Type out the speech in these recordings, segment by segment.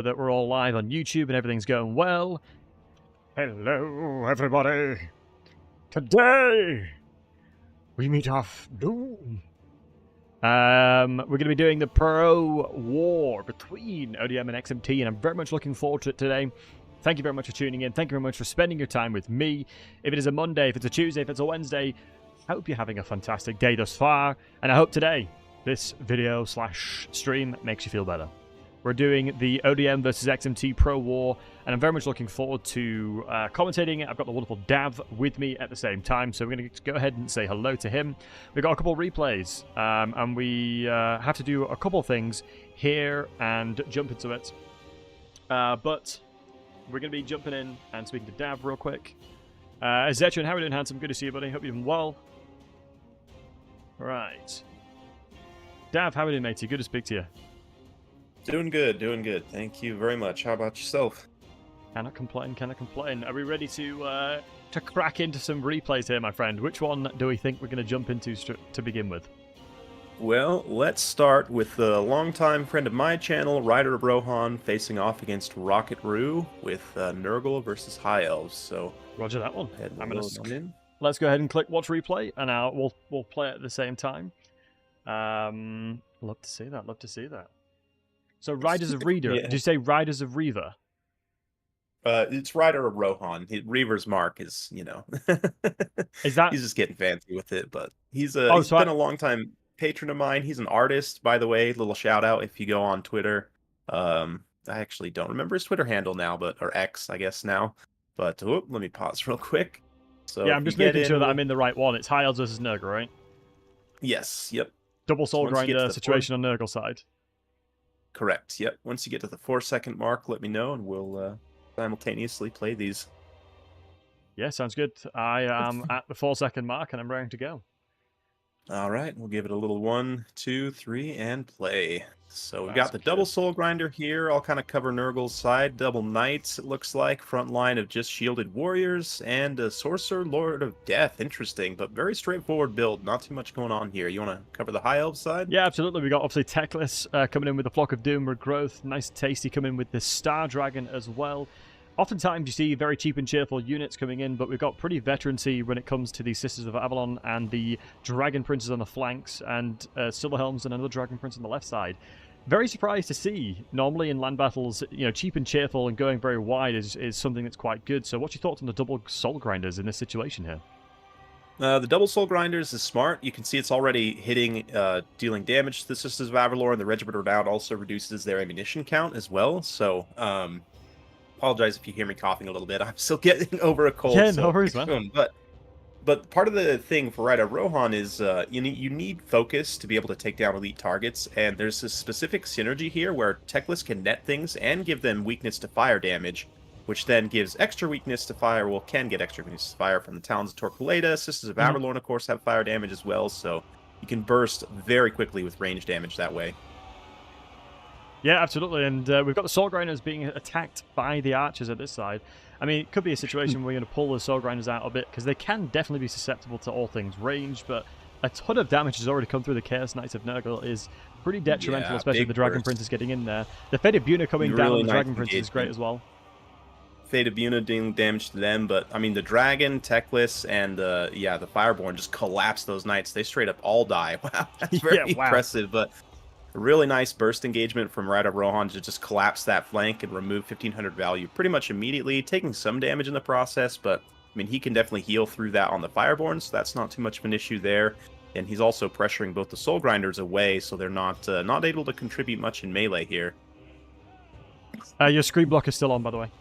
that we're all live on YouTube and everything's going well. Hello, everybody. Today, we meet off Doom. We're going to be doing the pro war between ODM and XMT, and I'm very much looking forward to it today. Thank you very much for tuning in. Thank you very much for spending your time with me. If it is a Monday, if it's a Tuesday, if it's a Wednesday, I hope you're having a fantastic day thus far, and I hope today, this video / stream makes you feel better. We're doing the ODM versus XMT Pro War, and I'm very much looking forward to commentating it. I've got the wonderful Dav with me at the same time, so we're going to go ahead and say hello to him. We've got a couple of replays, and we have to do a couple of things here and jump into it. But we're going to be jumping in and speaking to Dav real quick. Zetran, how are you doing, handsome? Good to see you, buddy. Hope you're doing well. Right. Dav, how are you doing, matey? Good to speak to you. Doing good, doing good. Thank you very much. How about yourself? Cannot complain, cannot complain. Are we ready to crack into some replays here, my friend? Which one do we think we're going to jump into to begin with? Well, let's start with a longtime friend of my channel, Rider of Rohan, facing off against Rocket Roo with Nurgle versus High Elves. So, Roger that one. I'm gonna let's go ahead and click watch replay, and we'll play it at the same time. Love to see that. Love to see that. So, Riders of Reader. Yeah. Did you say Riders of Reaver? It's Rider of Rohan. Reaver's mark is, you know, is that he's just getting fancy with it, but he's been a long time patron of mine. He's an artist, by the way. Little shout out if you go on Twitter. I actually don't remember his Twitter handle now, or X, I guess now. But let me pause real quick. So yeah, I'm just making sure that I'm in the right one. It's High Elves versus Nurgle, right? Yes. Yep. Double soul grinder situation on Nurgle side. Correct. Yep. Once you get to the 4-second mark, let me know, and we'll simultaneously play these. Yeah, sounds good. I am at the 4-second mark, and I'm ready to go. All right, we'll give it a little 1, 2, 3, and play. So we've got the double soul grinder here. I'll kind of cover Nurgle's side. Double knights, it looks like. Front line of just shielded warriors and a sorcerer, lord of death. Interesting, but very straightforward build. Not too much going on here. You want to cover the high elf side? Yeah, absolutely. We got obviously Techless coming in with the Flock of Doom regrowth. Nice tasty coming with the Star Dragon as well. Oftentimes you see very cheap and cheerful units coming in, but we've got pretty veterancy when it comes to the Sisters of Avalon and the Dragon Princes on the flanks, and Silverhelms and another Dragon Prince on the left side. Very surprised to see, normally in land battles, you know, cheap and cheerful and going very wide is something that's quite good. So what's your thoughts on the double soul grinders in this situation here? The double soul grinders is smart. You can see it's already hitting, dealing damage to the Sisters of Avalon, and the Regiment of Renown also reduces their ammunition count as well. So, apologize if you hear me coughing a little bit. I'm still getting over a cold. Yeah, no worries, man. But part of the thing for Rider Rohan is you need focus to be able to take down elite targets, and there's a specific synergy here where Techless can net things and give them weakness to fire damage, which then gives extra weakness to fire. Well, can get extra weakness to fire from the Talons of Torquilada. Sisters of Avalon, of course, have fire damage as well, so you can burst very quickly with range damage that way. Yeah, absolutely, and we've got the Soul Grinders being attacked by the Archers at this side. I mean, it could be a situation where you're going to pull the Soul Grinders out a bit, because they can definitely be susceptible to all things range, but a ton of damage has already come through. The Chaos Knights of Nurgle is pretty detrimental, especially if the Dragon Prince is getting in there. The Fate of Buna coming down on the Dragon Prince is great as well. Fate of Buna doing damage to them, but, I mean, the Dragon, Techless, and, the Fireborn just collapse those Knights. They straight up all die. Wow, that's very impressive, but a really nice burst engagement from Rider Rohan to just collapse that flank and remove 1500 value pretty much immediately, taking some damage in the process, but I mean, he can definitely heal through that on the Fireborn, so that's not too much of an issue there. And he's also pressuring both the Soul Grinders away, so they're not able to contribute much in melee here. Your screen block is still on, by the way.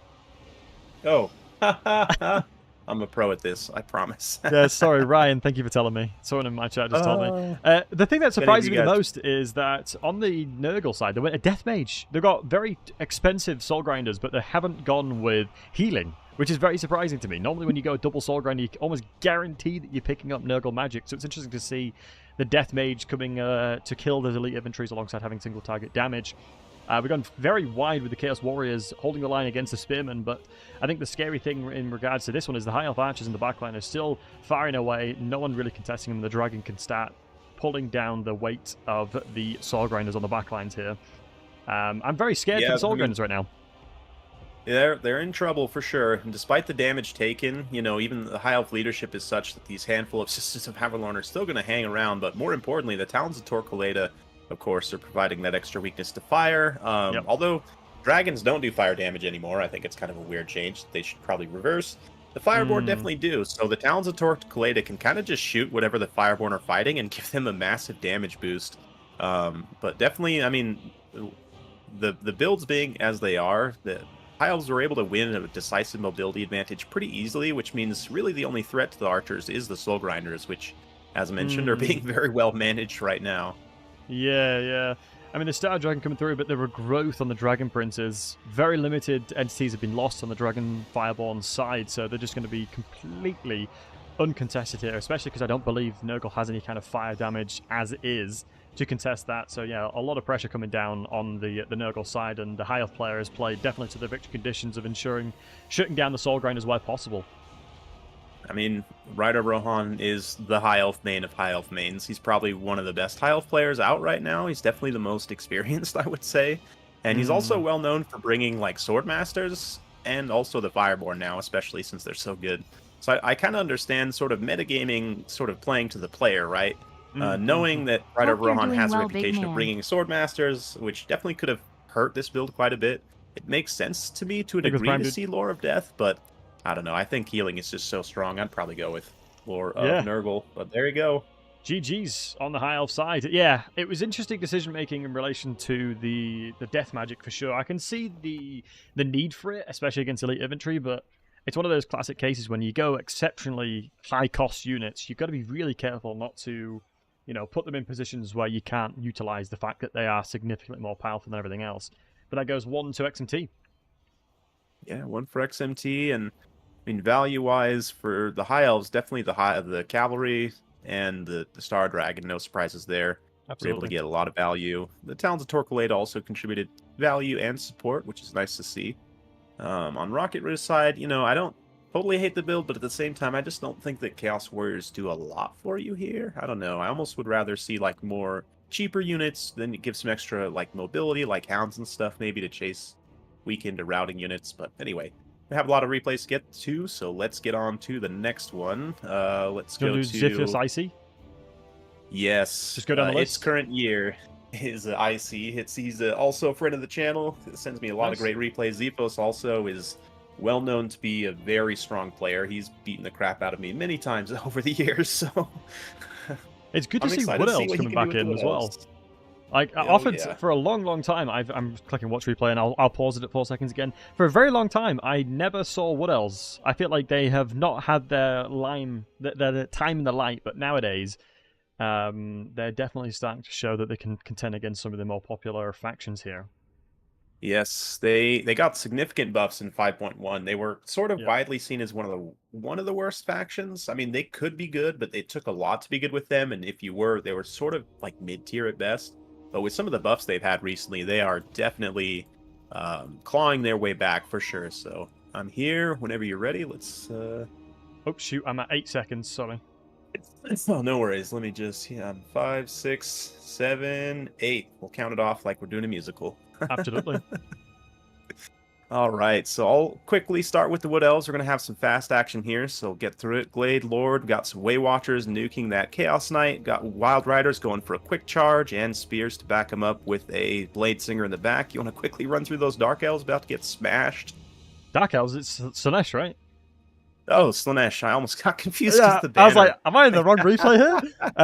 Oh, I'm a pro at this, I promise. Yeah, sorry, Ryan, thank you for telling me. Someone in my chat just told me. The thing that surprises me the most is that on the Nurgle side, they went a Death Mage. They've got very expensive Soul Grinders, but they haven't gone with healing, which is very surprising to me. Normally when you go double Soul Grinder, you almost guarantee that you're picking up Nurgle magic, so it's interesting to see the Death Mage coming to kill those elite inventories alongside having single target damage. We've gone very wide with the Chaos Warriors holding the line against the Spearmen, but I think the scary thing in regards to this one is the High Elf Archers in the backline are still firing away. No one really contesting them. The Dragon can start pulling down the weight of the Soul Grinders on the backlines here. I'm very scared for the Soul Grinders right now. They're in trouble for sure, and despite the damage taken, you know, even the High Elf leadership is such that these handful of Sisters of Avalorn are still going to hang around, but more importantly, the Talons of Torquelada, of course, are providing that extra weakness to fire. Although dragons don't do fire damage anymore, I think it's kind of a weird change they should probably reverse. The Fireborn definitely do, so the Talons of Torquelada can kind of just shoot whatever the Fireborn are fighting and give them a massive damage boost. But definitely, I mean, the builds being as they are, the High Elves were able to win a decisive mobility advantage pretty easily, which means really the only threat to the archers is the Soul Grinders, which, as mentioned, are being very well managed right now. Yeah. I mean, the Star Dragon coming through, but the regrowth on the Dragon Princes, very limited entities have been lost on the Dragon Fireborn side, so they're just going to be completely uncontested here, especially because I don't believe Nurgle has any kind of fire damage as is to contest that. So yeah, a lot of pressure coming down on the Nurgle side, and the High Elf players play definitely to the victory conditions of ensuring shutting down the Soul Grinders where possible. I mean, Ryder Rohan is the High Elf main of High Elf mains. He's probably one of the best High Elf players out right now. He's definitely the most experienced, I would say. And he's also well known for bringing like Swordmasters and also the Fireborn now, especially since they're so good. So I kind of understand sort of metagaming, sort of playing to the player, right? Knowing that Ryder Rohan has a reputation of bringing Swordmasters, which definitely could have hurt this build quite a bit. It makes sense to me to a degree to see Lore of Death, but I don't know. I think healing is just so strong. I'd probably go with Lore of Nurgle, but there you go. GG's on the High Elf side. Yeah, it was interesting decision-making in relation to the death magic for sure. I can see the need for it, especially against elite infantry, but it's one of those classic cases when you go exceptionally high-cost units, you've got to be really careful not to, you know, put them in positions where you can't utilize the fact that they are significantly more powerful than everything else. But that goes 1 to XMT. Yeah, 1 for XMT, and I mean, value-wise for the High Elves, definitely the Cavalry and the Star Dragon, no surprises there. Absolutely. We're able to get a lot of value. The Talons of Torquelada also contributed value and support, which is nice to see. On Rocket Ridge side, you know, I don't totally hate the build, but at the same time, I just don't think that Chaos Warriors do a lot for you here. I don't know. I almost would rather see like more cheaper units, then give some extra like mobility, like hounds and stuff, maybe to chase weakened or routing units. But anyway, we have a lot of replays to get to, so let's get on to the next one. Let's go to Ziphius Icy. Yes, just go down the list. Its current year is Icy. He's also a friend of the channel. It sends me a lot of great replays. Zephos also is well known to be a very strong player. He's beaten the crap out of me many times over the years. So it's good to see Wood Elves coming back in as well. Like, often for a long time, I'm clicking watch replay, and I'll pause it at 4 seconds again. For a very long time, I never saw Wood Elves. I feel like they have not had their time in the light, but nowadays, they're definitely starting to show that they can contend against some of the more popular factions here. Yes, they got significant buffs in 5.1. They were sort of widely seen as one of the worst factions. I mean, they could be good, but it took a lot to be good with them, and if you were, they were sort of like mid-tier at best. But with some of the buffs they've had recently, they are definitely clawing their way back for sure. So I'm here whenever you're ready. Let's... Oh, shoot. I'm at 8 seconds. Sorry. Oh, no worries. Let me just... 5, 6, 7, 8. We'll count it off like we're doing a musical. Absolutely. All right, so I'll quickly start with the Wood Elves. We're going to have some fast action here, so get through it. Glade Lord, got some Way Watchers nuking that Chaos Knight, got Wild Riders going for a quick charge, and Spears to back them up with a Blade Singer in the back. You want to quickly run through those Dark Elves about to get smashed? Dark Elves, it's Slaanesh, right? Oh, Slaanesh. I almost got confused. Yeah, the I was like, am I in the wrong replay here?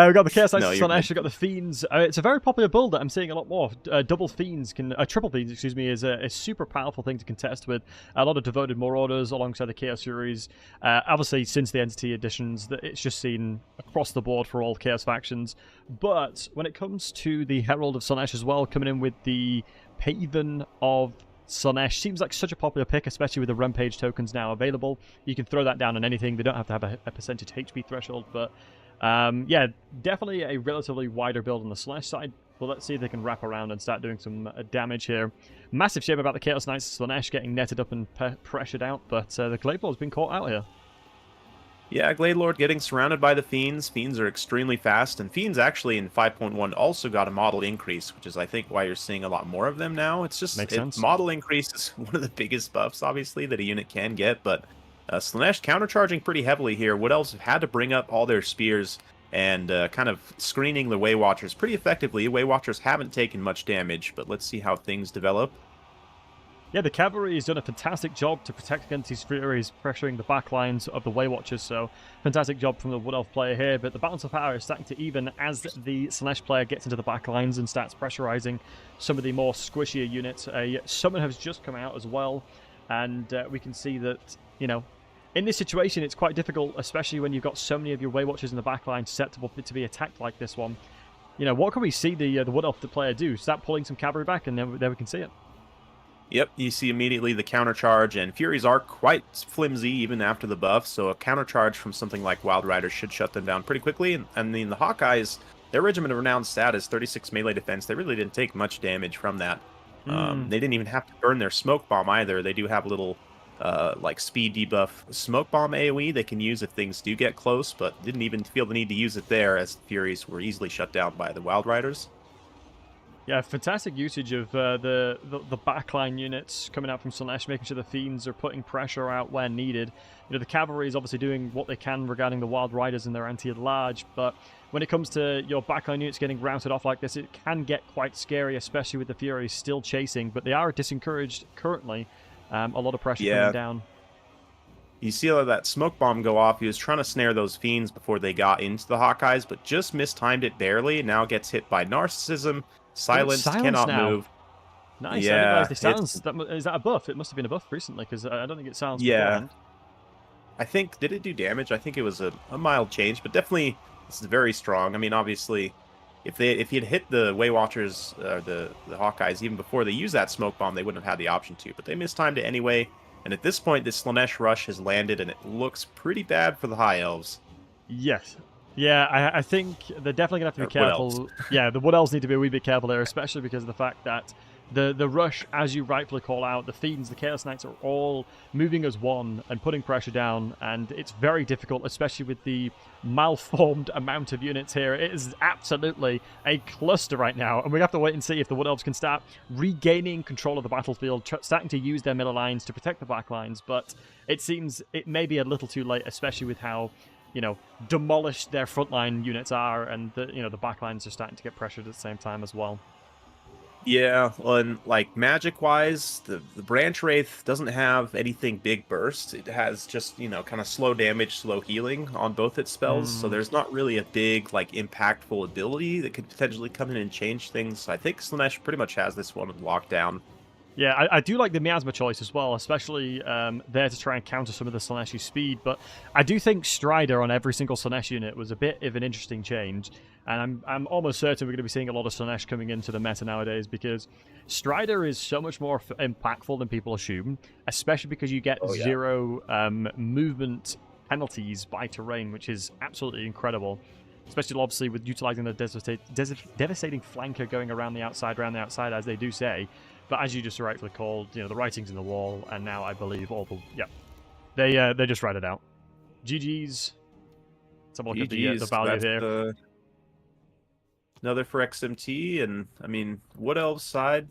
We've got the Chaos Knights, No, Slaanesh, we've got the Fiends. It's a very popular build that I'm seeing a lot more. Double Fiends, triple Fiends, excuse me, is a super powerful thing to contest with. A lot of devoted Marauders alongside the Chaos Furies. Obviously, since the Entity editions, it's just seen across the board for all Chaos factions. But when it comes to the Herald of Slaanesh as well, coming in with the Paven of Slaanesh, seems like such a popular pick, especially with the Rampage tokens now available. You can throw that down on anything. They don't have to have a percentage HP threshold, but yeah, definitely a relatively wider build on the Slaanesh side. But let's see if they can wrap around and start doing some damage here. Massive shame about the Chaos Knights Slaanesh getting netted up and pressured out, but the Glade Lord's been caught out here. Yeah, Glade Lord getting surrounded by the Fiends. Fiends are extremely fast, and Fiends actually in 5.1 also got a model increase, which is I think why you're seeing a lot more of them now. It's just Makes sense. model increase is one of the biggest buffs, obviously, that a unit can get, but Slaanesh countercharging pretty heavily here. Wood Elves have had to bring up all their spears and kind of screening the Way Watchers pretty effectively. Way Watchers haven't taken much damage, but let's see how things develop. Yeah, the cavalry has done a fantastic job to protect against these Furies, pressuring the back lines of the Way Watchers, so fantastic job from the Wood Elf player here, but the balance of power is starting to even as the Slaanesh player gets into the back lines and starts pressurizing some of the more squishier units. A summon has just come out as well, and we can see that, you know, in this situation it's quite difficult, especially when you've got so many of your Way Watchers in the back line susceptible to be attacked like this one. You know, what can we see the Wood Elf player do? Start pulling some cavalry back, and then we can see it. Yep, you see immediately the countercharge, and Furies are quite flimsy even after the buff, so a countercharge from something like Wild Riders should shut them down pretty quickly. And then the Hawkeyes, their Regiment of Renowned status, 36 melee defense, they really didn't take much damage from that. They didn't even have to burn their Smoke Bomb either. They do have a little like speed debuff Smoke Bomb AoE they can use if things do get close, but didn't even feel the need to use it there as Furies were easily shut down by the Wild Riders. Yeah, fantastic usage of the backline units coming out from Slaanesh, making sure the Fiends are putting pressure out where needed. You know, the cavalry is obviously doing what they can regarding the Wild Riders and their anti-large, but when it comes to your backline units getting routed off like this, it can get quite scary, especially with the Furies still chasing, but they are disencouraged currently. A lot of pressure coming down. You see that Smoke Bomb go off. He was trying to snare those Fiends before they got into the Hawkeyes, but just mistimed it barely. Now gets hit by Narcissism. Silenced, cannot move. Nice. Yeah, I didn't realize they silenced. Is that a buff? It must have been a buff recently, because I don't think it silenced beforehand. I think, did it do damage? I think it was a mild change, but definitely this is very strong. I mean, obviously, if he had hit the Way Watchers, the Hawkeyes, even before they used that Smoke Bomb, they wouldn't have had the option to, but they mistimed it anyway. And at this point, this Slaanesh rush has landed, and it looks pretty bad for the High Elves. Yes. Yeah, I think they're definitely going to have to be careful. Yeah, the Wood Elves need to be a wee bit careful there, especially because of the fact that the rush, as you rightfully call out, the Fiends, the Chaos Knights are all moving as one and putting pressure down, and it's very difficult, especially with the malformed amount of units here. It is absolutely a cluster right now, and we have to wait and see if the Wood Elves can start regaining control of the battlefield, starting to use their middle lines to protect the back lines, but it seems it may be a little too late, especially with how, you know, demolished their frontline units are, and the the backlines are starting to get pressured at the same time as well. Yeah, well, and like magic-wise, the Branch Wraith doesn't have anything big burst. It has just, kind of slow damage, slow healing on both its spells, so there's not really a big, like, impactful ability that could potentially come in and change things. I think Slaanesh pretty much has this one locked down. Yeah, I do like the Miasma choice as well, especially there to try and counter some of the Slaaneshi speed, but I do think Strider on every single Slaanesh unit was a bit of an interesting change, and I'm almost certain we're going to be seeing a lot of Slaanesh coming into the meta nowadays, because Strider is so much more impactful than people assume, especially because you get zero movement penalties by terrain, which is absolutely incredible. Especially, obviously, with utilizing the devastating flanker going around the outside, as they do say. But as you just rightfully called, the writing's in the wall, and now I believe all the they just write it out. GG's. Let's have a look at the value here. Another for XMT, and I mean, Wood Elves side,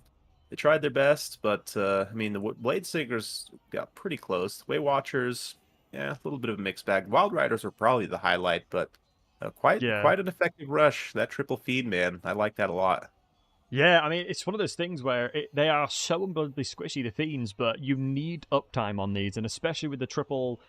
they tried their best, but I mean, the Blade Singers got pretty close. Way Watchers, a little bit of a mixed bag. Wild Riders were probably the highlight, but quite an effective rush. That triple feed, man, I like that a lot. Yeah, I mean, it's one of those things where they are so unbelievably squishy, the Fiends, but you need uptime on these, and especially with the triple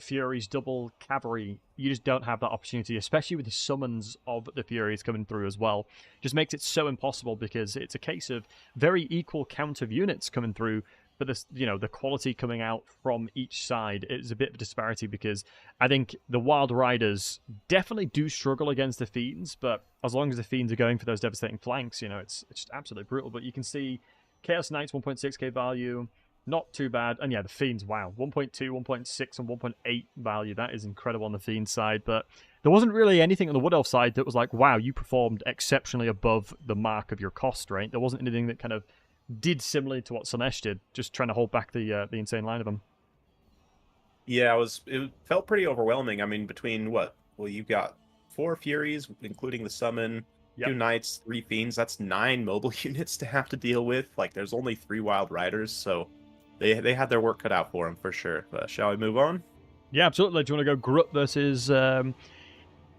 Furies, double cavalry, you just don't have that opportunity, especially with the summons of the Furies coming through as well. Just makes it so impossible, because it's a case of very equal count of units coming through, but this, the quality coming out from each side is a bit of a disparity, because I think the Wild Riders definitely do struggle against the Fiends, but as long as the Fiends are going for those devastating flanks, it's just absolutely brutal. But you can see Chaos Knights 1.6k value, not too bad. And yeah, the Fiends, wow, 1.2, 1.6, and 1.8 value. That is incredible on the Fiend side, but there wasn't really anything on the Wood Elf side that was like, wow, you performed exceptionally above the mark of your cost, right? There wasn't anything that kind of did similarly to what Slaanesh did, just trying to hold back the insane line of them. Yeah, it felt pretty overwhelming. I mean, between what? Well, you've got 4 Furies, including the summon, Yep. 2 Knights, 3 Fiends. That's 9 mobile units to have to deal with. Like, there's only 3 Wild Riders, so they had their work cut out for them for sure. But shall we move on? Yeah, absolutely. Do you want to go Grut versus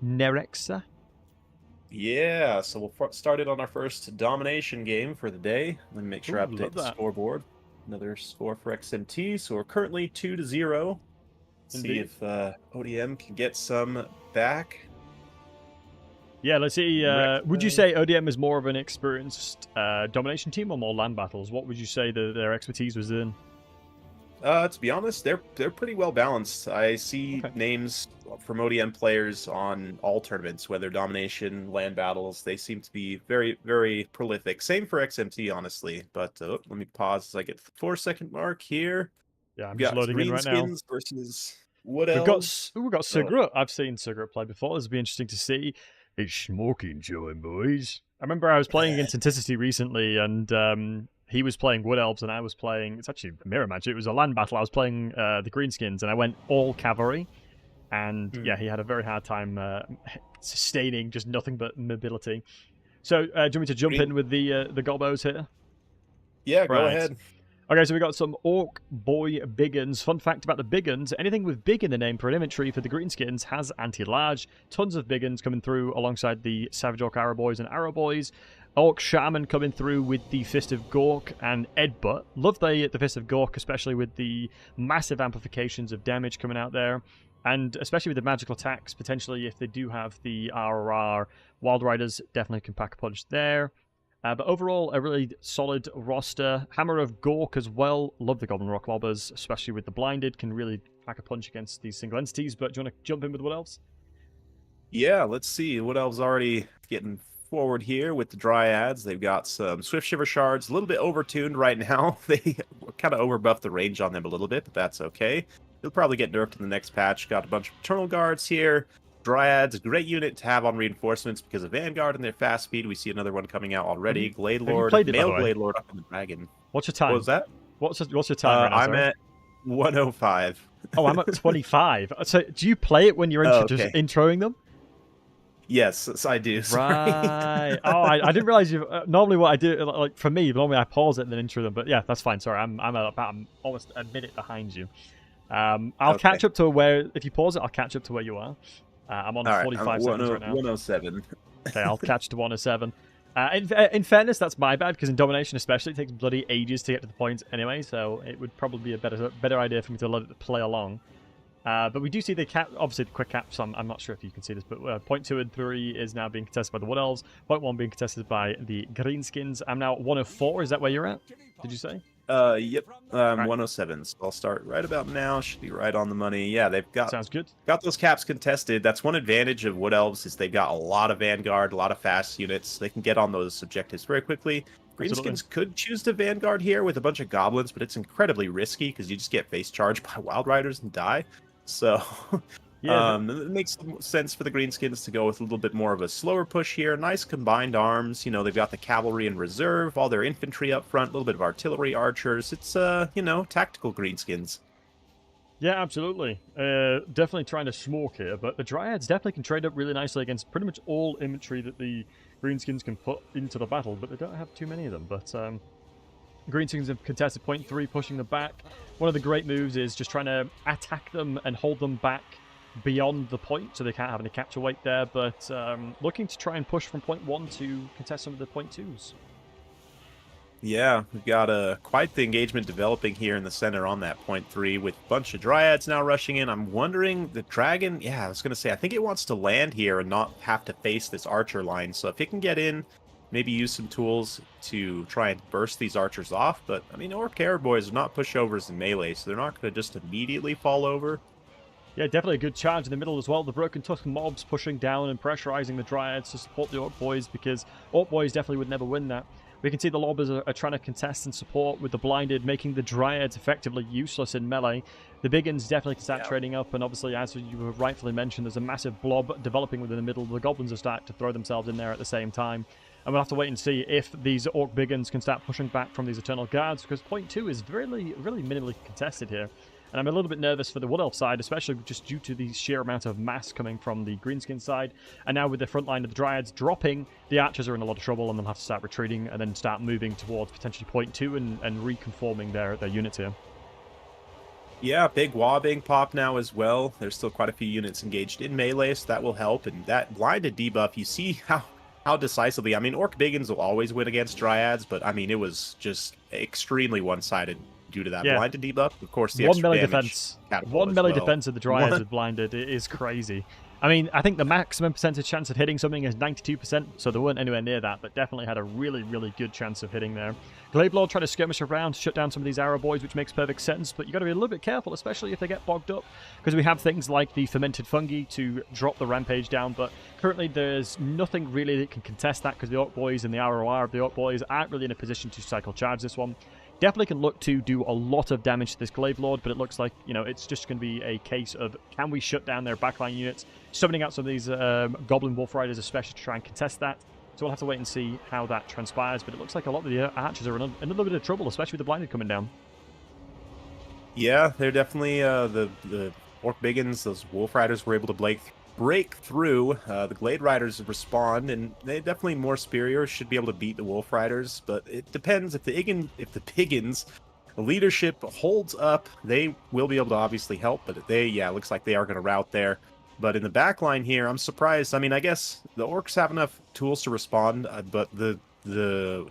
Nerexa? Yeah, so we'll start it on our first domination game for the day. Let me make sure I Ooh, love update the that. scoreboard. Another score for XMT. So we're currently 2-0. See Indeed. if ODM can get some back. Yeah, let's see. Would you say ODM is more of an experienced domination team or more land battles? What would you say their expertise was in? To be honest, they're pretty well balanced. I see Okay. names from ODM players on all tournaments, whether domination, land battles. They seem to be very, very prolific. Same for XMT, honestly. But let me pause as I get to the 4-second mark here. Yeah, I'm We've just got loading in right now. Greenskins versus Wood We've got Elves. Sigurd. I've seen Sigurd play before. This would be interesting to see. It's smoking time, boys. I remember I was playing against Anticity recently, and he was playing Wood Elves, and I was playing. It's actually a mirror match. It was a land battle. I was playing the Greenskins, and I went all cavalry. And yeah, he had a very hard time sustaining just nothing but mobility. So, do you want me to jump in with the Gobos here? Yeah, go Right. ahead. Okay, so we got some Orc Boy Biggins. Fun fact about the Biggins, anything with big in the name for an inventory for the Greenskins has anti-large. Tons of Biggins coming through alongside the Savage Orc Arrow Boys and Arrow Boys. Orc Shaman coming through with the Fist of Gork and Edbutt. Love the Fist of Gork, especially with the massive amplifications of damage coming out there. And especially with the magical attacks, potentially if they do have the RRR, Wild Riders definitely can pack a punch there. But overall, a really solid roster. Hammer of Gork as well. Love the Goblin Rock Lobbers, especially with the Blinded. Can really pack a punch against these single entities. But do you want to jump in with Wood Elves? Yeah, let's see. Wood Elves already getting forward here with the Dryads. They've got some Swift Shiver Shards, a little bit overtuned right now. They kind of overbuffed the range on them a little bit, but that's okay. They'll probably get nerfed in the next patch. Got a bunch of Eternal Guards here. Dryads, a great unit to have on reinforcements because of Vanguard and their fast speed. We see another one coming out already. Glade Lord, Male Glade Lord up on the Dragon. What's your time? What was that? What's your time right now, I'm at 105. Oh, I'm at 25. So do you play it when you're just introing them? Yes, I do. Right. Oh, I didn't realize you. Normally, what I do, like for me, normally I pause it and then intro them. But yeah, that's fine. Sorry, I'm almost a minute behind you. I'll catch up to where if you pause it, I'll catch up to where you are. I'm on 45 seconds right now. 107. Okay, I'll catch to 107. In fairness, that's my bad because in Domination, especially, it takes bloody ages to get to the point anyway. So it would probably be a better idea for me to let it play along. But we do see the cap, obviously the quick caps. I'm not sure if you can see this, but point 2 and 3 is now being contested by the Wood Elves. Point 1 being contested by the Greenskins. I'm now at 104. Is that where you're at? Did you say? Yep. 107. So I'll start right about now. Should be right on the money. Yeah, they've got sounds good. Got those caps contested. That's one advantage of Wood Elves is they've got a lot of Vanguard, a lot of fast units. They can get on those objectives very quickly. Greenskins could choose to Vanguard here with a bunch of goblins, but it's incredibly risky because you just get face charged by Wild Riders and die. So yeah, it makes sense for the Greenskins to go with a little bit more of a slower push here. Nice combined arms. You know, they've got the cavalry in reserve, all their infantry up front, a little bit of artillery, archers. It's, tactical Greenskins. Yeah, absolutely. Definitely trying to smoke here, but the Dryads definitely can trade up really nicely against pretty much all infantry that the Greenskins can put into the battle, but they don't have too many of them. But Greenskins have contested point 3, pushing them back. One of the great moves is just trying to attack them and hold them back beyond the point, so they can't have any capture weight there, but looking to try and push from point 1 to contest some of the point 2s. Yeah, we've got quite the engagement developing here in the center on that point 3 with a bunch of Dryads now rushing in. I'm wondering, the Dragon, yeah, I was going to say, I think it wants to land here and not have to face this archer line, so if it can get in, maybe use some tools to try and burst these archers off. But, I mean, Orc Arrow Boys are not pushovers in melee, so they're not going to just immediately fall over. Yeah, definitely a good charge in the middle as well. The Broken Tusk mobs pushing down and pressurizing the Dryads to support the Orc Boys, because Orc Boys definitely would never win that. We can see the Lobbers are trying to contest and support with the Blinded, making the Dryads effectively useless in melee. The Biggins definitely can start trading up, and obviously, as you have rightfully mentioned, there's a massive blob developing within the middle. The Goblins are starting to throw themselves in there at the same time. And we'll have to wait and see if these Orc Biggins can start pushing back from these Eternal Guards, because point 2 is really minimally contested here. And I'm a little bit nervous for the Wood Elf side, especially just due to the sheer amount of mass coming from the Greenskin side. And now with the front line of the Dryads dropping, the Archers are in a lot of trouble, and they'll have to start retreating and then start moving towards potentially point 2 and reconforming their units here. Yeah, big Waaagh being popped now as well. There's still quite a few units engaged in melee, so that will help. And that blinded debuff, you see how decisively. I mean, Orc Biggins will always win against Dryads, but I mean, it was just extremely one-sided due to that blinded debuff. Of course, the extra damage. One melee defense of the Dryads with blinded. It is crazy. I mean, I think the maximum percentage chance of hitting something is 92%, so they weren't anywhere near that, but definitely had a really, really good chance of hitting there. Glaivelord trying to skirmish around, shut down some of these arrow boys, which makes perfect sense, but you got to be a little bit careful, especially if they get bogged up, because we have things like the fermented fungi to drop the rampage down, but currently there's nothing really that can contest that, because the Orc boys and the ROR of the Orc boys aren't really in a position to cycle charge this one. Definitely can look to do a lot of damage to this Glaivelord, but it looks like, you know, it's just going to be a case of can we shut down their backline units, summoning out some of these Goblin Wolf Riders especially to try and contest that. So we'll have to wait and see how that transpires, but it looks like a lot of the Archers are in a little bit of trouble, especially with the blinded coming down. Yeah, they're definitely the Orc Biggins, those Wolf Riders were able to break through. The Glade Riders respond, and they definitely more superior, should be able to beat the Wolf Riders, but it depends. If the Biggins leadership holds up, they will be able to obviously help, but it looks like they are going to rout there. But in the back line here, I'm surprised. I mean, I guess the Orcs have enough tools to respond, but the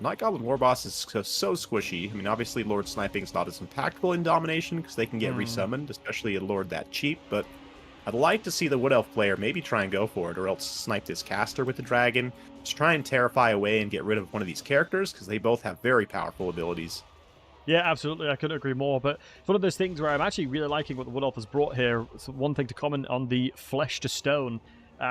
Night Goblin Warboss is so squishy. I mean, obviously Lord Sniping is not as impactful in Domination, because they can get resummoned, especially a Lord that cheap, but I'd like to see the Wood Elf player maybe try and go for it, or else snipe this caster with the dragon. Just try and terrify away and get rid of one of these characters, because they both have very powerful abilities. Yeah, absolutely. I couldn't agree more. But it's one of those things where I'm actually really liking what the Wood Elf has brought here. So one thing to comment on the Flesh to Stone,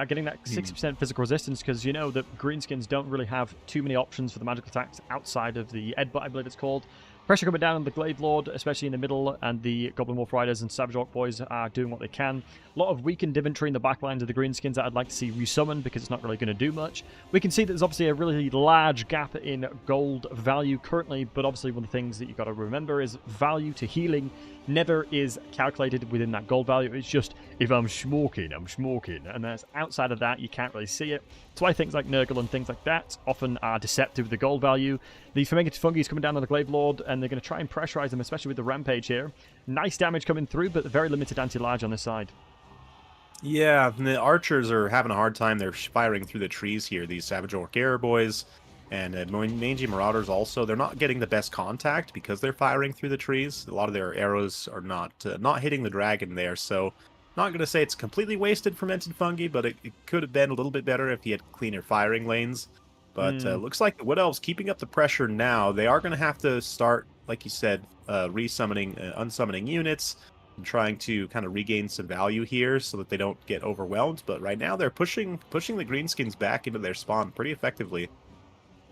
getting that 60% physical resistance, because you know that Greenskins don't really have too many options for the magical attacks outside of the Edbutt, I believe it's called. Pressure coming down on the Glaivelord, especially in the middle, and the Goblin Wolf Riders and Savage Orc boys are doing what they can. A lot of weakened infantry in the backlines of the Greenskins that I'd like to see resummoned, because it's not really going to do much. We can see that there's obviously a really large gap in gold value currently, but obviously one of the things that you've got to remember is value to healing never is calculated within that gold value. It's just, if I'm smoking, I'm smoking, and that's outside of that, you can't really see it. That's why things like Nurgle and things like that often are deceptive with the gold value. The Fermented Fungi is coming down on the Glaivelord, and they're going to try and pressurize them, especially with the Rampage here. Nice damage coming through, but very limited anti-large on this side. Yeah, and the Archers are having a hard time. They're firing through the trees here, these Savage Orc Arrow boys. And Mangy Marauders also, they're not getting the best contact because they're firing through the trees. A lot of their arrows are not hitting the dragon there, so not going to say it's completely wasted Fermented Fungi, but it could have been a little bit better if he had cleaner firing lanes. But looks like the Wood Elves keeping up the pressure now. They are going to have to start, like you said, resummoning, unsummoning units, and trying to kind of regain some value here so that they don't get overwhelmed. But right now they're pushing the Greenskins back into their spawn pretty effectively.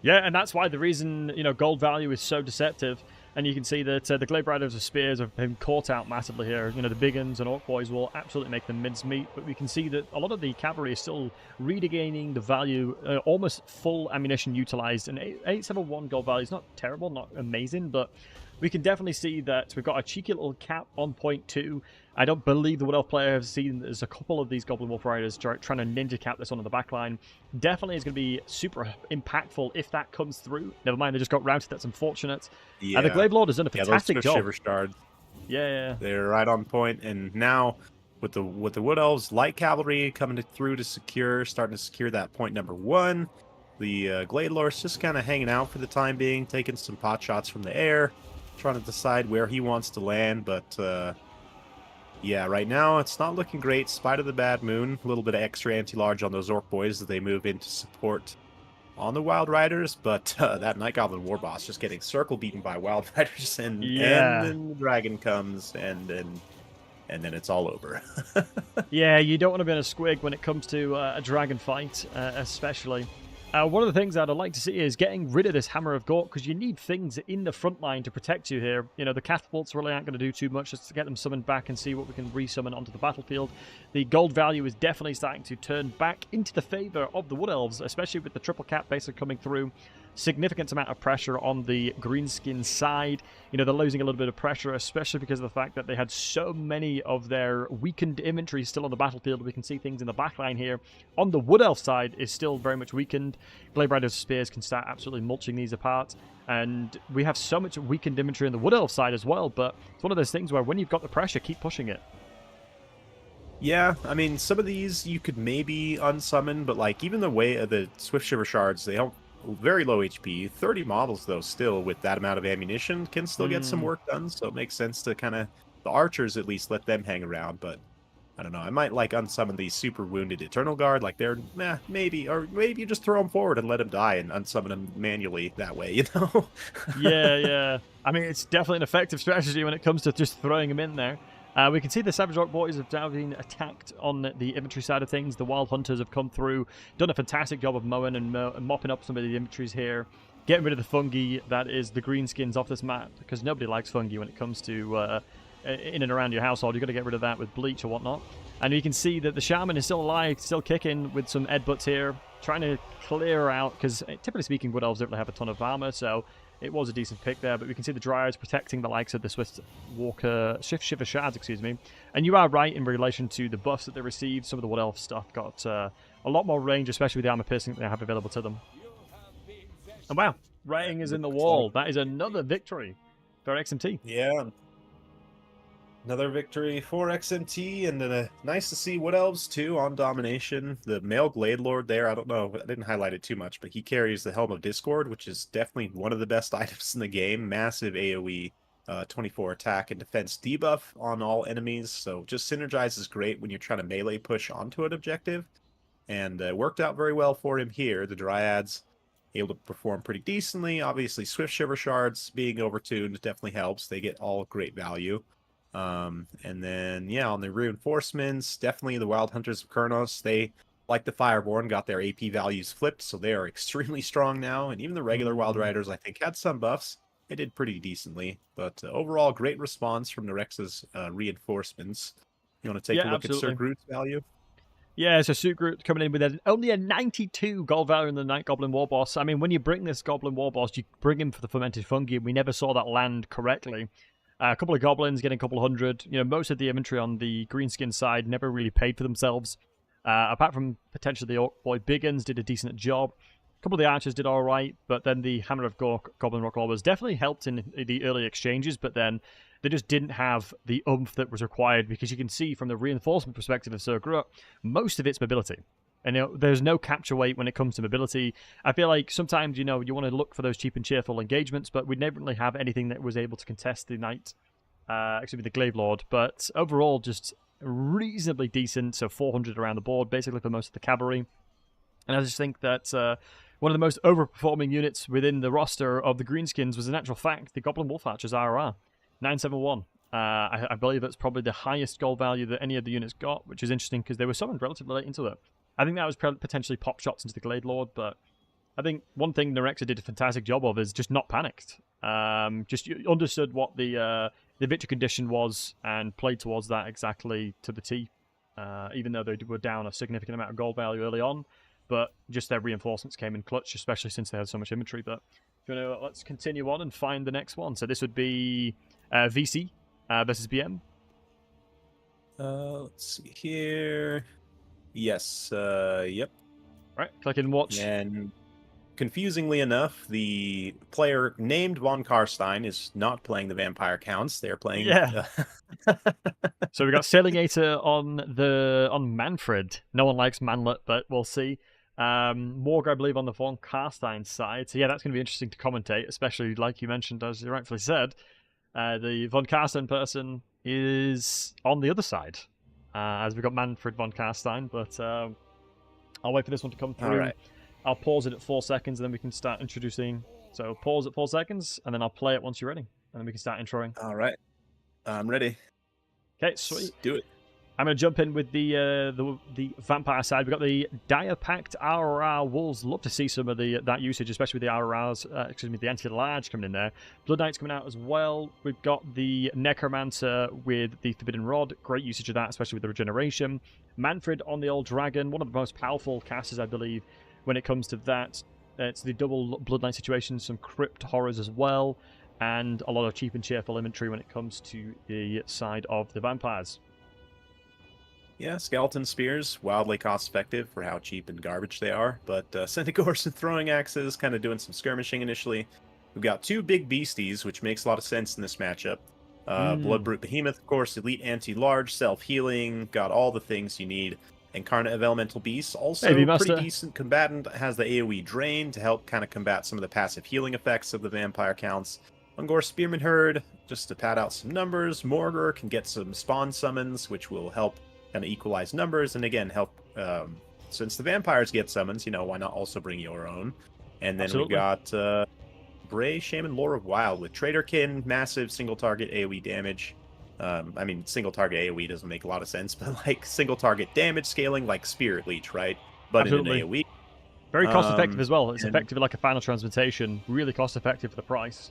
Yeah, and that's why the reason, you know, gold value is so deceptive. And you can see that the Glaive Riders of Spears have been caught out massively here. You know, the Biggins and Orc Boys will absolutely make them mincemeat, but we can see that a lot of the cavalry is still regaining the value, almost full ammunition utilized. And 871 gold value is not terrible, not amazing, but we can definitely see that we've got a cheeky little cap on point 2. I don't believe the Wood Elf player has seen there's a couple of these Goblin Wolf Riders trying to ninja cap this one on the back line. Definitely is going to be super impactful if that comes through. Never mind, they just got routed. That's unfortunate. Yeah. The Glaivelord has done a fantastic job. Shiver Shards. Yeah. They're right on point. And now with the Wood Elves, light cavalry coming through to starting to secure that point number 1. The Glaivelord's just kind of hanging out for the time being, taking some pot shots from the air, trying to decide where he wants to land, but yeah, right now it's not looking great. Spite of the bad moon, a little bit of extra anti-large on those Orc boys as they move into support on the Wild Riders, but that Night Goblin Warboss just getting circle beaten by Wild Riders, and then the dragon comes, and then it's all over. Yeah, you don't want to be in a squig when it comes to a dragon fight, especially. One of the things I'd like to see is getting rid of this Hammer of Gork, because you need things in the front line to protect you here. You know, the catapults really aren't going to do too much, just to get them summoned back and see what we can resummon onto the battlefield. The gold value is definitely starting to turn back into the favor of the Wood Elves, especially with the triple cap basically coming through. significant amount of pressure on the greenskin side. You know, they're losing a little bit of pressure, especially because of the fact that they had so many of their weakened infantry still on the battlefield. We can see things in the backline here. On the Wood Elf side is still very much weakened. Blade Riders' spears can start absolutely mulching these apart. And we have so much weakened infantry on the Wood Elf side as well, but it's one of those things where when you've got the pressure, keep pushing it. Yeah, I mean, some of these you could maybe unsummon, but like even the way of the Swift Shiver Shards, they don't very low HP. 30 models though, still with that amount of ammunition, can still get some work done. So it makes sense to kind of the archers at least let them hang around. But I don't know. I might like unsummon these super wounded Eternal Guard. Like they're maybe, or maybe you just throw them forward and let them die and unsummon them manually that way. You know? Yeah. I mean, it's definitely an effective strategy when it comes to just throwing them in there. We can see the Savage Rock Boys have now been attacked on the infantry side of things. The Wild Hunters have come through, done a fantastic job of mowing and mopping up some of the infantries here, getting rid of the fungi that is the greenskins off this map, because nobody likes fungi when it comes to in and around your household. You've got to get rid of that with bleach or whatnot. And you can see that the Shaman is still alive, still kicking with some Ed-Butts here, trying to clear out, because typically speaking, Wood Elves don't really have a ton of armor, so it was a decent pick there. But we can see the Dryads protecting the likes of the Swift Shiver Shards, excuse me. And you are right in relation to the buffs that they received. Some of the Wood Elf stuff got a lot more range, especially with the armor piercing that they have available to them. And wow, Rating is in the wall. That is another victory for XMT. Yeah. Another victory for XMT, and nice to see Wood Elves too on Domination. The male Glade Lord there, I don't know, I didn't highlight it too much, but he carries the Helm of Discord, which is definitely one of the best items in the game. Massive AoE 24 attack and defense debuff on all enemies, so just synergizes great when you're trying to melee push onto an objective, and worked out very well for him here. The Dryads able to perform pretty decently. Obviously, Swift Shiver Shards being overtuned definitely helps. They get all great value. And then, yeah, on the reinforcements, definitely the Wild Hunters of Kurnos, they, like the Fireborn, got their AP values flipped, so they are extremely strong now. And even the regular Wild Riders, I think, had some buffs. They did pretty decently. But overall, great response from the Rex's reinforcements. You want to take a look at Sir Groot's value? Yeah, so Sir Groot coming in with only a 92 gold value in the Night Goblin War Boss. I mean, when you bring this Goblin War Boss, you bring him for the Fermented Fungi. We never saw that land correctly. A couple of goblins getting a couple hundred. You know, most of the inventory on the greenskin side never really paid for themselves. Apart from potentially the Orc Boy Biggins did a decent job. A couple of the archers did all right, but then the Hammer of Goblin Rock Robbers definitely helped in the early exchanges, but then they just didn't have the oomph that was required, because you can see from the reinforcement perspective of Sir Groot, most of it's mobility. And there's no capture weight when it comes to mobility. I feel like sometimes, you want to look for those cheap and cheerful engagements, but we never really have anything that was able to contest the Knight, the Glaive Lord. But overall, just reasonably decent. So 400 around the board, basically for most of the cavalry. And I just think that one of the most overperforming units within the roster of the Greenskins was, in actual fact, the Goblin Wolf Archers RR 971. I believe that's probably the highest gold value that any of the units got, which is interesting because they were summoned relatively late into it. I think that was potentially pop shots into the Glade Lord, but I think one thing Nerexa did a fantastic job of is just not panicked. Just understood what the victory condition was and played towards that exactly to the T, even though they were down a significant amount of gold value early on. But just their reinforcements came in clutch, especially since they had so much inventory. But let's continue on and find the next one. So this would be VC versus BM. Let's see here. Yes, yep. Right, click and watch. And confusingly enough, the player named Von Karstein is not playing the Vampire Counts. They're playing... Yeah. So we got Sailinator on Manfred. No one likes Manlet, but we'll see. Morg, I believe, on the Von Karstein side. So yeah, that's going to be interesting to commentate, especially, like you mentioned, as you rightfully said. The Von Karstein person is on the other side, as we've got Manfred Von Karstein, but I'll wait for this one to come through. All right. I'll pause it at 4 seconds, and then we can start introducing. So pause at 4 seconds, and then I'll play it once you're ready, and then we can start introing. All right. I'm ready. Okay, sweet. Let's do it. I'm going to jump in with the Vampire side. We've got the Dire Pact RR Wolves. Love to see some of that usage, especially with the RRs, the Anti-Large coming in there. Blood Knights coming out as well. We've got the Necromancer with the Forbidden Rod. Great usage of that, especially with the regeneration. Manfred on the Old Dragon, one of the most powerful casters, I believe, when it comes to that. It's the double Blood Knight situation, some Crypt Horrors as well, and a lot of cheap and cheerful inventory when it comes to the side of the vampires. Yeah, skeleton spears, wildly cost-effective for how cheap and garbage they are, but Centaurs and throwing axes, kind of doing some skirmishing initially. We've got 2 big beasties, which makes a lot of sense in this matchup. Bloodbrute Behemoth, of course, elite anti-large, self-healing, got all the things you need. Incarnate of Elemental Beasts, also pretty decent combatant, has the AoE Drain to help kind of combat some of the passive healing effects of the vampire counts. Ungor Spearman Herd, just to pad out some numbers. Morgar can get some spawn summons, which will help kind of equalize numbers, and again, help, since the vampires get summons, you know, why not also bring your own? And then we've got Bray Shaman Lore of Wild with Traderkin, massive single target AoE damage. I mean, single target AoE doesn't make a lot of sense, but like single target damage scaling like Spirit Leech, right? But in an AoE. Very cost effective as well. It's effectively like a final transmutation, really cost effective for the price.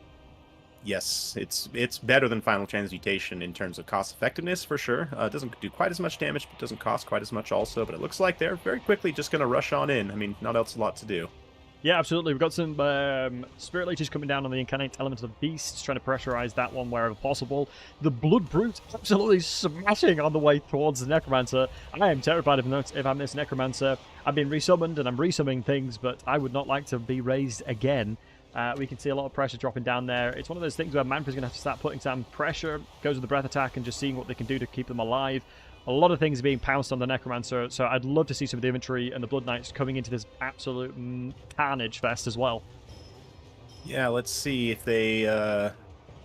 Yes, it's better than Final Transmutation in terms of cost effectiveness for sure. It doesn't do quite as much damage, but doesn't cost quite as much also. But it looks like they're very quickly just going to rush on in. I mean, not else a lot to do. Yeah, absolutely. We've got some Spirit Leeches coming down on the Incarnate Element of Beasts, trying to pressurize that one wherever possible. The Blood Brute absolutely smashing on the way towards the Necromancer. I am terrified if I'm this Necromancer. I've been resummoned and I'm resummoning things, but I would not like to be raised again. We can see a lot of pressure dropping down there. It's one of those things where Manfred's going to have to start putting some pressure, goes with the breath attack, and just seeing what they can do to keep them alive. A lot of things are being pounced on the Necromancer, so I'd love to see some of the infantry and the Blood Knights coming into this absolute carnage fest as well. Yeah, let's see if they...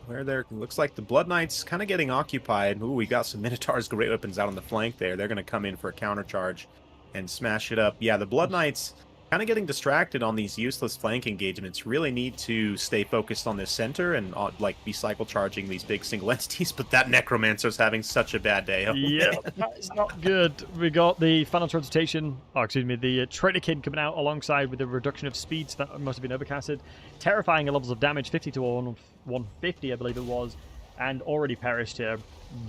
where they're... Looks like the Blood Knights kind of getting occupied. Ooh, we got some Minotaur's great weapons out on the flank there. They're going to come in for a countercharge and smash it up. Yeah, the Blood Knights... kind of getting distracted on these useless flank engagements. Really need to stay focused on this center and like be cycle charging these big single entities, but that Necromancer's having such a bad day. Oh, yeah, that is not good. We got the final transmutation, the Traderkin coming out alongside with the reduction of speed, so that must have been overcasted. Terrifying levels of damage, 50 to 150 I believe it was, and already perished here.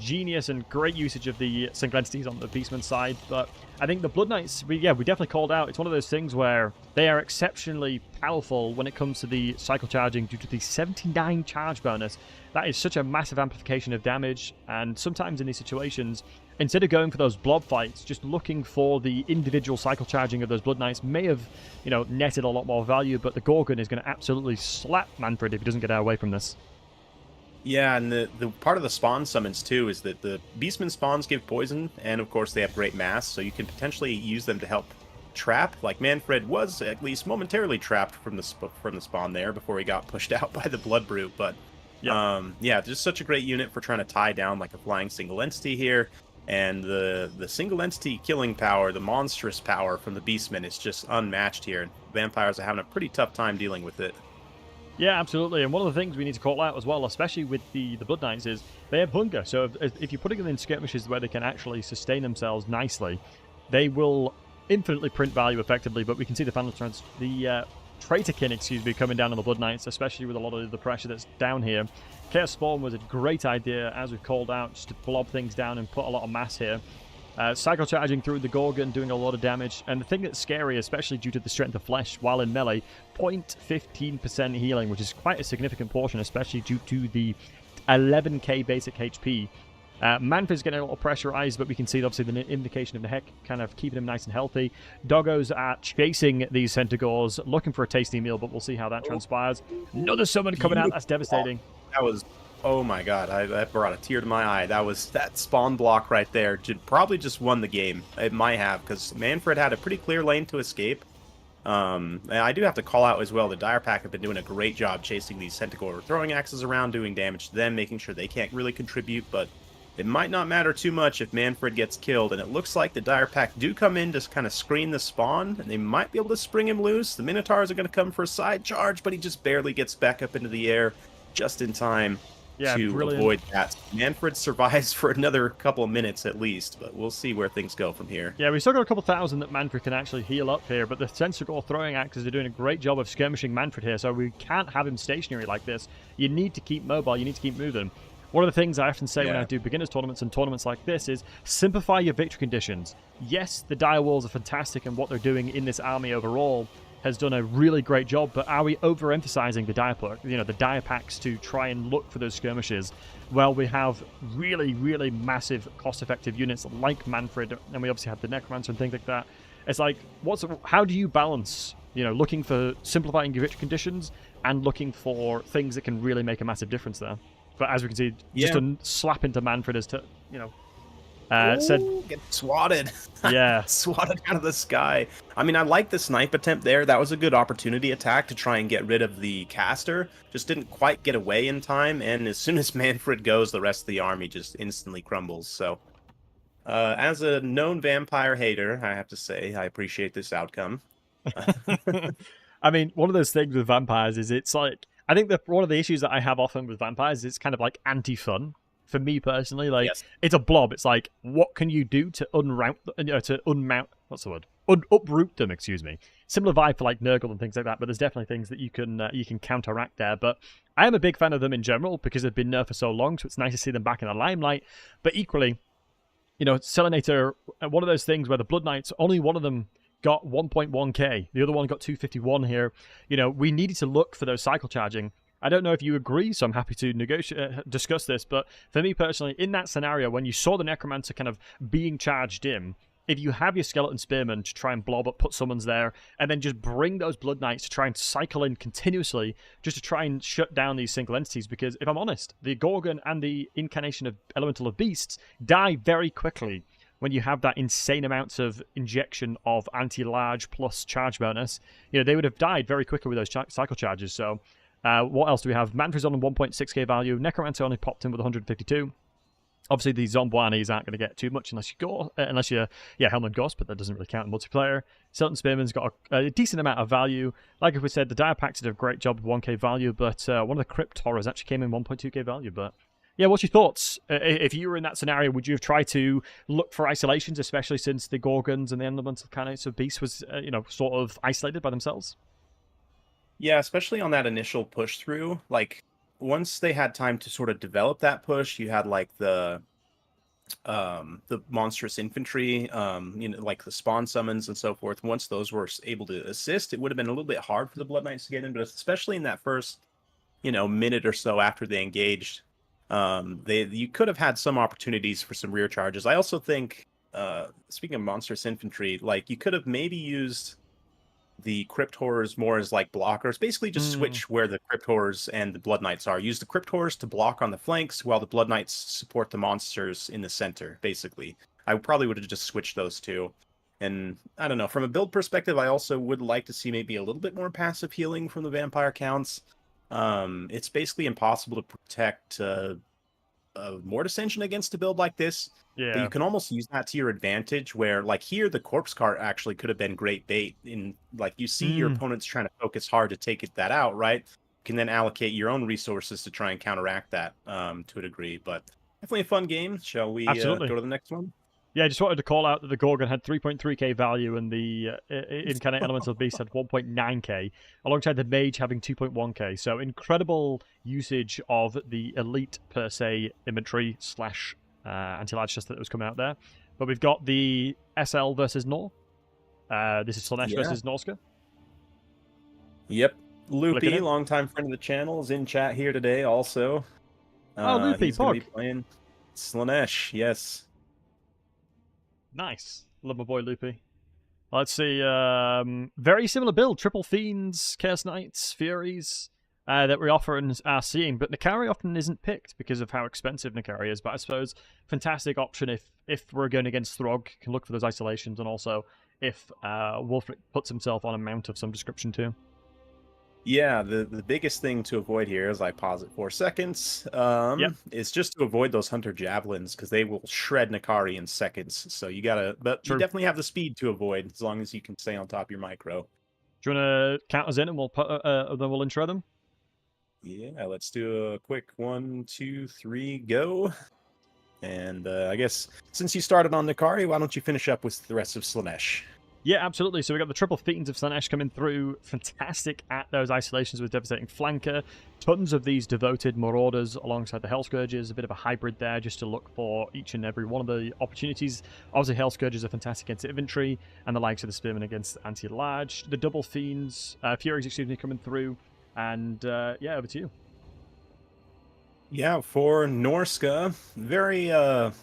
Genius and great usage of the single entities on the Beastman side, but I think the Blood Knights, we definitely called out. It's one of those things where they are exceptionally powerful when it comes to the cycle charging due to the 79 charge bonus. That is such a massive amplification of damage, and sometimes in these situations, instead of going for those blob fights, just looking for the individual cycle charging of those Blood Knights may have, netted a lot more value, but the Gorgon is going to absolutely slap Manfred if he doesn't get away from this. Yeah, and the part of the spawn summons, too, is that the Beastman spawns give poison, and of course they have great mass, so you can potentially use them to help trap. Like, Manfred was at least momentarily trapped from the spawn there before he got pushed out by the Blood Brute, but yeah, just such a great unit for trying to tie down like a flying single entity here, and the single entity killing power, the monstrous power from the Beastman is just unmatched here. Vampires are having a pretty tough time dealing with it. Yeah, absolutely. And one of the things we need to call out as well, especially with the Blood Knights, is they have hunger. So if you're putting them in skirmishes where they can actually sustain themselves nicely, they will infinitely print value effectively. But we can see the Traderkin, coming down on the Blood Knights, especially with a lot of the pressure that's down here. Chaos Spawn was a great idea, as we've called out, just to blob things down and put a lot of mass here. Cycle charging through the Gorgon, doing a lot of damage, and the thing that's scary, especially due to the strength of flesh while in melee, 0.15% healing, which is quite a significant portion, especially due to the 11k basic HP. Manfred's getting a little pressurized, but we can see obviously the indication of the heck kind of keeping him nice and healthy. Doggos are chasing these Centaurs, looking for a tasty meal, but we'll see how that transpires. Another summon coming out, that's devastating. That was... Oh my god, that brought a tear to my eye. That spawn block right there probably just won the game. It might have, because Manfred had a pretty clear lane to escape. And I do have to call out as well, the Dire Pack have been doing a great job chasing these Centaur throwing axes around, doing damage to them, making sure they can't really contribute, but it might not matter too much if Manfred gets killed, and it looks like the Dire Pack do come in to kind of screen the spawn, and they might be able to spring him loose. The Minotaurs are going to come for a side charge, but he just barely gets back up into the air just in time. To avoid that. Manfred survives for another couple of minutes at least, but we'll see where things go from here. Yeah, we still got a couple thousand that Manfred can actually heal up here, but the Centaur throwing axes are doing a great job of skirmishing Manfred here, so we can't have him stationary like this. You need to keep mobile, you need to keep moving. One of the things I often say when I do beginners tournaments and tournaments like this is simplify your victory conditions. Yes, the dire walls are fantastic and what they're doing in this army overall, has done a really great job, but are we overemphasizing the the dire packs to try and look for those skirmishes? Well, we have really, really massive cost-effective units like Manfred, and we obviously have the Necromancer and things like that. It's like, how do you balance, looking for simplifying your rich conditions and looking for things that can really make a massive difference there? But as we can see, just a slap into Manfred as to, said... Get swatted. Yeah. Swatted out of the sky. I mean, I like the snipe attempt there. That was a good opportunity attack to try and get rid of the caster. Just didn't quite get away in time, and as soon as Manfred goes, the rest of the army just instantly crumbles. So, as a known vampire hater, I have to say, I appreciate this outcome. I mean, one of those things with vampires is it's like... I think that one of the issues that I have often with vampires is it's kind of like anti-fun. For me personally, like, It's a blob. It's like, what can you do to uproot them, excuse me. Similar vibe for like Nurgle and things like that, but there's definitely things that you can counteract there. But I am a big fan of them in general because they've been nerfed for so long, so it's nice to see them back in the limelight. But equally, Selinator, one of those things where the Blood Knights, only one of them got 1.1k, the other one got 251 here. We needed to look for those cycle charging. I don't know if you agree, so I'm happy to discuss this, but for me personally, in that scenario, when you saw the Necromancer kind of being charged in, if you have your Skeleton Spearmen to try and blob up, put summons there, and then just bring those Blood Knights to try and cycle in continuously, just to try and shut down these single entities, because if I'm honest, the Gorgon and the Incarnation of Elemental of Beasts die very quickly when you have that insane amounts of injection of anti-large plus charge bonus. They would have died very quickly with those cycle charges, so... what else do we have? Manfred's on 1.6k value. Necromancer only popped in with 152. Obviously, the Zombuanis aren't going to get too much unless you're Helm and Ghost, but that doesn't really count in multiplayer. Skeleton Spearman's got a decent amount of value. Like we said, the Dire Packs did a great job with 1k value, but one of the Crypt Horrors actually came in 1.2k value. But yeah, what's your thoughts? If you were in that scenario, would you have tried to look for isolations, especially since the Gorgons and the Elemental Incarnates of Beasts was, sort of isolated by themselves? Yeah, especially on that initial push through. Like, once they had time to sort of develop that push, you had like the monstrous infantry, like the spawn summons and so forth. Once those were able to assist, it would have been a little bit hard for the Blood Knights to get in, but especially in that first, minute or so after they engaged, you could have had some opportunities for some rear charges. I also think, speaking of monstrous infantry, like you could have maybe used the Crypt Horrors more as like blockers. Basically just switch where the Crypt Horrors and the Blood Knights are. Use the Crypt Horrors to block on the flanks while the Blood Knights support the monsters in the center, basically. I probably would have just switched those two. And I don't know, from a build perspective, I also would like to see maybe a little bit more passive healing from the vampire counts. It's basically impossible to protect Mortis Engine against a build like this. Yeah. But you can almost use that to your advantage, where like here the corpse cart actually could have been great bait. In like you see your opponents trying to focus hard to take that out, right? You can then allocate your own resources to try and counteract that to a degree. But definitely a fun game. Shall we go to the next one? Yeah, I just wanted to call out that the Gorgon had 3.3k value and the Incarnate Elemental Beast had 1.9k, alongside the Mage having 2.1k. So incredible usage of the elite, per se, inventory slash anti-large chest that was coming out there. But we've got the SL versus Nor. This is Slaanesh versus Norska. Yep. Loopy, longtime friend of the channel, is in chat here today also. Loopy, he's going to be playing Slaanesh, yes. Nice. Love my boy Loopy. Let's see. Very similar build. Triple Fiends, Chaos Knights, Furies that we often are seeing. But Nakari often isn't picked because of how expensive Nakari is. But I suppose fantastic option if we're going against Throg. Can look for those isolations. And also if Wolfric puts himself on a mount of some description too. Yeah, the biggest thing to avoid here, as I pause it 4 seconds, is just to avoid those Hunter Javelins, because they will shred Nakari in seconds. So you gotta, but you definitely have the speed to avoid, as long as you can stay on top of your micro. Do you want to count us in and then we'll intro them? Yeah, let's do a quick 1, 2, 3, go. And I guess since you started on Nakari, why don't you finish up with the rest of Slaanesh? Yeah, absolutely. So we got the triple Fiends of Slanesh coming through. Fantastic at those isolations with Devastating Flanker. Tons of these devoted Marauders alongside the Hell Scourges. A bit of a hybrid there just to look for each and every one of the opportunities. Obviously, Hell Scourges are fantastic against infantry, and the likes of the Spearmen against anti-large. The double Fiends, Furies, excuse me, coming through. And yeah, over to you. Yeah, for Norska, very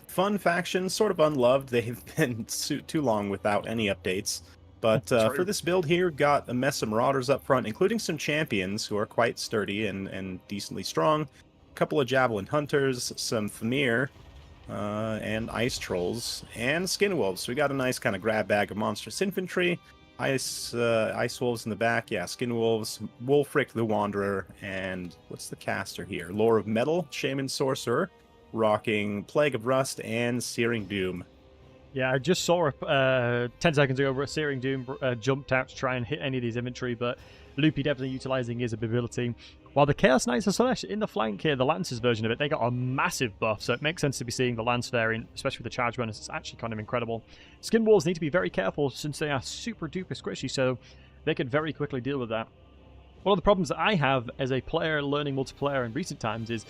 fun faction, sort of unloved. They've been too long without any updates. But for this build here, got a mess of Marauders up front, including some champions who are quite sturdy and decently strong. A couple of Javelin Hunters, some Thamir, and Ice Trolls, and Skin Wolves. So we got a nice kind of grab bag of monstrous infantry. Ice Wolves in the back, yeah, Skin Wolves, Wolfric the Wanderer, and what's the caster here? Lore of Metal, Shaman Sorcerer, rocking Plague of Rust and Searing Doom. Yeah, I just saw 10 seconds ago where Searing Doom jumped out to try and hit any of these infantry, but Loopy definitely utilizing his ability. While the Chaos Knights of Slanesh in the flank here, the Lancers version of it, they got a massive buff, so it makes sense to be seeing the Lance variant, especially with the charge bonus. It's actually kind of incredible. Skin Wolves need to be very careful since they are super duper squishy, so they could very quickly deal with that. One of the problems that I have as a player learning multiplayer in recent times is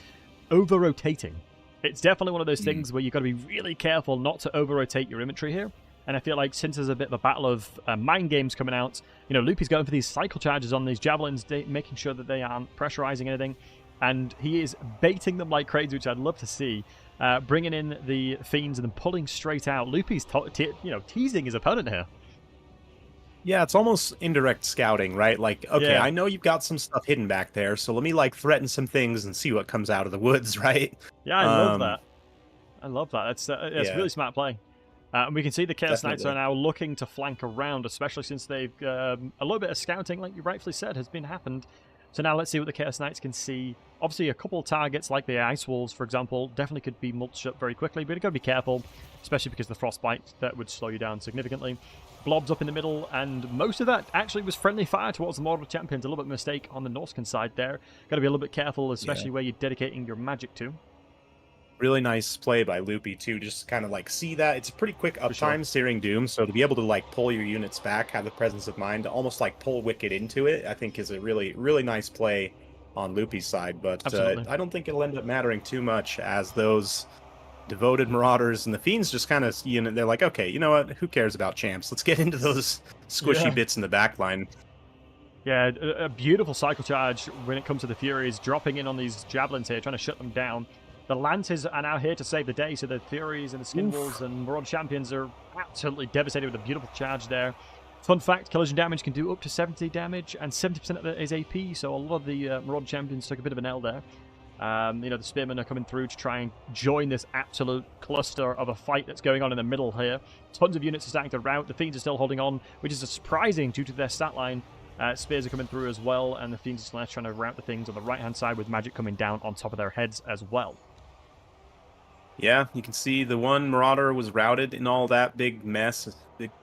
over-rotating. It's definitely one of those things where you've got to be really careful not to over-rotate your inventory here. And I feel like since there's a bit of a battle of mind games coming out, you know, Loopy's going for these cycle charges on these javelins, making sure that they aren't pressurizing anything. And he is baiting them like crazy, which I'd love to see. Bringing in the Fiends and then pulling straight out. Loopy's teasing his opponent here. Yeah, it's almost indirect scouting, right? Like, okay, I know you've got some stuff hidden back there, so let me, like, threaten some things and see what comes out of the woods, right? Yeah, I love that. I love that. That's really smart play. And we can see the Chaos Knights are now looking to flank around, especially since they've a little bit of scouting, like you rightfully said, has been happened. So now let's see what the Chaos Knights can see. Obviously, a couple of targets like the Ice Wolves, for example, definitely could be mulched up very quickly, but you've got to be careful, especially because the Frostbite, that would slow you down significantly. Blobs up in the middle, and most of that actually was friendly fire towards the Mortal Champions. A little bit of a mistake on the Norscan side there. Got to be a little bit careful, especially where you're dedicating your magic to. Really nice play by Loopy, too. Just kind of, like, see that. It's a pretty quick uptime, Searing Doom, so to be able to, like, pull your units back, have the presence of mind to almost, like, pull Wicked into it, I think is a really, really nice play on Loopy's side. But I don't think it'll end up mattering too much, as those devoted Marauders and the Fiends just kind of, you know, they're like, okay, you know what? Who cares about champs? Let's get into those squishy bits in the back line. Yeah, a beautiful cycle charge when it comes to the Furies, dropping in on these Javelins here, trying to shut them down. The Lances are now here to save the day, so the Furies and the Skin Wolves and Marauder Champions are absolutely devastated with a beautiful charge there. Fun fact, collision damage can do up to 70 damage, and 70% of it is AP, so a lot of the Marauder Champions took a bit of an L there. You know, the Spearmen are coming through to try and join this absolute cluster of a fight that's going on in the middle here. Tons of units are starting to rout. The Fiends are still holding on, which is surprising due to their stat line. Spears are coming through as well, and the Fiends are trying to rout the things on the right-hand side with magic coming down on top of their heads as well. Yeah, you can see the one Marauder was routed in all that big mess,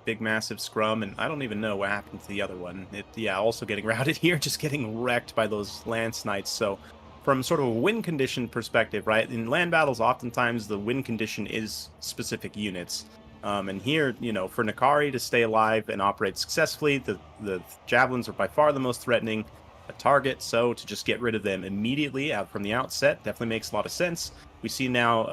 big massive scrum, and I don't even know what happened to the other one. Also getting routed here, just getting wrecked by those Lance Knights. So from sort of a win condition perspective, right, in land battles, oftentimes the win condition is specific units. And here, you know, for Nakari to stay alive and operate successfully, the Javelins are by far the most threatening target, so to just get rid of them immediately out from the outset definitely makes a lot of sense. We see now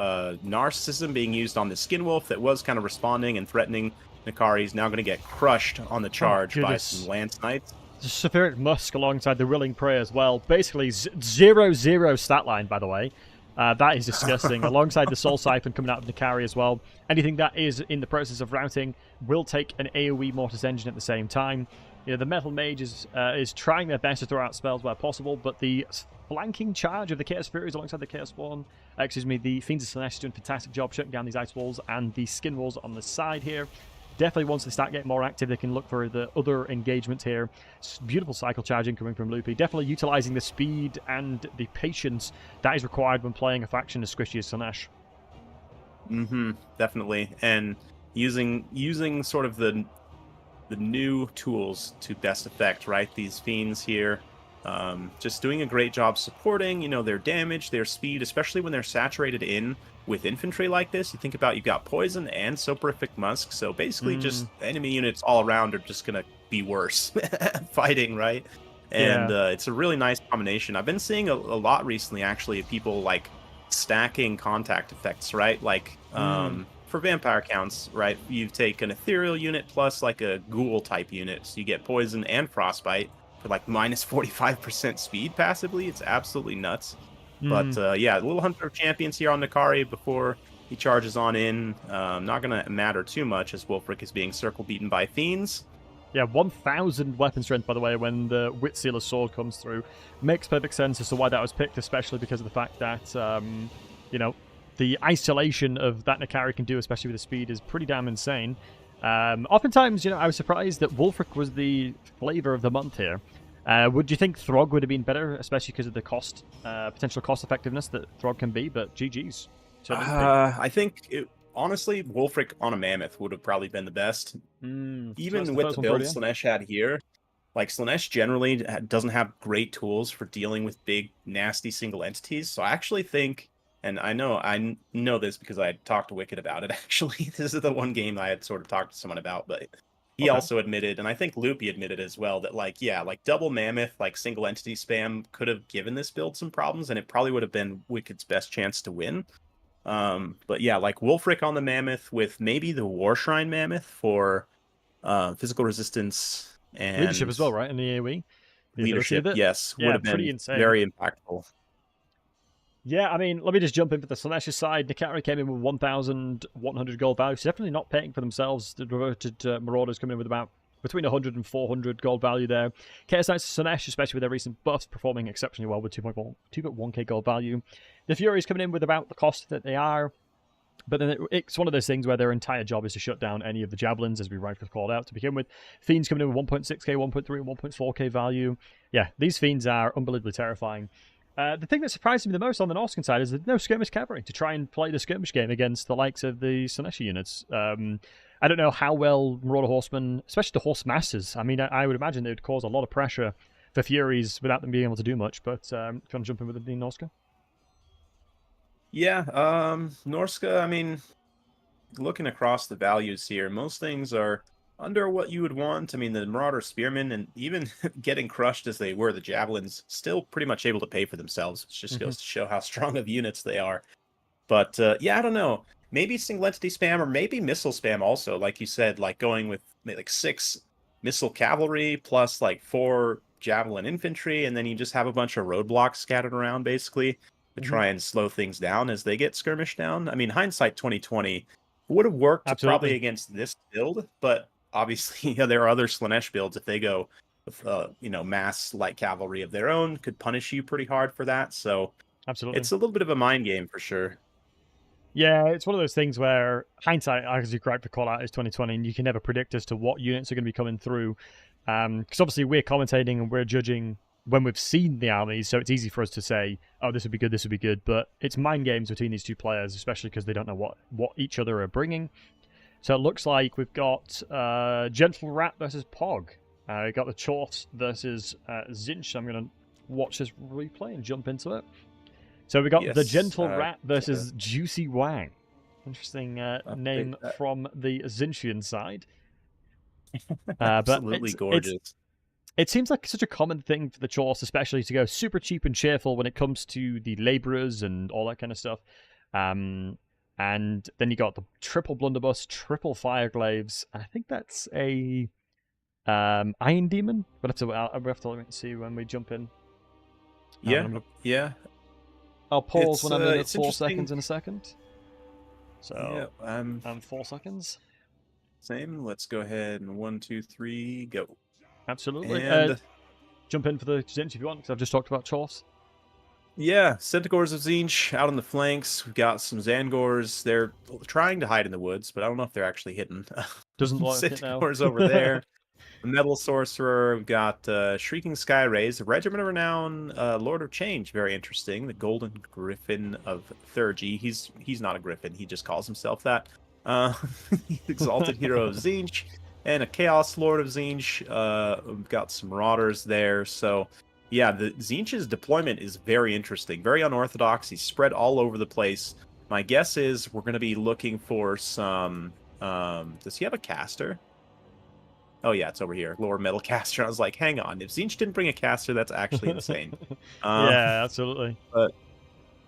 Narcissism being used on the Skin Wolf that was kind of responding and threatening Nakari. Is now going to get crushed on the charge by some Lance Knights. Sephiric Musk alongside the Willing Prey as well. Basically 0-0 stat line, by the way. That is disgusting. Alongside the Soul Siphon coming out of Nakari as well. Anything that is in the process of routing will take an AoE Mortis Engine at the same time. You know, the Metal Mage is trying their best to throw out spells where possible, but the flanking charge of the Chaos Furies alongside the Chaos Spawn, the Fiends of Slanesh is doing a fantastic job shutting down these Ice Walls, and the Skin Walls on the side here. Definitely once they start getting more active, they can look for the other engagements here. Beautiful cycle charging coming from Loopy. Definitely utilizing the speed and the patience that is required when playing a faction as squishy as Slanesh. Definitely. And using sort of the new tools to best effect, right? These Fiends here Just doing a great job supporting, you know, their damage, their speed, especially when they're saturated in with infantry like this. You think about, you've got poison and soporific musk, so basically just enemy units all around are just gonna be worse fighting, right? And it's a really nice combination. I've been seeing a lot recently, actually, of people like stacking contact effects, right? Like for vampire counts, right? You take an ethereal unit plus like a ghoul type unit, so you get poison and frostbite for like minus 45% speed passively. It's absolutely nuts. But yeah, the little Hunter of Champions here on Nakari before he charges on in. Not going to matter too much as Wulfric is being circle beaten by Fiends. Yeah, 1,000 weapon strength, by the way, when the Witsealer sword comes through. Makes perfect sense as to why that was picked, especially because of the fact that, you know, the isolation of that Nakari can do, especially with the speed, is pretty damn insane. Oftentimes, you know, I was surprised that Wulfric was the flavor of the month here. Would you think Throg would have been better, especially because of the cost, potential cost effectiveness that Throg can be? But GG's. I think, honestly, Wulfric on a Mammoth would have probably been the best. Even with the build Slaanesh had here, like Slaanesh generally doesn't have great tools for dealing with big, nasty single entities. So I actually think, and I know this because I had talked to Wicked about it, actually. This is the one game I had sort of talked to someone about, but he also admitted, and I think Loopy admitted as well, that like, yeah, like double Mammoth, like single entity spam could have given this build some problems, and it probably would have been Wicked's best chance to win. But yeah, like Wulfric on the Mammoth with maybe the Warshrine Mammoth for physical resistance and leadership as well, right? In the AoE. Leadership, yes, would have been very impactful. Yeah, I mean, let me just jump in for the Slaanesh's side. Nakari came in with 1,100 gold value. So definitely not paying for themselves. The reverted Marauders coming in with about between 100 and 400 gold value there. Chaos Knights Slaanesh, especially with their recent buffs, performing exceptionally well with 2.1k gold value. The Furies coming in with about the cost that they are. But then it's one of those things where their entire job is to shut down any of the Javelins, as we rightfully called out to begin with. Fiends coming in with 1.6k, 1.3, and 1.4k value. Yeah, these Fiends are unbelievably terrifying. The thing that surprised me the most on the Norscan side is there's no skirmish cavalry to try and play the skirmish game against the likes of the Slaanesh units. I don't know how well Marauder Horsemen, especially the Horse Masters, I mean, I would imagine they would cause a lot of pressure for Furies without them being able to do much, but if you want to jump in with the Norsca? Yeah, Norsca, I mean, looking across the values here, most things are under what you would want. I mean, the Marauder Spearmen, and even getting crushed as they were, the Javelins, still pretty much able to pay for themselves. It just goes to show how strong of units they are. But yeah, I don't know. Maybe single entity spam or maybe missile spam also. Like you said, like going with like 6 missile cavalry plus like 4 javelin infantry, and then you just have a bunch of roadblocks scattered around basically to try and slow things down as they get skirmished down. I mean, hindsight 2020 would have worked probably against this build, but obviously, yeah, there are other Slaanesh builds. If they go with, you know, mass light cavalry of their own, could punish you pretty hard for that. So, it's a little bit of a mind game for sure. Yeah, it's one of those things where hindsight, as you correctly call out, is 2020, and you can never predict as to what units are going to be coming through. Because obviously we're commentating and we're judging when we've seen the armies, so it's easy for us to say, oh, this would be good, this would be good. But it's mind games between these two players, especially because they don't know what each other are bringing. So it looks like we've got Gentle Rat versus Pog. We've got the Chort versus Zinch. I'm going to watch this replay and jump into it. So we got the Gentle Rat versus Juicy Wang. Interesting name from the Zinchian side. Absolutely gorgeous. It seems like such a common thing for the Chorts, especially to go super cheap and cheerful when it comes to the laborers and all that kind of stuff. And then you got the triple blunderbuss, triple fireglaves. I think that's a Iron Demon. We'll have to see when we jump in. Yeah. I'll pause when I'm in at 4 seconds in a second. So, yeah, 4 seconds. Same. Let's go ahead and 1, 2, 3, go. Absolutely. And jump in for the Zinch if you want, because I've just talked about Chorts. Yeah, Centaurs of Zinch out on the flanks. We've got some Zangors. They're trying to hide in the woods, but I don't know if they're actually hidden. Doesn't look like Centaurs over there. The Metal Sorcerer. We've got Shrieking Sky Rays, the Regiment of Renown, Lord of Change. Very interesting. The Golden Griffin of Thurgy. He's not a griffin. He just calls himself that. Exalted Hero of Zinch. And a Chaos Lord of Zinch. We've got some Marauders there. So, yeah, the Tzeentch's deployment is very interesting, very unorthodox. He's spread all over the place. My guess is we're going to be looking for some... does he have a caster? Oh, yeah, it's over here. Lower metal caster. I was like, hang on. If Tzeentch didn't bring a caster, that's actually insane. Yeah, absolutely. But,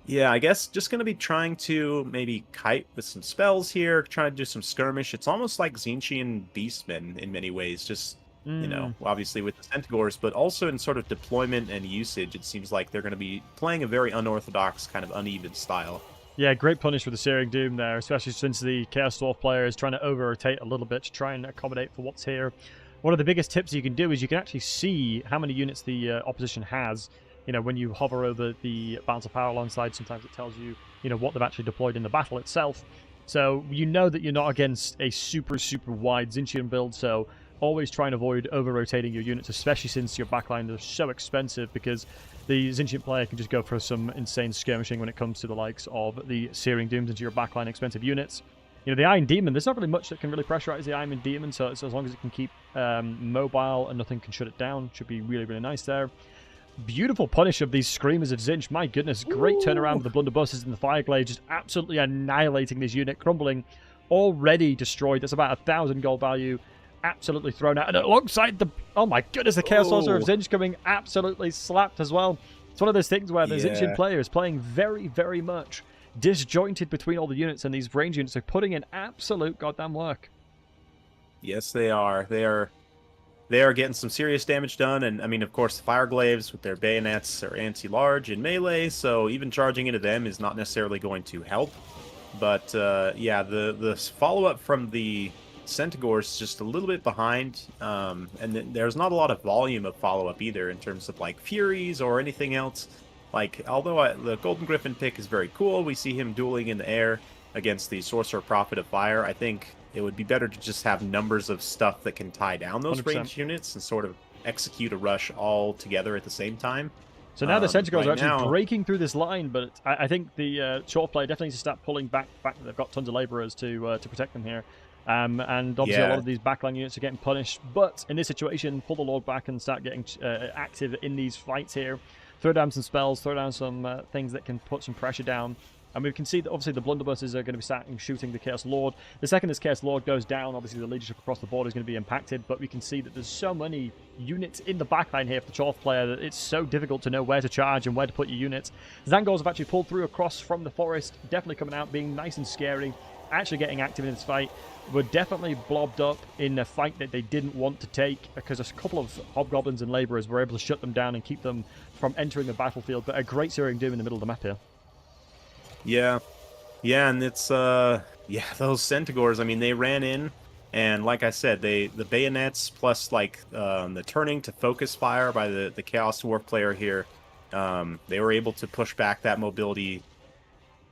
yeah, I guess just going to be trying to maybe kite with some spells here, trying to do some skirmish. It's almost like Tzeentchian Beastmen in many ways, just, you know, obviously with the Centaurs, but also in sort of deployment and usage, it seems like they're going to be playing a very unorthodox, kind of uneven style. Yeah, great punish for the Searing Doom there, especially since the Chaos Dwarf player is trying to over-rotate a little bit to try and accommodate for what's here. One of the biggest tips you can do is you can actually see how many units the opposition has. You know, when you hover over the balance of power alongside, sometimes it tells you, you know, what they've actually deployed in the battle itself. So you know that you're not against a super, super wide Tzeentchian build, so always try and avoid over-rotating your units, especially since your backline is so expensive, because the Tzeentchian player can just go for some insane skirmishing when it comes to the likes of the Searing Dooms into your backline expensive units. You know, the Iron Demon, there's not really much that can really pressurize the Iron Demon, so as long as it can keep mobile and nothing can shut it down, should be really, really nice there. Beautiful punish of these Screamers of Tzeentch. My goodness, great turnaround with the Blunderbusses and the Fireglaives, just absolutely annihilating this unit, crumbling, already destroyed. That's about 1,000 gold value, absolutely thrown out. And alongside the, oh my goodness, the Chaos Sorcerer of Tzeentch coming absolutely slapped as well. It's one of those things where the Tzeentchian player is playing very, very much disjointed between all the units, and these range units are putting in absolute goddamn work. Yes, they are. They are getting some serious damage done, and I mean, of course, the Fireglaives with their bayonets are anti-large in melee, so even charging into them is not necessarily going to help. But yeah, the follow-up from the Centaurs is just a little bit behind, and there's not a lot of volume of follow-up either in terms of like Furies or anything else. Like, although the Golden Griffin pick is very cool, we see him dueling in the air against the Sorcerer Prophet of Fire. I think it would be better to just have numbers of stuff that can tie down those 100%. Ranged units and sort of execute a rush all together at the same time. So now the Centaurs are actually breaking through this line, but I think the Short player definitely needs to start pulling back. They've got tons of laborers to protect them here. And obviously a lot of these backline units are getting punished. But in this situation, pull the Lord back and start getting active in these fights here. Throw down some spells, throw down some things that can put some pressure down. And we can see that obviously the Blunderbusses are going to be starting shooting the Chaos Lord. The second this Chaos Lord goes down, obviously the leadership across the board is going to be impacted. But we can see that there's so many units in the backline here for the Chorf player that it's so difficult to know where to charge and where to put your units. Zangors have actually pulled through across from the forest, definitely coming out, being nice and scary, actually getting active in this fight. Were definitely blobbed up in a fight that they didn't want to take, because a couple of Hobgoblins and Laborers were able to shut them down and keep them from entering the battlefield. But a great Searing Doom in the middle of the map here. Yeah, and it's yeah, those Centaurs, I mean, they ran in, and like I said, the bayonets plus like the turning to focus fire by the Chaos Dwarf player here, they were able to push back that mobility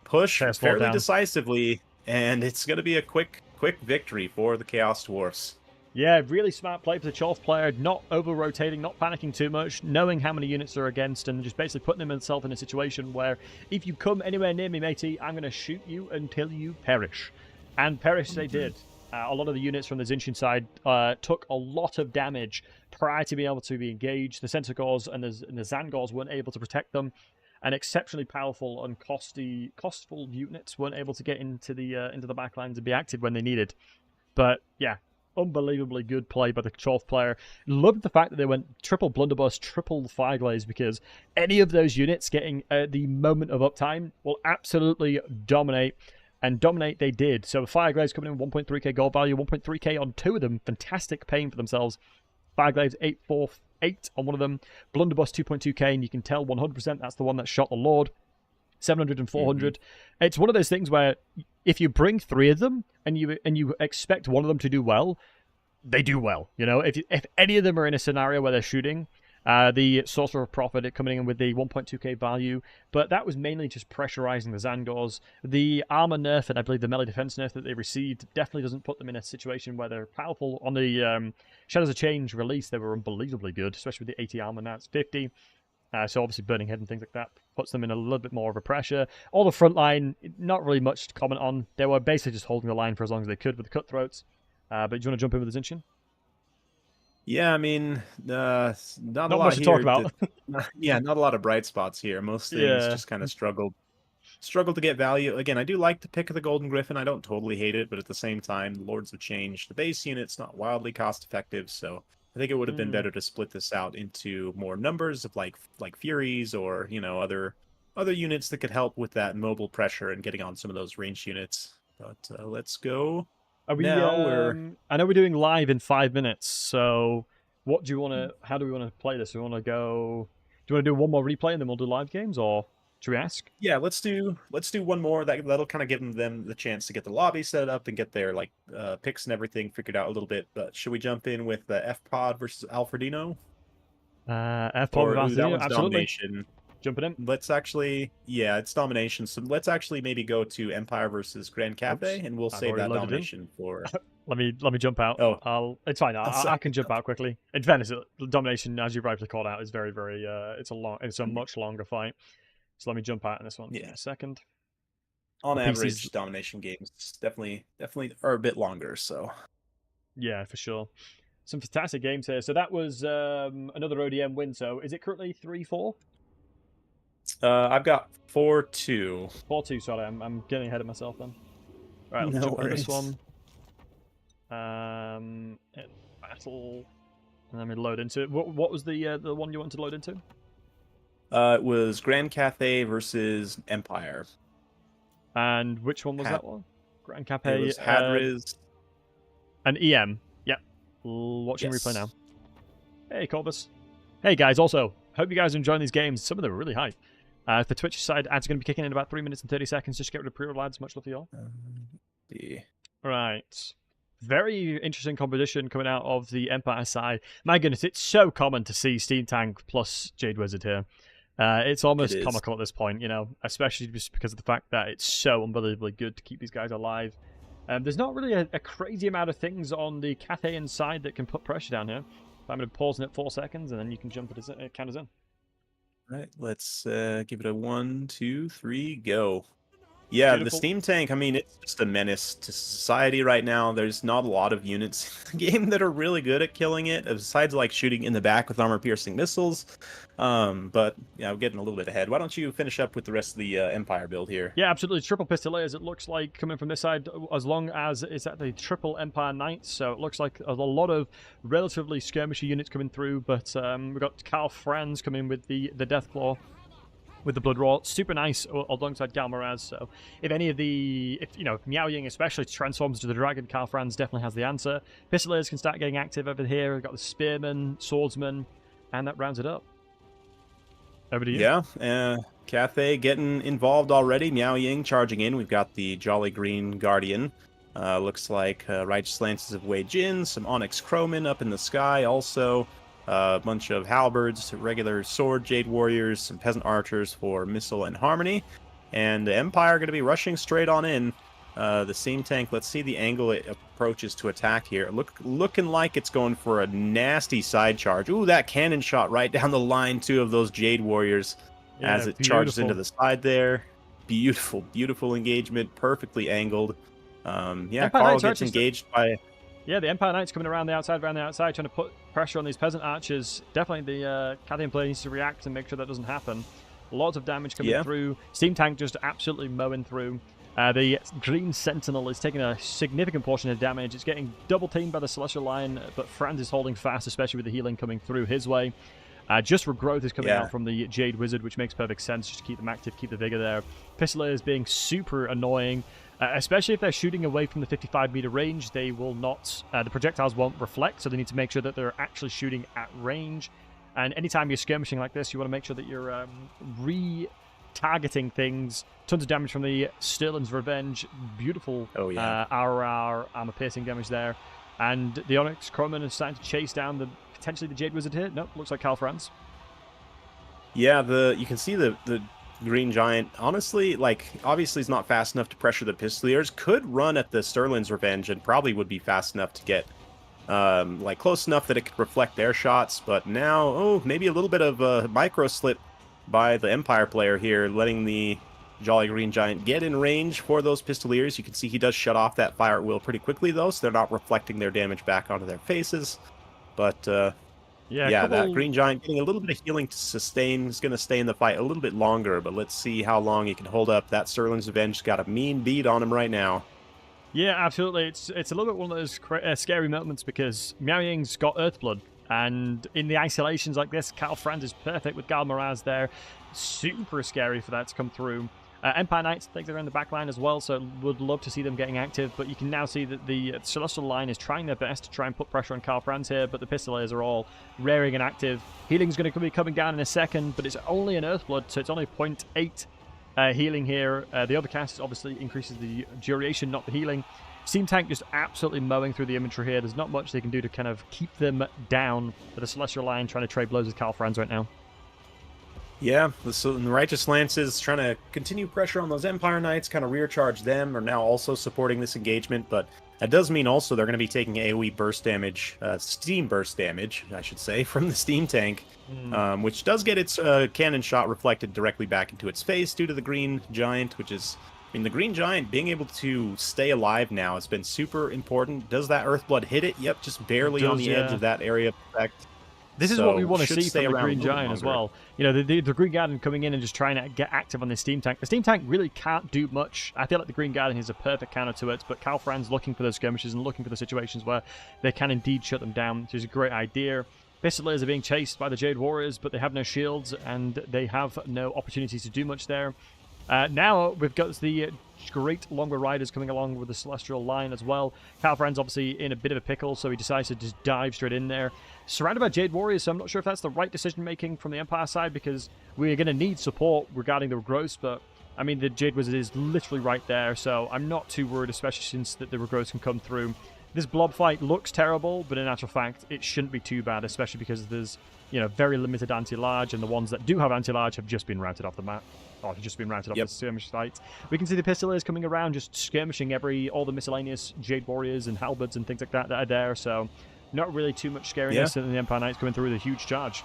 push fairly decisively, and it's going to be a quick victory for the Chaos Dwarfs. Yeah, really smart play for the Chorf player, not over-rotating, not panicking too much, knowing how many units are against, and just basically putting himself in a situation where, if you come anywhere near me, matey, I'm going to shoot you until you perish. And perish they did. A lot of the units from the Tzeentchian side took a lot of damage prior to being able to be engaged. The Centaurs and the Zangors weren't able to protect them, and exceptionally powerful and costful units weren't able to get into the backlines and be active when they needed. But yeah, unbelievably good play by the Chorf player. Loved the fact that they went triple Blunderbuss, triple Fireglaze, because any of those units getting the moment of uptime will absolutely dominate. And dominate they did. So Fireglaze coming in 1.3k gold value, 1.3k on two of them. Fantastic paying for themselves. Fireglaze 848 on one of them. Blunderbuss 2.2k, and you can tell 100% that's the one that shot the Lord. 700 and 400. It's one of those things where if you bring three of them and you expect one of them to do well, they do well. You know, if any of them are in a scenario where they're shooting, the Sorcerer of Prophet coming in with the 1.2k value, but that was mainly just pressurizing the Zangors. The armor nerf and I believe the melee defense nerf that they received definitely doesn't put them in a situation where they're powerful. On the Shadows of Change release, they were unbelievably good, especially with the 80 armor. Now it's 50. So obviously Burning Head and things like that puts them in a little bit more of a pressure. All the front line, not really much to comment on. They were basically just holding the line for as long as they could with the cutthroats. But do you want to jump in with the Tzeentchian? Yeah, I mean, not a Not much lot to talk here. about. Yeah, not a lot of bright spots here. Most things Yeah. just kind of struggled to get value. Again, I do like the pick of the Golden Griffin. I don't totally hate it, but at the same time, the Lords have changed. The base unit's not wildly cost effective, so I think it would have been Mm. better to split this out into more numbers of like Furies or other units that could help with that mobile pressure and getting on some of those ranged units. But let's go Are we? now. We're I know we're doing live in 5 minutes. So, what do you want to? How do we want to play this? We want to go. Do you want to do one more replay and then we'll do live games, or should we ask? Yeah, let's do one more. That'll kind of give them the chance to get the lobby set up and get their picks and everything figured out a little bit. But should we jump in with the F Pod versus Alfredino? F-Pod with Or ooh, that Anthony, one's absolutely. Domination. Jumping in. Let's actually, yeah, it's Domination. So let's actually maybe go to Empire versus Grand Cafe, Oops, and we'll I've save already that loaded in. Domination for. Let me jump out. Oh, It's fine. I'm I sorry. can jump out quickly. In fairness, Domination, as you rightly called out, is very very. It's a much longer fight. So let me jump out in this one. Give me Yeah. a second. On My average, PC's Domination games definitely are a bit longer. So Yeah, for sure. Some fantastic games here. So that was another ODM win. So is it currently 3-4? I've got 4-2. 4-2. Sorry, I'm getting ahead of myself then. All right, let's No jump into worries. this one. Battle. And let me load into it. What was the one you wanted to load into? It was Grand Cathay versus Empire. And which one was that one? Grand Cafe. It was Hadriz. And EM. Yep. Watching Yes. replay now. Hey, Corbus. Hey, guys. Also, hope you guys are enjoying these games. Some of them are really hype. The Twitch side ads are going to be kicking in about 3 minutes and 30 seconds. Just get rid of pre-roll ads. Much love for y'all. Yeah. Right. Very interesting competition coming out of the Empire side. My goodness, it's so common to see Steam Tank plus Jade Wizard here. It's almost comical at this point, especially just because of the fact that it's so unbelievably good to keep these guys alive. There's not really a crazy amount of things on the Cathayan side that can put pressure down here. I'm going to pause in at 4 seconds, and then you can jump it count us in. Right, let's give it a 1, 2, 3, go. Yeah, Beautiful. The Steam Tank, I mean, it's just a menace to society right now. There's not a lot of units in the game that are really good at killing it, besides like shooting in the back with armor-piercing missiles. But yeah, I'm getting a little bit ahead. Why don't you finish up with the rest of the Empire build here? Yeah, absolutely. Triple Pistoliers, it looks like, coming from this side, as long as it's at the triple Empire Knights. So it looks like a lot of relatively skirmishy units coming through. But we've got Karl Franz coming with the Deathclaw, with the Blood Raw. Super nice alongside Galmaraz. So if Miao Ying especially transforms into the dragon, Karl Franz definitely has the answer. Pistoliers can start getting active over here. We've got the Spearman, Swordsman, and that rounds it up. Over to you. Yeah, Cathay getting involved already. Miao Ying charging in. We've got the Jolly Green Guardian. Looks like Righteous Lances of Wei Jin, some Onyx Crowmen up in the sky also. A bunch of halberds, regular sword Jade Warriors, some Peasant Archers for Missile and Harmony. And the Empire going to be rushing straight on in. The Steam Tank, let's see the angle it approaches to attack here. Looking like it's going for a nasty side charge. Ooh, that cannon shot right down the line, too, of those Jade Warriors as it charges into the side there. Beautiful, beautiful engagement, perfectly angled. Yeah, Karl gets engaged by... Yeah, the Empire Knights coming around the outside, trying to put pressure on these Peasant Archers. Definitely the Cathayan player needs to react and make sure that doesn't happen. Lots of damage coming through. Steam Tank just absolutely mowing through. The Green Sentinel is taking a significant portion of damage. It's getting double teamed by the Celestial Lion, but Franz is holding fast, especially with the healing coming through his way. Just Regrowth is coming out from the Jade Wizard, which makes perfect sense. Just to keep them active, keep the vigor there. Pistoliers being super annoying. Especially if they're shooting away from the 55-meter range, they will not. The projectiles won't reflect, so they need to make sure that they're actually shooting at range. And anytime you're skirmishing like this, you want to make sure that you're re-targeting things. Tons of damage from the Sterling's Revenge. Beautiful armor-piercing damage there. And the Onyx Crowman is starting to chase down potentially the Jade Wizard here. Nope, looks like Karl Franz. Yeah, you can see the Green Giant, honestly, obviously is not fast enough to pressure the Pistoliers. Could run at the Sterling's Revenge and probably would be fast enough to get, close enough that it could reflect their shots. But now, maybe a little bit of a micro slip by the Empire player here, letting the Jolly Green Giant get in range for those Pistoliers. You can see he does shut off that fire at will pretty quickly, though, so they're not reflecting their damage back onto their faces. But yeah, that Green Giant getting a little bit of healing to sustain is going to stay in the fight a little bit longer, but let's see how long he can hold up. That Sterling's Revenge got a mean beat on him right now. Yeah, absolutely. It's a little bit one of those scary moments because Miao Ying's got Earthblood, and in the isolations like this, Karl Franz is perfect with Gal Miraz there. Super scary for that to come through. Empire Knights, I think they're in the back line as well, so would love to see them getting active, but you can now see that the Celestial line is trying their best to try and put pressure on Karl Franz here, but the Pistoliers are all raring and active. Healing's going to be coming down in a second, but it's only an Earthblood, so it's only 0.8 healing here. The other cast obviously increases the duration, not the healing. Steam Tank just absolutely mowing through the inventory here. There's not much they can do to kind of keep them down, but the Celestial line trying to trade blows with Karl Franz right now. Yeah, the Righteous Lances trying to continue pressure on those Empire Knights, kind of rear charge them, are now also supporting this engagement, but that does mean also they're going to be taking AoE burst damage, steam burst damage, I should say, from the Steam Tank, which does get its cannon shot reflected directly back into its face due to the Green Giant, which is, I mean, the Green Giant being able to stay alive now has been super important. Does that Earthblood hit it? Yep, just barely on the edge of that area of effect. This is what we want to see from the Green Giant as well. You know, the Green Guardian coming in and just trying to get active on this Steam Tank. The Steam Tank really can't do much. I feel like the Green Guardian is a perfect counter to it, but Karl Franz looking for those skirmishes and looking for the situations where they can indeed shut them down, which is a great idea. Pistoliers are being chased by the Jade Warriors, but they have no shields and they have no opportunities to do much there. Now we've got the great longer riders coming along with the Celestial line as well. Karl Franz obviously in a bit of a pickle, so he decides to just dive straight in there. Surrounded by Jade Warriors, so I'm not sure if that's the right decision making from the Empire side, because we're going to need support regarding the Regrowths, but I mean the Jade Wizard is literally right there, so I'm not too worried, especially since that the Regrowths can come through. This blob fight looks terrible, but in actual fact it shouldn't be too bad, especially because there's, you know, very limited anti-large, and the ones that do have anti-large have just been routed off the map. Or have just been routed off the skirmish site. We can see the Pistoliers coming around, just skirmishing all the miscellaneous Jade Warriors and Halberds and things like that are there, so not really too much scariness, and the Empire Knights coming through with a huge charge.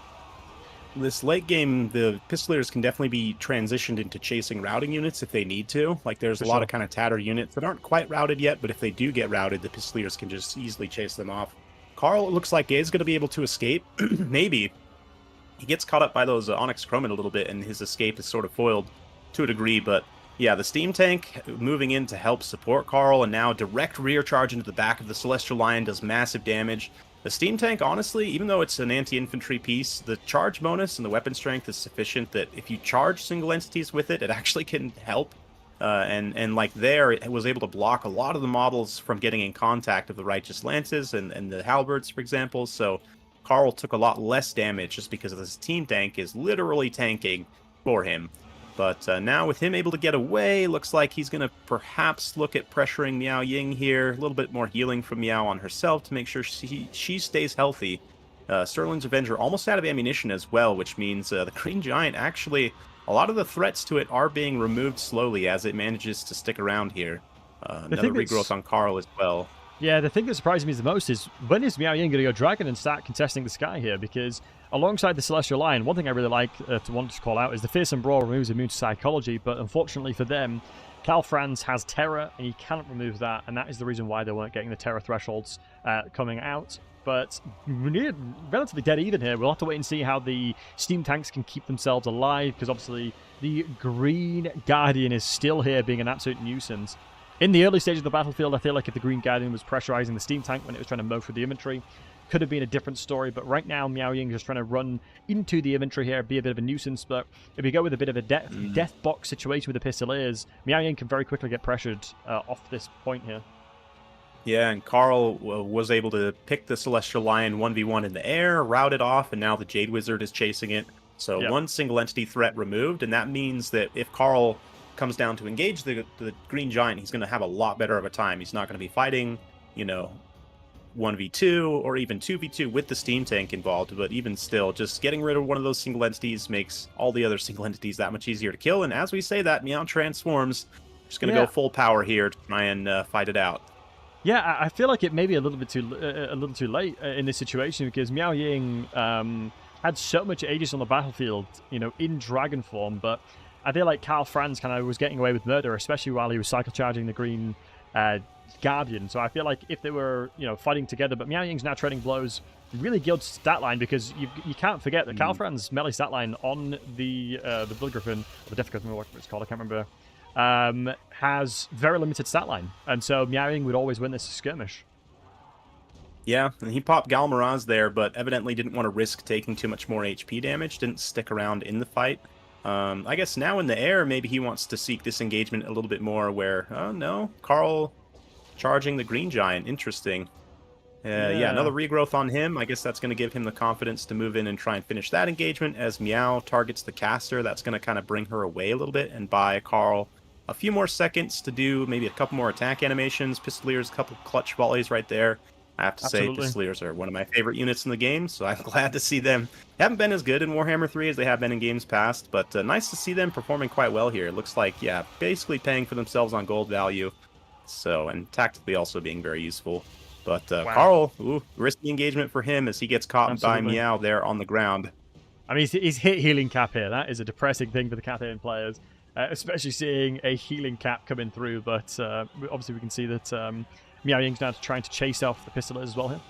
This late game, the Pistoliers can definitely be transitioned into chasing routing units if they need to. Like, there's a lot of kind of tatter units that aren't quite routed yet, but if they do get routed, the Pistoliers can just easily chase them off. Karl, it looks like, is going to be able to escape. Maybe. He gets caught up by those Onyx Chromin a little bit, and his escape is sort of foiled to a degree, but yeah, the Steam Tank moving in to help support Karl, and now direct rear charge into the back of the Celestial Lion does massive damage. The Steam Tank, honestly, even though it's an anti-infantry piece, the charge bonus and the weapon strength is sufficient that if you charge single entities with it, it actually can help. And like there, it was able to block a lot of the models from getting in contact of the Righteous Lances and the Halberds, for example, so Karl took a lot less damage just because this Steam Tank is literally tanking for him. But now with him able to get away, looks like he's going to perhaps look at pressuring Miao Ying here. A little bit more healing from Miao on herself to make sure she stays healthy. Sterling's Avenger almost out of ammunition as well, which means the Green Giant actually, a lot of the threats to it are being removed slowly as it manages to stick around here. Another regrowth on Karl as well. Yeah, the thing that surprises me the most is when is Miao Ying going to go Dragon and start contesting the sky here? Because alongside the Celestial Lion, one thing I really like to call out is the Fearsome Brawl removes immune to psychology, but unfortunately for them, Karl Franz has Terror, and he cannot remove that, and that is the reason why they weren't getting the Terror thresholds coming out. But we're relatively dead even here. We'll have to wait and see how the Steam Tanks can keep themselves alive, because obviously the Green Guardian is still here being an absolute nuisance. In the early stage of the battlefield, I feel like if the Green Guardian was pressurizing the Steam Tank when it was trying to mow through the inventory, could have been a different story, but right now Miao Ying is just trying to run into the inventory here, be a bit of a nuisance, but if we go with a bit of a death box situation with the Pistoliers, Miao Ying can very quickly get pressured off this point here. Yeah, and Karl was able to pick the Celestial Lion 1v1 in the air, route it off, and now the Jade Wizard is chasing it. So one single entity threat removed, and that means that if Karl comes down to engage the Green Giant, he's going to have a lot better of a time. He's not going to be fighting, you know, 1v2 or even 2v2 with the Steam Tank involved, but even still, just getting rid of one of those single entities makes all the other single entities that much easier to kill. And as we say that, Miao transforms. Just going to go full power here to try and fight it out. Yeah, I feel like it may be a little too late in this situation, because Miao Ying had so much aegis on the battlefield, you know, in dragon form, but I feel like Karl Franz kind of was getting away with murder, especially while he was cycle charging the Green Guardian. So I feel like if they were, you know, fighting together, but Miao Ying's now trading blows, really good stat line, because you can't forget that Calfran's melee stat line on the Blood Griffin, or the Death Griffin, whatever it's called, I can't remember, has very limited stat line. And so Miao Ying would always win this skirmish. Yeah, and he popped Galmaraz there, but evidently didn't want to risk taking too much more HP damage, didn't stick around in the fight. I guess now in the air, maybe he wants to seek disengagement a little bit more where, oh no, Carl charging the Green Giant, interesting. Yeah, another regrowth on him. I guess that's going to give him the confidence to move in and try and finish that engagement. As Meow targets the caster, that's going to kind of bring her away a little bit and buy Carl a few more seconds to do maybe a couple more attack animations. Pistoliers, a couple clutch volleys right there. I have to say, Pistoliers are one of my favorite units in the game, so I'm glad to see them. Haven't been as good in Warhammer 3 as they have been in games past, but nice to see them performing quite well here. It looks like, yeah, basically paying for themselves on gold value, so, and tactically also being very useful. But Carl, risky engagement for him as he gets caught by Meow there on the ground. I mean, he's hit healing cap here. That is a depressing thing for the Cathayan players, especially seeing a healing cap coming through, but obviously we can see that Miao Ying's now trying to chase off the Pistoliers as well here.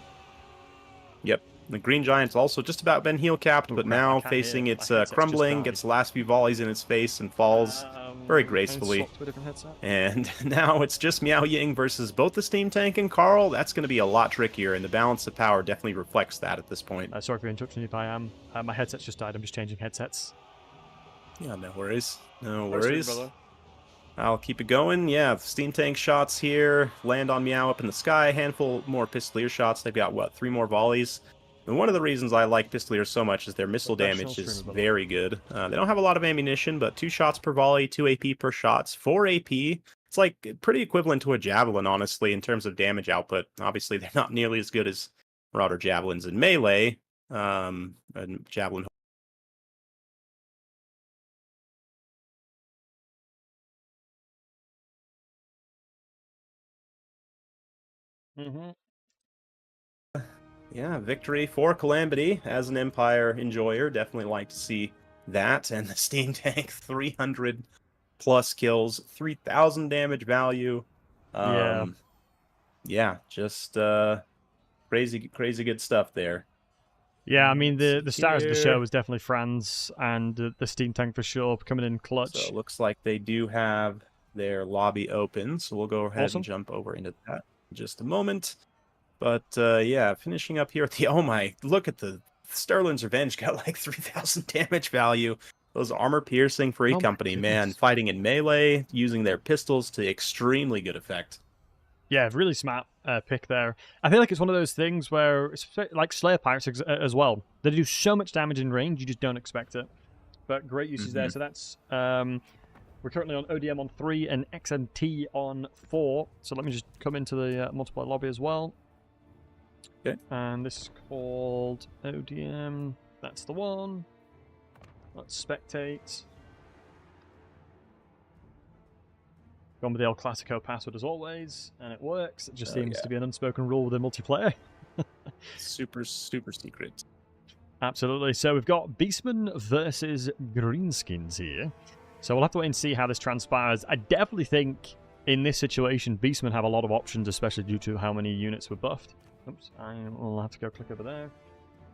Yep. The Green Giant's also just about been heal capped, but now facing its crumbling, gets the last few volleys in its face and falls very gracefully. And now it's just Miao Ying versus both the Steam Tank and Carl. That's going to be a lot trickier, and the balance of power definitely reflects that at this point. Sorry for interrupting you, but I am. My headset's just died. I'm just changing headsets. Yeah, no worries. No worries. I'll keep it going. Yeah, Steam Tank shots here. Land on Meow up in the sky. Handful more Pistolier shots. They've got, what, 3 more volleys? And one of the reasons I like Pistoliers so much is their missile damage is very good. They don't have a lot of ammunition, but 2 shots per volley, 2 AP per shots, 4 AP. It's like pretty equivalent to a Javelin, honestly, in terms of damage output. Obviously, they're not nearly as good as Marauder Javelins in melee. And Javelin. Yeah, victory for Calamity. As an Empire enjoyer, definitely like to see that. And the Steam Tank, 300 plus kills, 3,000 damage value. Yeah, just crazy good stuff there. Yeah, I mean, the stars of the show was definitely Franz and the Steam Tank for sure, coming in clutch. So it looks like they do have their lobby open, so we'll go ahead and jump over into that in just a moment. But, yeah, finishing up here at the... Oh, my... Look at the... Sterling's Revenge got, like, 3,000 damage value. Those armor-piercing free company, man. Fighting in melee, using their pistols to extremely good effect. Yeah, really smart pick there. I feel like it's one of those things where... It's like Slayer Pirates as well. They do so much damage in range, you just don't expect it. But great uses there. So that's... we're currently on ODM on 3 and XMT on 4. So let me just come into the multiplayer lobby as well. Okay. And this is called ODM. That's the one. Let's spectate. Gone with the El Clasico password as always, and it works. It just seems to be an unspoken rule within multiplayer. Super secret. Absolutely. So we've got Beastmen versus Greenskins here. So we'll have to wait and see how this transpires. I definitely think in this situation, Beastmen have a lot of options, especially due to how many units were buffed. Oops, I will have to go click over there.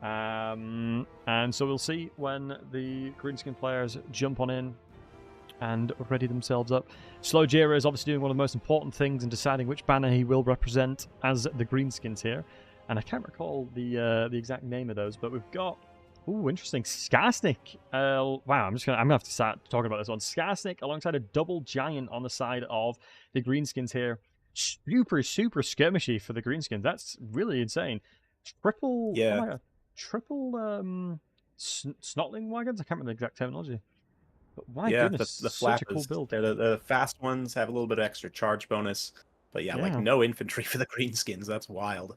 And so we'll see when the Greenskin players jump on in and ready themselves up. Slow Jira is obviously doing one of the most important things in deciding which banner he will represent as the Greenskins here. And I can't recall the exact name of those, but we've got... Ooh, interesting. Skarsnik. Wow, I'm gonna have to start talking about this one. Skarsnik alongside a double giant on the side of the Greenskins here. Super skirmishy for the Greenskins. That's really insane. Triple, triple snotling wagons. I can't remember the exact terminology. But my goodness, the such a cool build. The fast ones have a little bit of extra charge bonus, but yeah, like no infantry for the Greenskins. That's wild.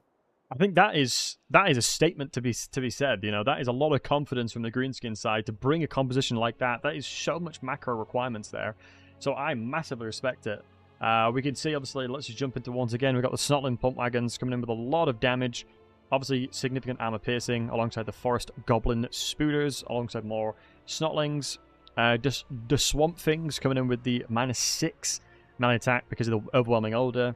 I think that is a statement to be said. You know, that is a lot of confidence from the Greenskin side to bring a composition like that. That is so much macro requirements there. So I massively respect it. We can see, obviously, let's just jump into once again. We've got the Snotling Pump Wagons coming in with a lot of damage. Obviously, significant armor piercing alongside the Forest Goblin Spooters, alongside more Snotlings. Just the Swamp Things coming in with the -6 melee attack because of the overwhelming odor.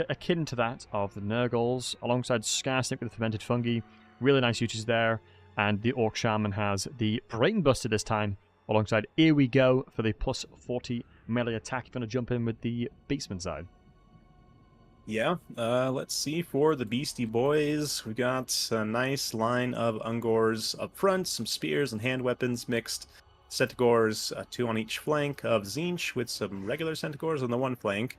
akin to that of the Nurgles, alongside Skarsnik with the fermented fungi. Really nice uses there. And the Orc Shaman has the Brain Buster this time, alongside Here We Go for the plus 40 melee attack. If you want to jump in with the Beastman side. Yeah, let's see for the Beastie Boys. We got a nice line of Ungors up front, some spears and hand weapons mixed. Centaurs, 2 on each flank of Tzeentch with some regular Centaurs on the one flank.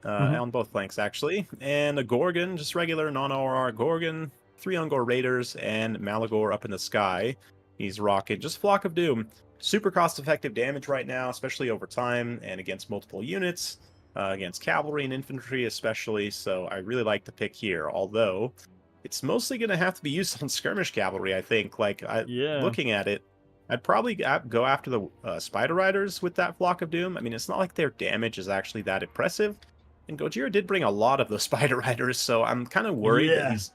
On both flanks, actually. And a Gorgon, just regular non-ORR Gorgon. 3 Ungor Raiders and Malagor up in the sky. He's rocking just Flock of Doom. Super cost-effective damage right now, especially over time and against multiple units. Against cavalry and infantry especially, so I really like the pick here, although it's mostly going to have to be used on skirmish cavalry, I think. Like, looking at it, I'd probably go after the Spider Riders with that Flock of Doom. I mean, it's not like their damage is actually that impressive, and Gojira did bring a lot of the Spider Riders, so I'm kind of worried that he's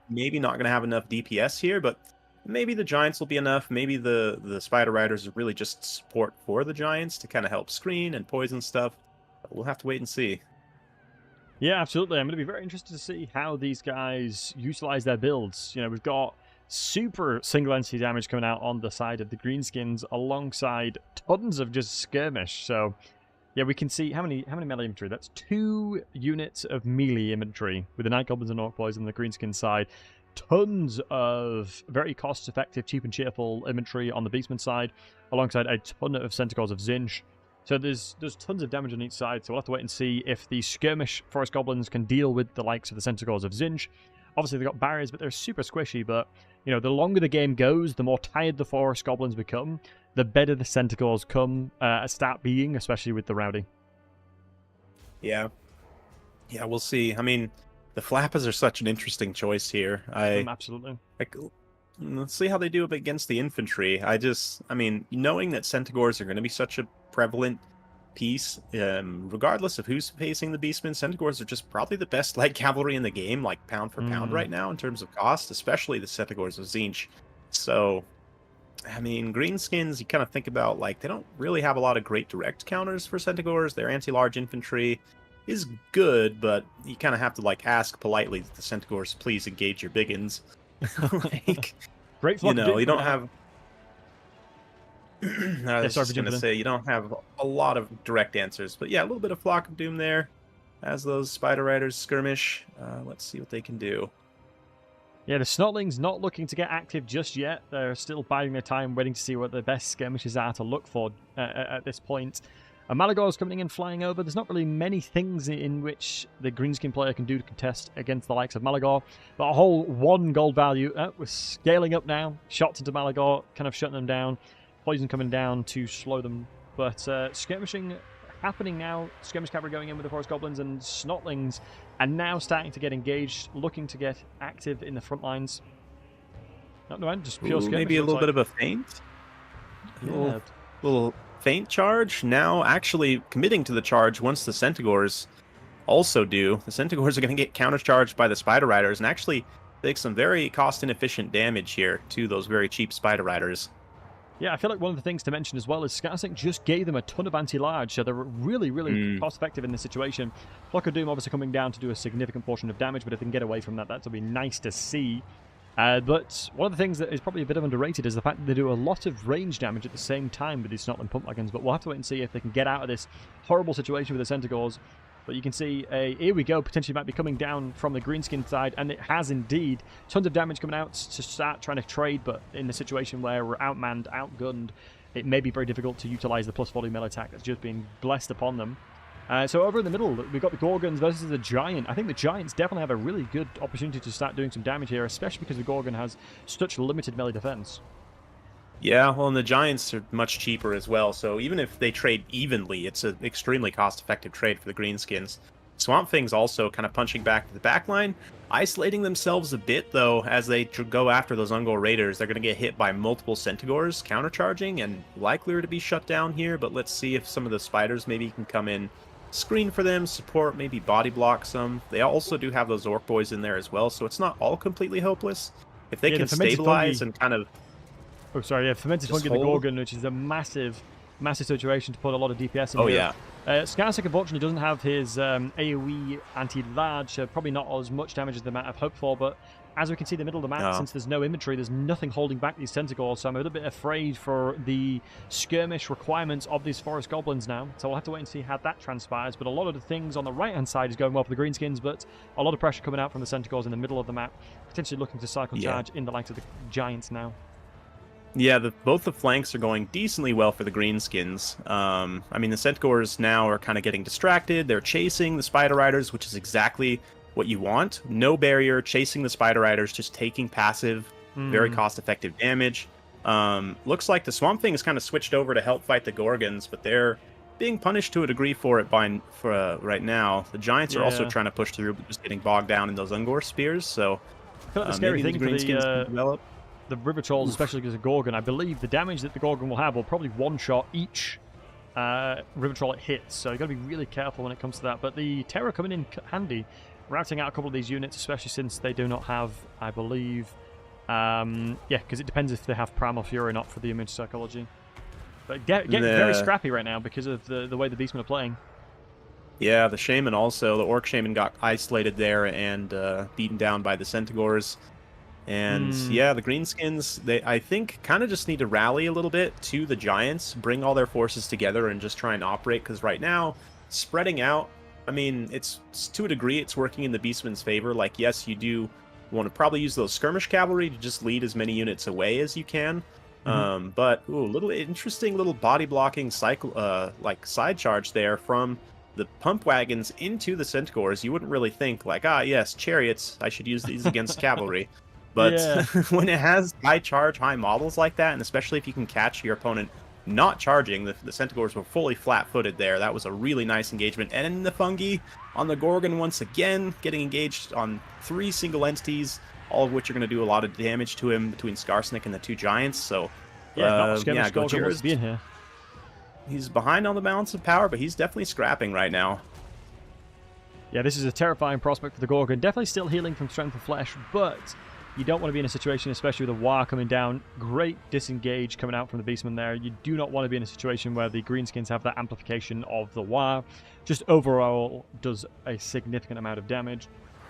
maybe not going to have enough DPS here, but maybe the Giants will be enough. Maybe the Spider Riders are really just support for the Giants to kind of help screen and poison stuff. We'll have to wait and see. Yeah, absolutely. I'm going to be very interested to see how these guys utilize their builds. You know, we've got super single entity damage coming out on the side of the Greenskins alongside tons of just skirmish. So, yeah, we can see how many melee infantry. That's 2 units of melee infantry with the Night Goblins and Orc Boys on the Greenskin side. Tons of very cost-effective, cheap and cheerful infantry on the Beastman side, alongside a ton of Centaurs of Tzeentch. So there's tons of damage on each side, so we'll have to wait and see if the skirmish Forest Goblins can deal with the likes of the Centaurs of Tzeentch. Obviously, they've got barriers, but they're super squishy, but, you know, the longer the game goes, the more tired the Forest Goblins become, the better the Centaurs start being, especially with the Rowdy. Yeah. Yeah, we'll see. I mean, the Flappers are such an interesting choice here. Absolutely. Let's see how they do against the infantry. I mean, knowing that Centaurs are going to be such a prevalent piece, regardless of who's facing the Beastmen, Centaurs are just probably the best light cavalry in the game, like pound for pound right now in terms of cost, especially the Centaurs of Tzeentch. So, I mean, Greenskins, you kind of think about, like, they don't really have a lot of great direct counters for Centaurs. Their anti-large infantry is good, but you kind of have to, like, ask politely that the Centaurs please engage your biggins. Like, great, you know, you don't have. I was just going to say, you don't have a lot of direct answers, but yeah, a little bit of Flock of Doom there as those Spider Riders skirmish. Let's see what they can do. Yeah, the Snotlings not looking to get active just yet. They're still biding their time, waiting to see what the best skirmishes are to look for at this point. Malagor's coming in, flying over. There's not really many things in which the Greenskin player can do to contest against the likes of Malagor, but a whole 1 gold value. We're scaling up now. Shots into Malagor, kind of shutting them down. Poison coming down to slow them. But skirmishing happening now. Skirmish cavalry going in with the Forest Goblins, and Snotlings are now starting to get engaged, looking to get active in the front lines. No, just pure skirmish. Maybe a little bit of a feint. Little feint charge. Now actually committing to the charge once the Centaurs also do. The Centaurs are going to get countercharged by the Spider Riders and actually take some very cost-inefficient damage here to those very cheap Spider Riders. Yeah, I feel like one of the things to mention as well is Skarsnik just gave them a ton of anti-large, so they're really cost-effective in this situation. Flock of Doom obviously coming down to do a significant portion of damage, but if they can get away from that, that'll be nice to see. But one of the things that is probably a bit underrated is the fact that they do a lot of range damage at the same time with these Snotling Pump Wagons, but we'll have to wait and see if they can get out of this horrible situation with the Centaurs. But you can see, Here We Go potentially might be coming down from the Greenskin side, and it has indeed. Tons of damage coming out to start trying to trade, but in the situation where we're outmanned, outgunned, it may be very difficult to utilize the plus 40 melee attack that's just been blessed upon them. So over in the middle, we've got the Gorgons versus the Giant. I think the Giants definitely have a really good opportunity to start doing some damage here, especially because the Gorgon has such limited melee defense. Yeah, well, and the Giants are much cheaper as well, so even if they trade evenly, it's an extremely cost-effective trade for the Greenskins. Swamp Thing's also kind of punching back to the backline, isolating themselves a bit, though, as they go after those Ungor Raiders. They're going to get hit by multiple Centaurs countercharging, and likelier to be shut down here, but let's see if some of the Spiders maybe can come in, screen for them, support, maybe body block some. They also do have those Orc Boys in there as well, so it's not all completely hopeless. If they can stabilize and kind of... Oh, sorry, yeah, Fermented Fungi the Gorgon, which is a massive massive situation to put a lot of DPS in Oh, here. yeah. Skarsnik, unfortunately, doesn't have his AoE anti-large, so probably not as much damage as they might have hoped for, but as we can see in the middle of the map, since there's no inventory, there's nothing holding back these tentacles, so I'm a little bit afraid for the skirmish requirements of these forest goblins now, so we'll have to wait and see how that transpires, but a lot of the things on the right-hand side is going well for the greenskins, but a lot of pressure coming out from the tentacles in the middle of the map, potentially looking to cycle charge in the likes of the giants now. Yeah, both the flanks are going decently well for the greenskins. I mean, the Centaurs now are kind of getting distracted. They're chasing the Spider Riders, which is exactly what you want. No barrier, chasing the Spider Riders, just taking passive, very cost-effective damage. Looks like the Swamp Thing has kind of switched over to help fight the Gorgons, but they're being punished to a degree for it right now. The Giants are also trying to push through, but just getting bogged down in those Ungor spears, so I feel like the scary thing for develop. The River Trolls, especially because of Gorgon, I believe the damage that the Gorgon will have will probably one-shot each River Troll it hits, so you've got to be really careful when it comes to that. But the Terror coming in handy, routing out a couple of these units, especially since they do not have, I believe, because it depends if they have Pram or Fury or not for the image psychology. But getting very scrappy right now because of the way the Beastmen are playing. Yeah, the Shaman also, the Orc Shaman got isolated there and beaten down by the Centaurs. And yeah, the Greenskins, I think, kind of just need to rally a little bit to the Giants, bring all their forces together and just try and operate, because right now, spreading out, I mean, it's to a degree, it's working in the Beastmen's favor. Like, yes, you do want to probably use those skirmish cavalry to just lead as many units away as you can. But, little interesting little body blocking cycle, like side charge there from the pump wagons into the Centaurs. You wouldn't really think, like, yes, chariots, I should use these against cavalry. But when it has high charge, high models like that, and especially if you can catch your opponent not charging, the Centaurs were fully flat-footed there. That was a really nice engagement. And the Fungi on the Gorgon once again, getting engaged on 3 single entities, all of which are going to do a lot of damage to him between Skarsnik and the 2 Giants. So, Gorgon wants to be in here. He's behind on the balance of power, but he's definitely scrapping right now. Yeah, this is a terrifying prospect for the Gorgon. Definitely still healing from Strength of Flesh, but you don't want to be in a situation, especially with a War coming down. Great disengage coming out from the Beastmen there. You do not want to be in a situation where the Greenskins have that amplification of the War. Just overall does a significant amount of damage.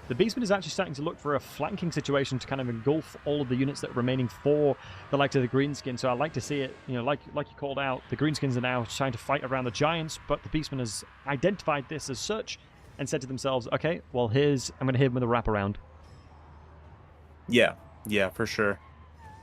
The Beastman is actually starting to look for a flanking situation to kind of engulf all of the units that are remaining for the likes of the Greenskin. So I like to see it, like you called out, the Greenskins are now trying to fight around the Giants, but the Beastman has identified this as such and said to themselves, okay, well, I'm going to hit him with a wraparound. Yeah, for sure.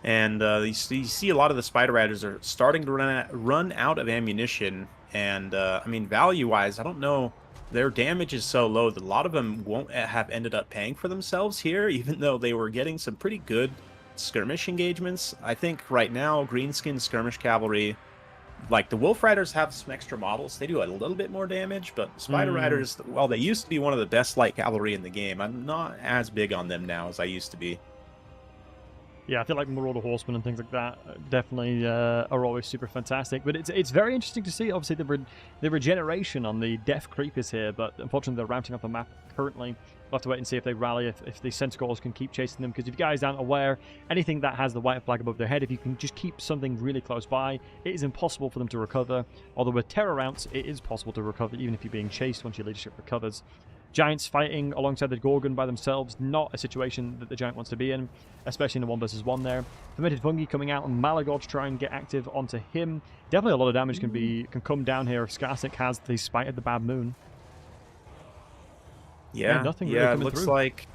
And you see a lot of the Spider Riders are starting to run out of ammunition. And, I mean, value-wise, I don't know. Their damage is so low that a lot of them won't have ended up paying for themselves here, even though they were getting some pretty good skirmish engagements. I think right now, Greenskin Skirmish Cavalry, like the Wolf Riders have some extra models. They do a little bit more damage, but Spider Riders, well, they used to be one of the best light cavalry in the game. I'm not as big on them now as I used to be. Yeah, I feel like Marauder Horsemen and things like that definitely are always super fantastic. But it's very interesting to see, obviously, the regeneration on the Death Creepers here, but unfortunately they're ramping up the map currently. We'll have to wait and see if they rally, if the Centaurs can keep chasing them, because if you guys aren't aware, anything that has the white flag above their head, if you can just keep something really close by, it is impossible for them to recover. Although with Terror routes, it is possible to recover, even if you're being chased once your leadership recovers. Giants fighting alongside the Gorgon by themselves, not a situation that the Giant wants to be in, especially in the 1v1 there. Fermented Fungi coming out and Malagor to try and get active onto him. Definitely a lot of damage can come down here if Skarsnik has the Spite of the Bad Moon. Nothing really coming it looks through. Like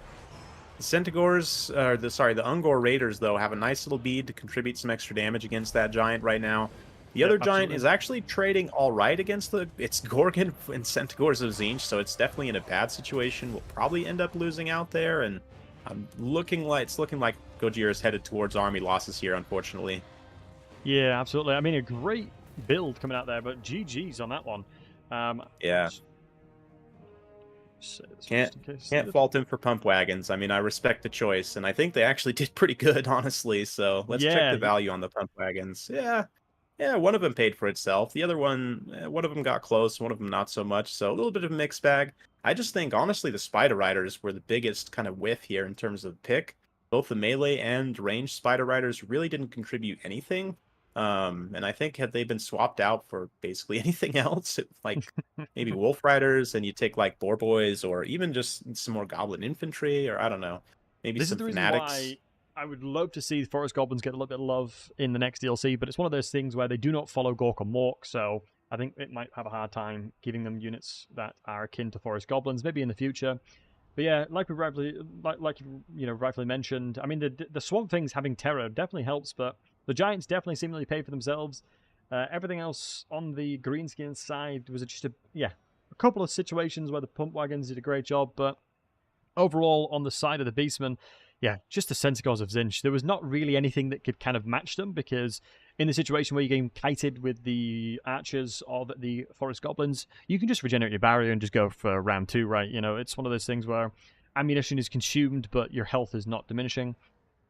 the Centaurs, the Ungor Raiders, though, have a nice little bead to contribute some extra damage against that Giant right now. The other Giant is actually trading all right against it's Gorgon and Centaurs of Tzeentch, so it's definitely in a bad situation. We'll probably end up losing out there, and it's looking like Gojira is headed towards army losses here, unfortunately. Yeah, absolutely. I mean, a great build coming out there, but GG's on that one. Yeah. Can't fault him for pump wagons. I mean, I respect the choice, and I think they actually did pretty good, honestly. So let's check the value on the pump wagons. Yeah, one of them paid for itself. The other one of them got close, one of them not so much. So a little bit of a mixed bag. I just think, honestly, the Spider Riders were the biggest kind of whiff here in terms of pick. Both the melee and ranged Spider Riders really didn't contribute anything. And I think had they been swapped out for basically anything else, like maybe Wolf Riders, and you take like Boar Boys, or even just some more Goblin Infantry, or I don't know, maybe This is some the reason Fanatics. why I would love to see Forest Goblins get a little bit of love in the next DLC, but it's one of those things where they do not follow Gork or Mork, so I think it might have a hard time giving them units that are akin to Forest Goblins, maybe in the future. But yeah, like we rightfully mentioned, I mean the Swamp Things having terror definitely helps, but the Giants definitely seemingly pay for themselves. Everything else on the Greenskins side was just a couple of situations where the Pump Wagons did a great job, but overall on the side of the Beastmen, yeah, just the Centaurs of Zinch. There was not really anything that could kind of match them, because in the situation where you're getting kited with the archers or the Forest Goblins, you can just regenerate your barrier and just go for round 2, right? You know, it's one of those things where ammunition is consumed, but your health is not diminishing.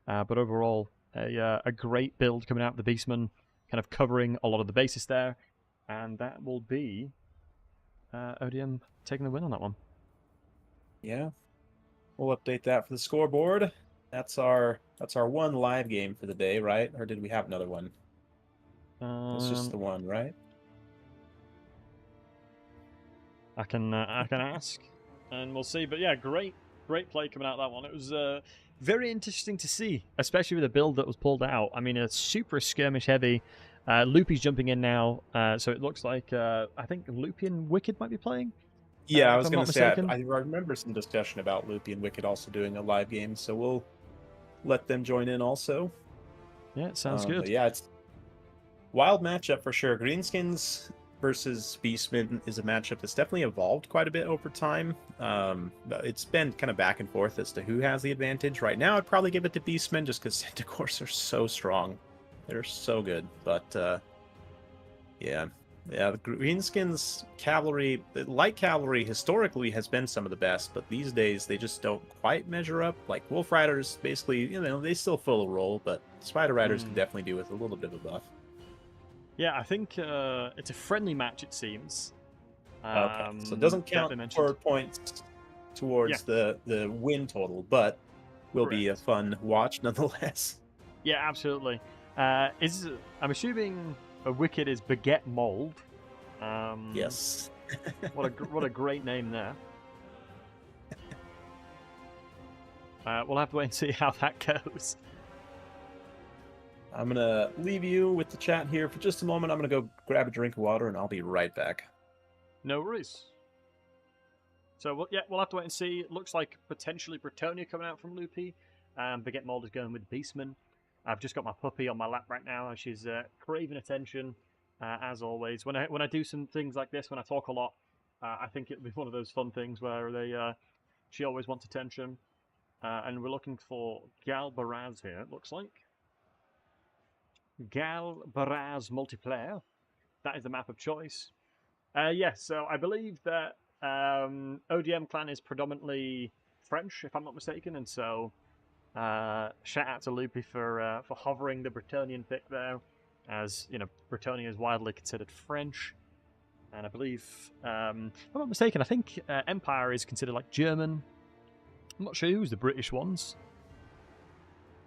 But overall, a great build coming out of the Beastmen, kind of covering a lot of the bases there. And that will be ODM taking the win on that one. Yeah. We'll update that for the scoreboard. That's our one live game for the day, right? Or did we have another one? It's just the one, right? I can ask, and we'll see. But yeah, great play coming out of that one. It was very interesting to see, especially with the build that was pulled out. I mean, it's super skirmish heavy. Loopy's jumping in now, so it looks like I think Loopy and Wicked might be playing. Yeah, I was going to say, I remember some discussion about Loopy and Wicked also doing a live game, so we'll let them join in also. Yeah, it sounds good. But yeah, it's wild matchup for sure. Greenskins versus Beastmen is a matchup that's definitely evolved quite a bit over time. It's been kind of back and forth as to who has the advantage. Right now, I'd probably give it to Beastmen just because Centaurs are so strong. They're so good. But yeah, the Greenskins cavalry, light cavalry historically has been some of the best, but these days they just don't quite measure up. Like Wolf Riders, basically, they still fill a role, but Spider Riders can definitely do with a little bit of a buff. Yeah, I think it's a friendly match, it seems. Okay, so it doesn't count for points towards the win total, but will be a fun watch nonetheless. Yeah, absolutely. I'm assuming a Wicked is Baguette Mold. Yes. what a great name there. We'll have to wait and see how that goes. I'm going to leave you with the chat here for just a moment. I'm going to go grab a drink of water, and I'll be right back. No worries. So, we'll have to wait and see. It looks like potentially Bretonia coming out from Loopy. Baguette Mold is going with Beastman. I've just got my puppy on my lap right now, and she's craving attention, as always. When I do some things like this, when I talk a lot, I think it'll be one of those fun things where she always wants attention. And we're looking for Gal Baraz here, it looks like. Gal Baraz multiplayer. That is the map of choice. Yes, so I believe that ODM clan is predominantly French, if I'm not mistaken, and so shout out to Loopy for hovering the Bretonian pick there, as Bretonia is widely considered French, and I believe, if I'm not mistaken, I think Empire is considered like German. I'm not sure who's the British ones,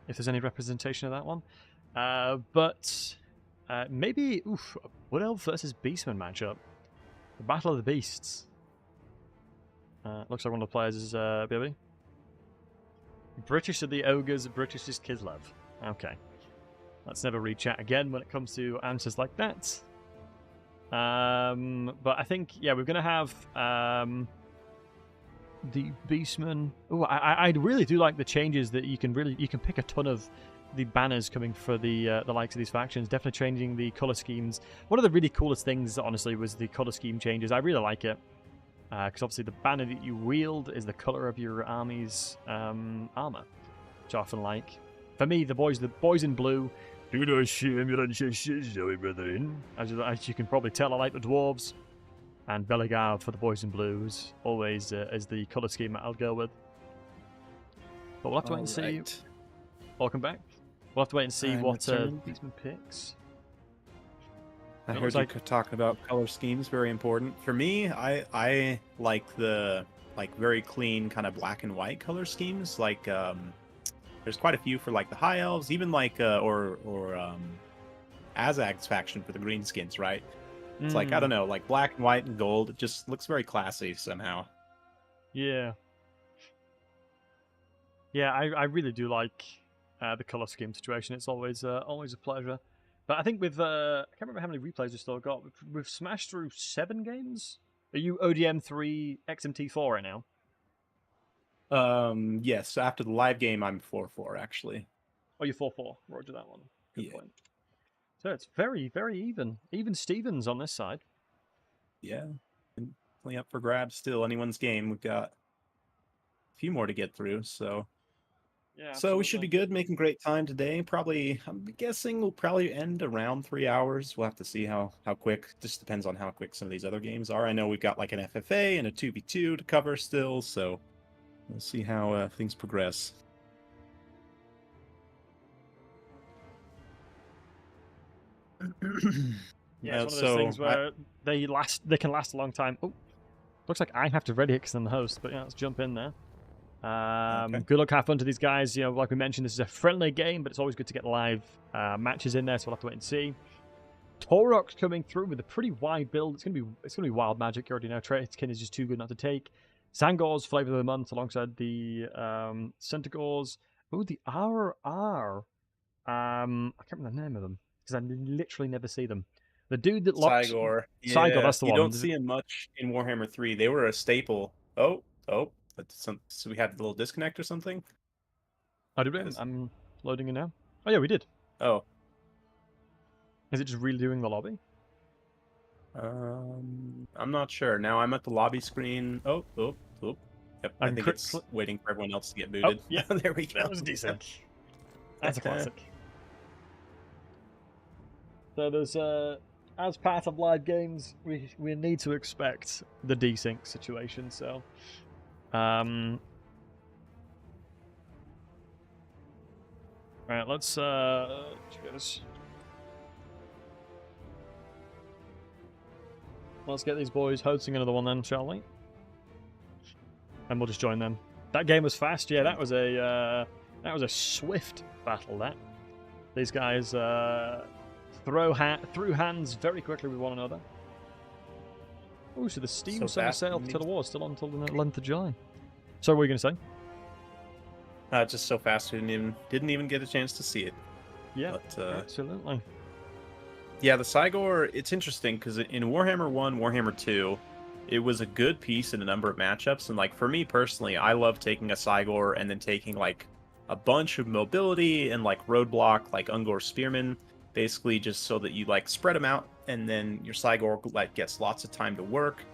if there's any representation of that one. But maybe Wood Elf versus Beastman matchup. The Battle of the Beasts. Looks like one of the players is BB. British are the ogres, British is Kislev. Okay. Let's never read chat again when it comes to answers like that. But I think, we're going to have the Beastman. Oh, I really do like the changes that you can pick a ton of the banners coming for the likes of these factions. Definitely changing the color schemes. One of the really coolest things, honestly, was the color scheme changes. I really like it. Because obviously the banner that you wield is the color of your army's armor, which I often like. For me, the boys in blue. Do not shame your ancestors, brethren. As you can probably tell, I like the dwarves. And Belegarde for the boys in blues, always is the color scheme that I'll go with. But we'll have to wait and see. Welcome back. We'll have to wait and see what Beastman picks. I heard you talking about color schemes, very important. For me, I like the very clean kind of black and white color schemes. There's quite a few for like the high elves, even Azag's faction for the greenskins, right? It's like, I don't know, like black and white and gold. It just looks very classy somehow. Yeah. Yeah, I really do like the color scheme situation. It's always a pleasure. But I think with I can't remember how many replays we've still got. We've smashed through 7 games. Are you ODM 3 XMT 4 right now? Yes. So after the live game, I'm 4-4 actually. Oh, you're 4-4. Roger that one. Good point. So it's very, very even. Even Stevens on this side. Yeah. Definitely up for grabs still. Anyone's game. We've got a few more to get through, so. Yeah. So we should be good, making great time today. Probably, I'm guessing we'll probably end around 3 hours. We'll have to see how quick. Just depends on how quick some of these other games are. I know we've got like an FFA and a 2v2 to cover still, so we'll see how things progress. Yeah, it's one of those things where they can last a long time. Oh, looks like I have to ready it because I'm the host, but yeah, let's jump in there. Okay. Good luck, have fun to these guys. You know, like we mentioned, this is a friendly game, but it's always good to get live matches in there, so we'll have to wait and see. Torok's coming through with a pretty wide build. It's gonna be wild magic. You already know Traitkin is just too good not to take. Sangor's flavor of the month alongside the Centigores. Oh, the RR. I can't remember the name of them because I literally never see them. The dude that locks Cygor. Yeah, Cygor, that's the one. You don't see him much in Warhammer 3. They were a staple. Oh. So we had a little disconnect or something? Oh, did we? I'm loading it now. Oh, yeah, we did. Oh. Is it just redoing the lobby? I'm not sure. Now I'm at the lobby screen. Oh. Yep, I think it's waiting for everyone else to get booted. Oh, yeah. There we go. That was decent. That's a classic. So there's, as part of live games, we need to expect the desync situation, so... Right, let's get these boys hosting another one then, shall we? And we'll just join them. That game was fast, yeah. That was a swift battle. That these guys threw hands very quickly with one another. Oh, so the Steam Summer Sale for Total War still on until the 11th of July. So what were you going to say? Just so fast we didn't even get a chance to see it. Yeah, but, absolutely. Yeah, the Cygor, it's interesting because in Warhammer 1, Warhammer 2, it was a good piece in a number of matchups. And like for me personally, I love taking a Cygor and then taking like a bunch of mobility and like roadblock, like Ungor Spearmen, basically just so that you like spread them out. And then your Cygor like gets lots of time to work.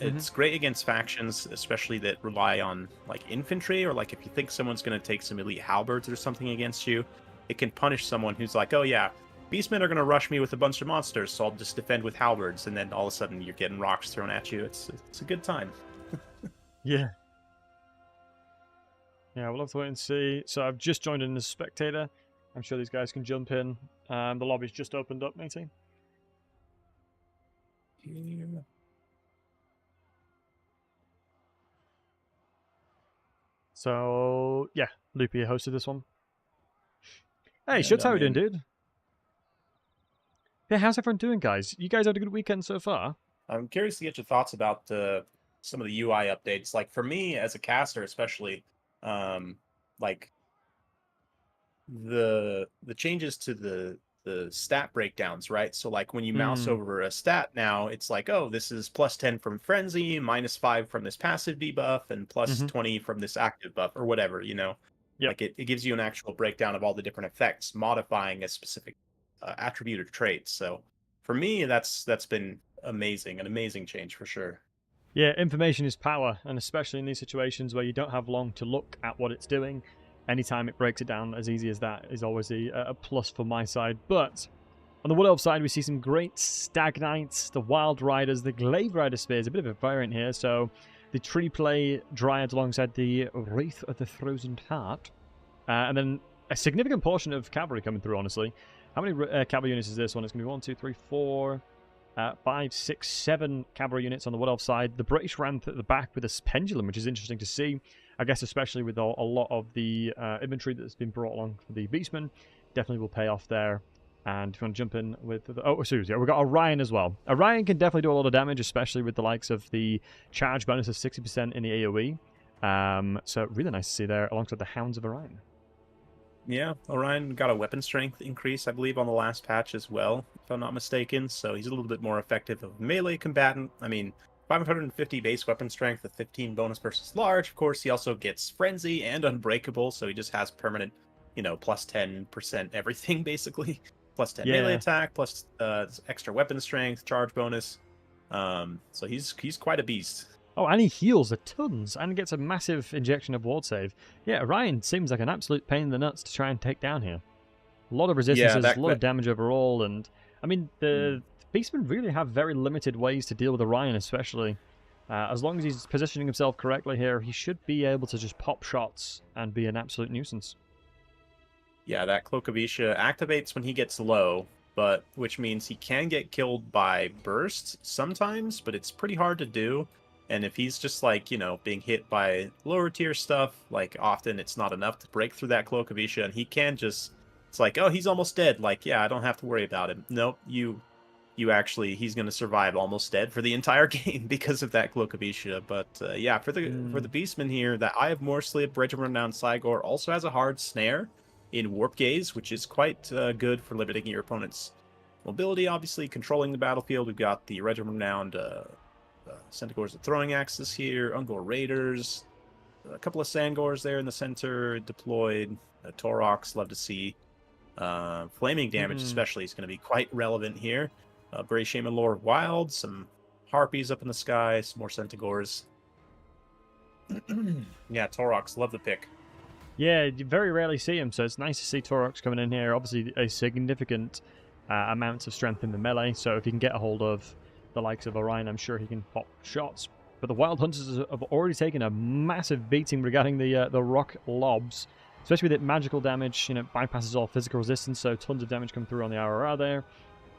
It's great against factions, especially that rely on like infantry, or like if you think someone's going to take some elite halberds or something against you, it can punish someone who's like, oh yeah, beastmen are going to rush me with a bunch of monsters, so I'll just defend with halberds, and then all of a sudden you're getting rocks thrown at you. It's a good time. Yeah. Yeah, we'll have to wait and see. So I've just joined in as a spectator. I'm sure these guys can jump in. The lobby's just opened up, matey. Yeah. So, yeah, Loopy hosted this one. Hey, Shut, how are you doing, dude? Yeah, how's everyone doing, guys? You guys had a good weekend so far? I'm curious to get your thoughts about some of the UI updates. Like, for me, as a caster especially, like, the changes to the stat breakdowns, right? So like when you mouse over a stat now, it's like, oh, this is plus 10 from frenzy, minus 5 from this passive debuff, and plus 20 from this active buff, or whatever, you know. Yep. Like it gives you an actual breakdown of all the different effects modifying a specific attribute or trait. So for me, that's been amazing, an amazing change for sure. Yeah, information is power, and especially in these situations where you don't have long to look at what it's doing, anytime it breaks it down as easy as that is always a plus for my side. But on the Wood Elf side, we see some great Stag Knights, the Wild Riders, the Glaive Rider Spears, a bit of a variant here. So the Tree Play Dryads alongside the Wraith of the Frozen Heart. And then a significant portion of cavalry coming through, honestly. How many cavalry units is this one? It's going to be 1, 2, 3, 4, 5, 6, 7 cavalry units on the Wood Elf side. The British Ramp at the back with a pendulum, which is interesting to see. I guess especially with a lot of the inventory that's been brought along for the Beastmen. Definitely will pay off there. And if you want to jump in with... yeah, we've got Orion as well. Orion can definitely do a lot of damage, especially with the likes of the charge bonus of 60% in the AoE. So really nice to see there, alongside the Hounds of Orion. Yeah, Orion got a weapon strength increase, I believe, on the last patch as well, if I'm not mistaken. So he's a little bit more effective of melee combatant. I mean, 550 base weapon strength with 15 bonus versus large. Of course, he also gets Frenzy and Unbreakable, so he just has permanent, plus 10% everything, basically. Plus 10 melee attack, plus extra weapon strength, charge bonus. So he's quite a beast. Oh, and he heals a tons and gets a massive injection of ward save. Yeah, Orion seems like an absolute pain in the nuts to try and take down here. A lot of resistances, a lot of damage overall, and I mean, the Beastmen really have very limited ways to deal with Orion, especially. As long as he's positioning himself correctly here, he should be able to just pop shots and be an absolute nuisance. Yeah, that Cloak of Isha activates when he gets low, which means he can get killed by bursts sometimes, but it's pretty hard to do. And if he's just being hit by lower tier stuff, often it's not enough to break through that Cloak of Isha, and he can just, it's like, oh, he's almost dead. Yeah, I don't have to worry about him. Nope, he's going to survive almost dead for the entire game because of that Cloak of Isha. But yeah, for the Beastmen here, that Eye of Morslip, Regiment Renowned Cygor also has a hard snare in Warp Gaze, which is quite good for limiting your opponent's mobility, obviously, controlling the battlefield. We've got the Regiment Renowned Centaurs with Throwing Axes here, Ungor Raiders, a couple of Sangors there in the center deployed, Taurox, love to see. Flaming damage especially is going to be quite relevant here. Bray Shaman, Lore of Wild, some Harpies up in the sky, some more Centaurs. Yeah, Taurox, love the pick. Yeah, you very rarely see him, so it's nice to see Taurox coming in here. Obviously, a significant amount of strength in the melee, so if he can get a hold of the likes of Orion, I'm sure he can pop shots. But the Wild Hunters have already taken a massive beating regarding the rock lobs, especially with it magical damage. It bypasses all physical resistance, so tons of damage come through on the RRR there.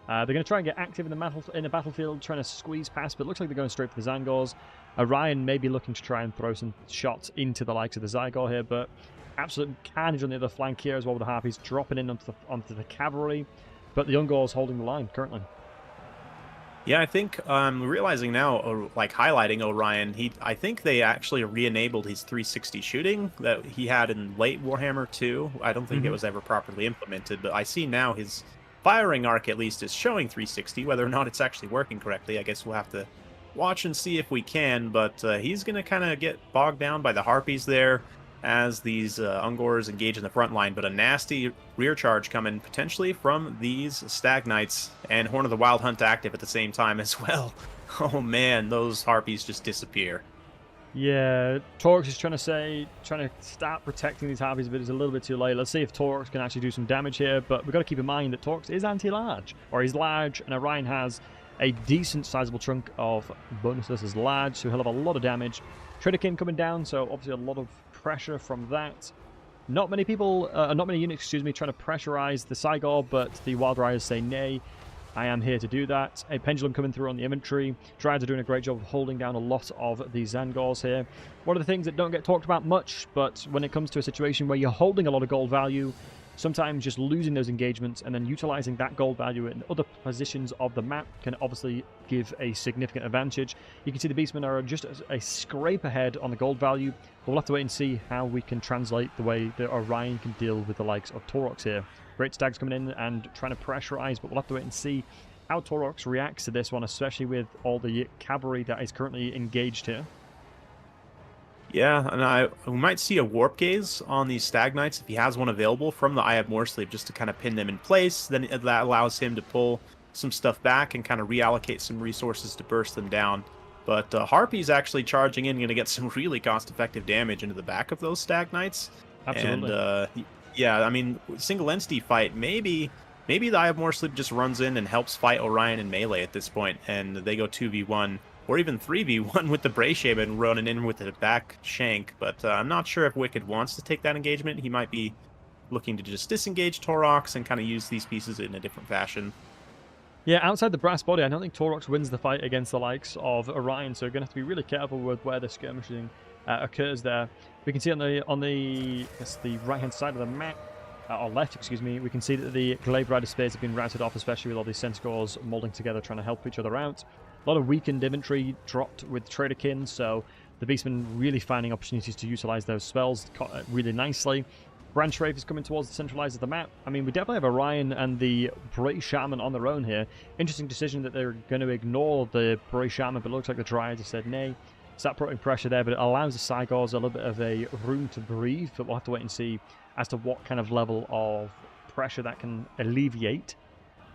They're going to try and get active in the battlefield, trying to squeeze past, but it looks like they're going straight for the Zangors. Orion may be looking to try and throw some shots into the likes of the Zygor here, but absolute carnage on the other flank here as well with the Harpies dropping in onto the cavalry. But the Ungors holding the line currently. Yeah, I think I'm realizing now, highlighting Orion, I think they actually re-enabled his 360 shooting that he had in late Warhammer 2. I don't think it was ever properly implemented, but I see now his firing arc at least is showing 360. Whether or not it's actually working correctly, I guess we'll have to watch and see if we can, but he's going to kind of get bogged down by the Harpies there as these Ungors engage in the front line, but a nasty rear charge coming potentially from these Stag Knights, and Horn of the Wild Hunt active at the same time as well. Oh man, those Harpies just disappear. Yeah, Taurox is trying to start protecting these Harpies, but it's a little bit too late. Let's see if Taurox can actually do some damage here, but we've got to keep in mind that Taurox is anti-large, or he's large, and Orion has a decent sizable chunk of bonuses as large, so he'll have a lot of damage. Tridikin coming down, so obviously a lot of pressure from that. Not many units, trying to pressurize the Cygor, but the Wild Riders say nay. I am here to do that. A Pendulum coming through on the infantry. Dryads are doing a great job of holding down a lot of the Zangors here. One of the things that don't get talked about much, but when it comes to a situation where you're holding a lot of gold value, sometimes just losing those engagements and then utilizing that gold value in other positions of the map can obviously give a significant advantage. You can see the Beastmen are just a scrape ahead on the gold value, but we'll have to wait and see how we can translate the way that Orion can deal with the likes of Taurox here. Great Stags coming in and trying to pressurize, but we'll have to wait and see how Taurox reacts to this one, especially with all the cavalry that is currently engaged here. Yeah, and we might see a Warp Gaze on these Stag Knights if he has one available from the Eye of Morslip, just to kind of pin them in place. Then that allows him to pull some stuff back and kind of reallocate some resources to burst them down. But Harpy's actually charging in, going to get some really cost-effective damage into the back of those Stag Knights. Absolutely. And yeah, I mean, single entity fight, maybe the Eye of Morslip just runs in and helps fight Orion in melee at this point, and they go 2v1. Or even 3v1 with the Bray Shaman running in with the back shank. But I'm not sure if Wicked wants to take that engagement. He might be looking to just disengage Taurox and kind of use these pieces in a different fashion. Yeah, outside the brass body, I don't think Taurox wins the fight against the likes of Orion, so we're going to have to be really careful with where the skirmishing occurs there. We can see on the right-hand side of the map, or left, excuse me, we can see that the Glaive Rider spears have been routed off, especially with all these Centaurs molding together, trying to help each other out. A lot of weakened infantry dropped with Traderkin, so the Beastmen really finding opportunities to utilize those spells really nicely. Branch Wraith is coming towards the centralized of the map. I mean, we definitely have Orion and the Bray Shaman on their own here. Interesting decision that they're going to ignore the Bray Shaman, but it looks like the Dryads have said nay. Start putting pressure there, but it allows the Cygors a little bit of a room to breathe, but we'll have to wait and see as to what kind of level of pressure that can alleviate.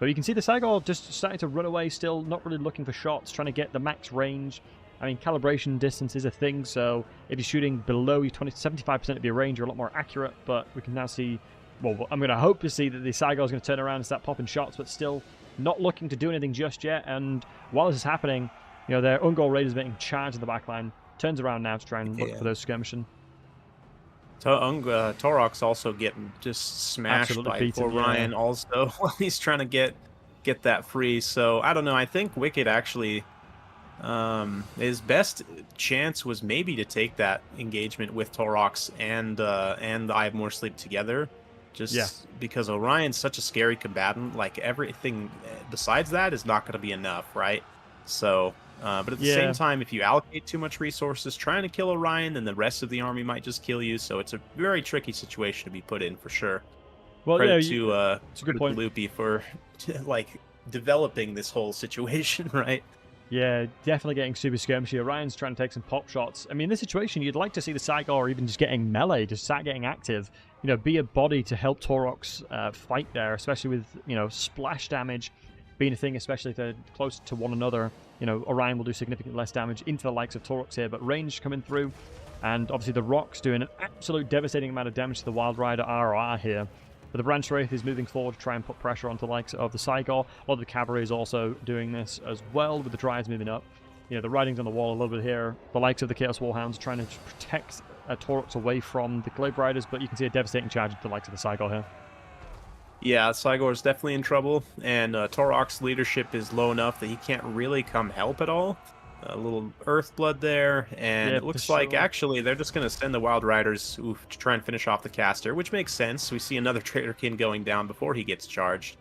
But you can see the Cygor just starting to run away still, not really looking for shots, trying to get the max range. I mean, calibration distance is a thing, so if you're shooting below your 75% of your range, you're a lot more accurate, but we can now see, well, I'm going to hope to see that the Cygor is going to turn around and start popping shots, but still not looking to do anything just yet, and while this is happening, you know, their Ungol Raiders making charge in the backline, turns around now to try and look for those skirmishing. Torok's also getting just smashed by Orion also while he's trying to get that free, so I don't know, I think Wicked actually... his best chance was maybe to take that engagement with Torox and the Eye of More Sleep together, just because Orion's such a scary combatant. Like, everything besides that is not going to be enough, right? So, but at the same time, if you allocate too much resources trying to kill Orion, then the rest of the army might just kill you. So it's a very tricky situation to be put in for sure. Well, Credit to it's a good point, Loopy, for like developing this whole situation, right? Yeah, definitely getting super skirmishy. Orion's trying to take some pop shots. I mean, in this situation, you'd like to see the Cygor even just getting melee, just start getting active. You know, be a body to help Torox fight there, especially with, you know, splash damage being a thing, especially if they're close to one another. You know, Orion will do significantly less damage into the likes of Torox here, but range coming through. And obviously the Rocks doing an absolute devastating amount of damage to the Wild Rider RR here. But the Branch Wraith is moving forward to try and put pressure onto the likes of the Cygor. A lot of the cavalry is also doing this as well, with the Dryads moving up. You know, the writing's on the wall a little bit here. The likes of the Chaos Warhounds trying to protect Torox away from the Glaive Riders, but you can see a devastating charge into the likes of the Cygor here. Yeah, Cygor is definitely in trouble, and Torox's leadership is low enough that he can't really come help at all. A little Earthblood there, and it looks like actually they're just going to send the Wild Riders to try and finish off the caster, which makes sense. We see another Traderkin going down before he gets charged.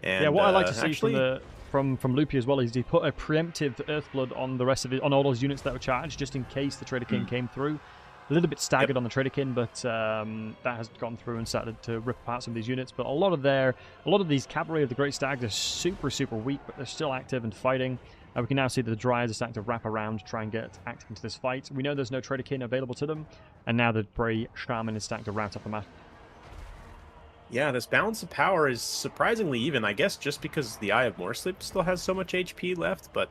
And, yeah, what I like to see from Loopy as well is he put a preemptive Earthblood on the rest of it, on all those units that were charged, just in case the Traderkin came through. A little bit staggered on the Traderkin, but that has gone through and started to rip apart some of these units. But a lot of these cavalry of the Great Stags are super, super weak, but they're still active and fighting. We can now see that the Dryads are starting to wrap around to try and get active into this fight. We know there's no Traderkin available to them, and now the Bray Shaman is starting to rout up the map. Yeah, this balance of power is surprisingly even, I guess, just because the Eye of More Sleep still has so much HP left, but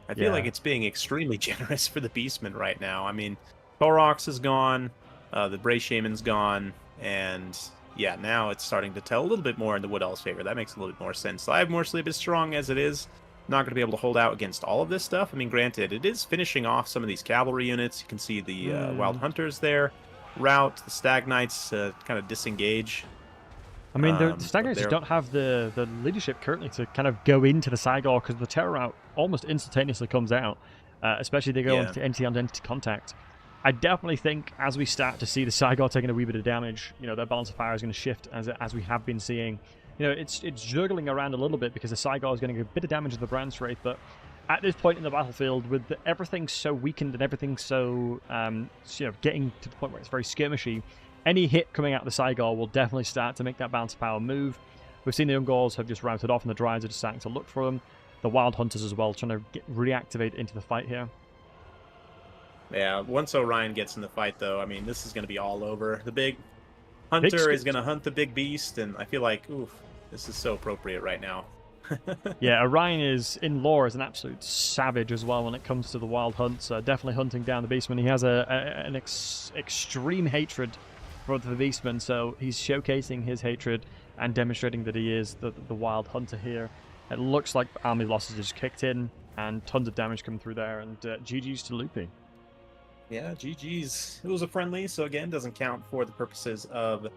I feel like it's being extremely generous for the Beastmen right now. I mean, Torox is gone, the Bray Shaman's gone, and yeah, now it's starting to tell a little bit more in the Wood Elf's favor. That makes a little bit more sense. The Eye of More Sleep is strong as it is. Not going to be able to hold out against all of this stuff. I mean, granted, it is finishing off some of these cavalry units. You can see the Wild Hunters there. Rout, the Stag Knights kind of disengage. I mean, the Stag Knights don't have the leadership currently to kind of go into the Cygor, because the Terror Rout almost instantaneously comes out, especially if they go into entity-on-entity contact. I definitely think as we start to see the Cygor taking a wee bit of damage, you know, their balance of fire is going to shift as we have been seeing. You know, it's juggling around a little bit because the Cygor is going to get a bit of damage to the Branch Wraith, but at this point in the battlefield, with everything so weakened and everything so, you know, getting to the point where it's very skirmishy, any hit coming out of the Cygor will definitely start to make that balance of power move. We've seen the Ungors have just routed off, and the Dryads are just starting to look for them. The Wild Hunters as well, trying to reactivate into the fight here. Yeah, once Orion gets in the fight, though, I mean, this is going to be all over. The big Hunter is going to hunt the big beast, and I feel like, oof, this is so appropriate right now. Yeah, Orion is, in lore, is an absolute savage as well when it comes to the wild hunts. Definitely hunting down the beastmen. He has an extreme hatred for the beastmen, so he's showcasing his hatred and demonstrating that he is the wild hunter here. It looks like army losses just kicked in, and tons of damage coming through there, and GG's to Loopy. Yeah, GG's. It was a friendly, so again, doesn't count for the purposes of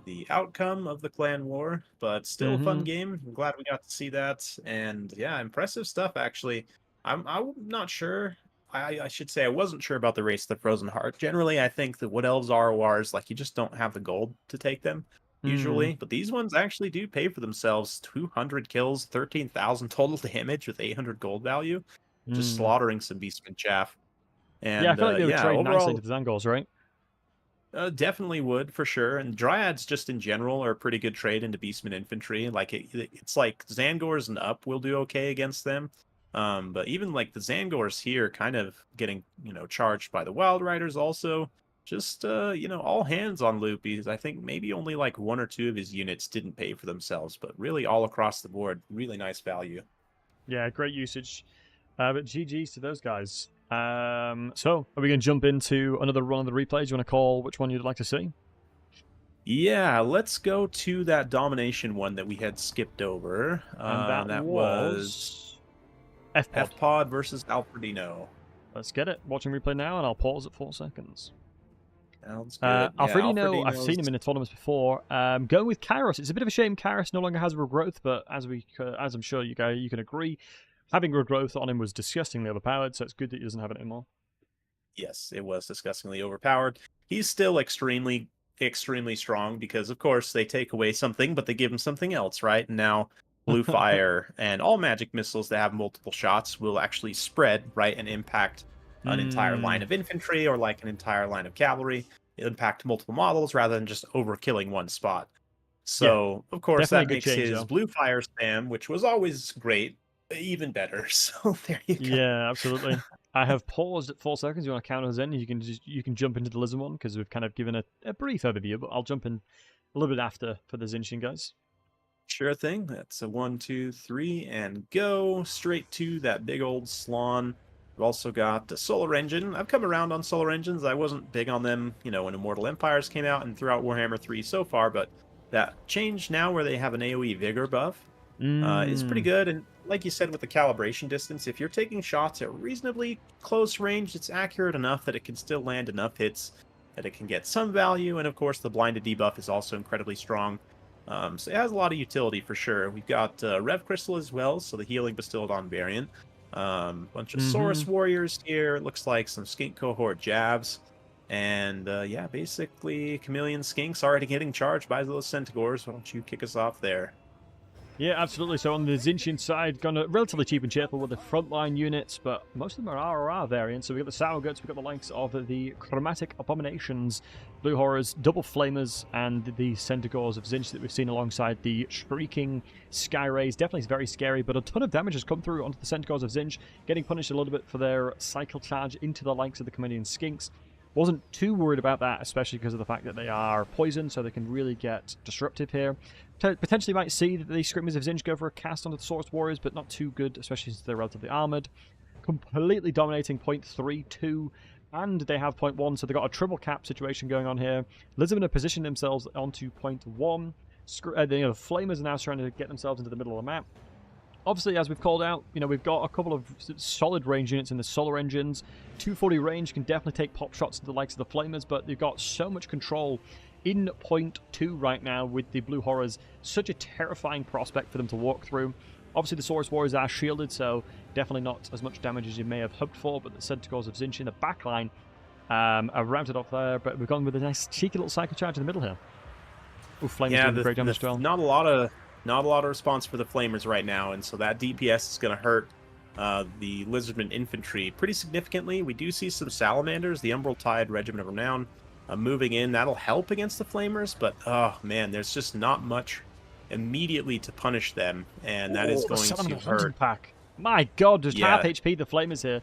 the outcome of the clan war, but still a fun game. I'm glad we got to see that, and yeah, impressive stuff, actually. I'm not sure. I should say I wasn't sure about the Race of the Frozen Heart. Generally, I think the Wood Elves RORs, like, you just don't have the gold to take them. usually, but these ones actually do pay for themselves. 200 kills, 13,000 total damage with 800 gold value. Just slaughtering some beastman chaff. Yeah, I And feel like they would yeah, trade nicely overall, into the Zangors, right? definitely would for sure. And Dryads just in general are a pretty good trade into beastman infantry. Like it's like Zangors and up will do okay against them. But even like the Zangors here kind of getting, charged by the Wild Riders also. Just all hands on Loopy. I think maybe only like one or two of his units didn't pay for themselves, but really all across the board, really nice value. Yeah, great usage. But GG's to those guys. So, are we going to jump into another run of the replays? You want to call which one you'd like to see? Yeah, let's go to that Domination one that we had skipped over. And that was F-Pod versus Alfredino. Let's get it. Watching replay now, and I'll pause at 4 seconds. Sounds good. Alfredino, I've seen him in a tournament before. Going with Kairos. It's a bit of a shame Kairos no longer has regrowth, but as I'm sure you can agree, having regrowth on him was disgustingly overpowered, so it's good that he doesn't have it anymore. Yes, it was disgustingly overpowered. He's still extremely, extremely strong because, of course, they take away something, but they give him something else, right? And now Blue Fire and all magic missiles that have multiple shots will actually spread, right, and impact an entire line of infantry or like an entire line of cavalry. Impact multiple models rather than just overkilling one spot. So, of course, that makes his Blue Fire spam, which was always great, even better. So there you go. Yeah, absolutely. I have paused at 4 seconds. You want to count us in? You can jump into the Lizard one because we've kind of given a brief overview, but I'll jump in a little bit after for the Zinchin guys. Sure thing. That's a 1, 2, 3, and go straight to that big old Slon. We've also got the Solar Engine. I've come around on Solar Engines. I wasn't big on them, when Immortal Empires came out and throughout Warhammer 3 so far, but that change now where they have an AoE Vigor buff is pretty good. And like you said with the calibration distance, if you're taking shots at reasonably close range, it's accurate enough that it can still land enough hits that it can get some value. And of course, the blinded debuff is also incredibly strong. So it has a lot of utility for sure. We've got Rev Crystal as well, so the healing bestowed on variant. Bunch of Saurus Warriors here. It looks like some Skink Cohort Jabs. And yeah, basically Chameleon Skinks already getting charged by those Centaurs. Why don't you kick us off there? Yeah, absolutely. So on the Zinchin side, gone relatively cheap and cheerful with the frontline units, but most of them are RRR variants. So we've got the Sour Guts, we've got the likes of the Chromatic Abominations, Blue Horrors, Double Flamers, and the Centaurs of Zinch that we've seen alongside the Shrieking Sky Rays. Definitely very scary, but a ton of damage has come through onto the Centaurs of Zinch, getting punished a little bit for their cycle charge into the likes of the Chameleon Skinks. Wasn't too worried about that, especially because of the fact that they are poison, so they can really get disruptive here. Potentially might see that the Screamers of Zinch go for a cast onto the Saurus Warriors, but not too good, especially since they're relatively armored. Completely dominating 0.3, 2, and they have 0.1, so they've got a triple cap situation going on here. Lizardmen have positioned themselves onto 0.1. The Flamers are now trying to get themselves into the middle of the map. Obviously, as we've called out, we've got a couple of solid range units in the Solar Engines. 240 range can definitely take pop shots to the likes of the Flamers, but they've got so much control in 0.2 right now with the Blue Horrors. Such a terrifying prospect for them to walk through. Obviously, the Saurus Warriors are shielded, so definitely not as much damage as you may have hoped for, but the Centaurs of Zinch in the backline are routed off there, but we've gone with a nice cheeky little Psycho Charge in the middle here. Ooh, Flamers doing great damage as well. Not a lot of response for the Flamers right now, and so that DPS is going to hurt the Lizardman infantry pretty significantly. We do see some Salamanders, the Umbral Tide Regiment of Renown, moving in. That'll help against the Flamers, but oh man, there's just not much immediately to punish them, and that is going to hurt. Pack. My God, just half HP the Flamers here.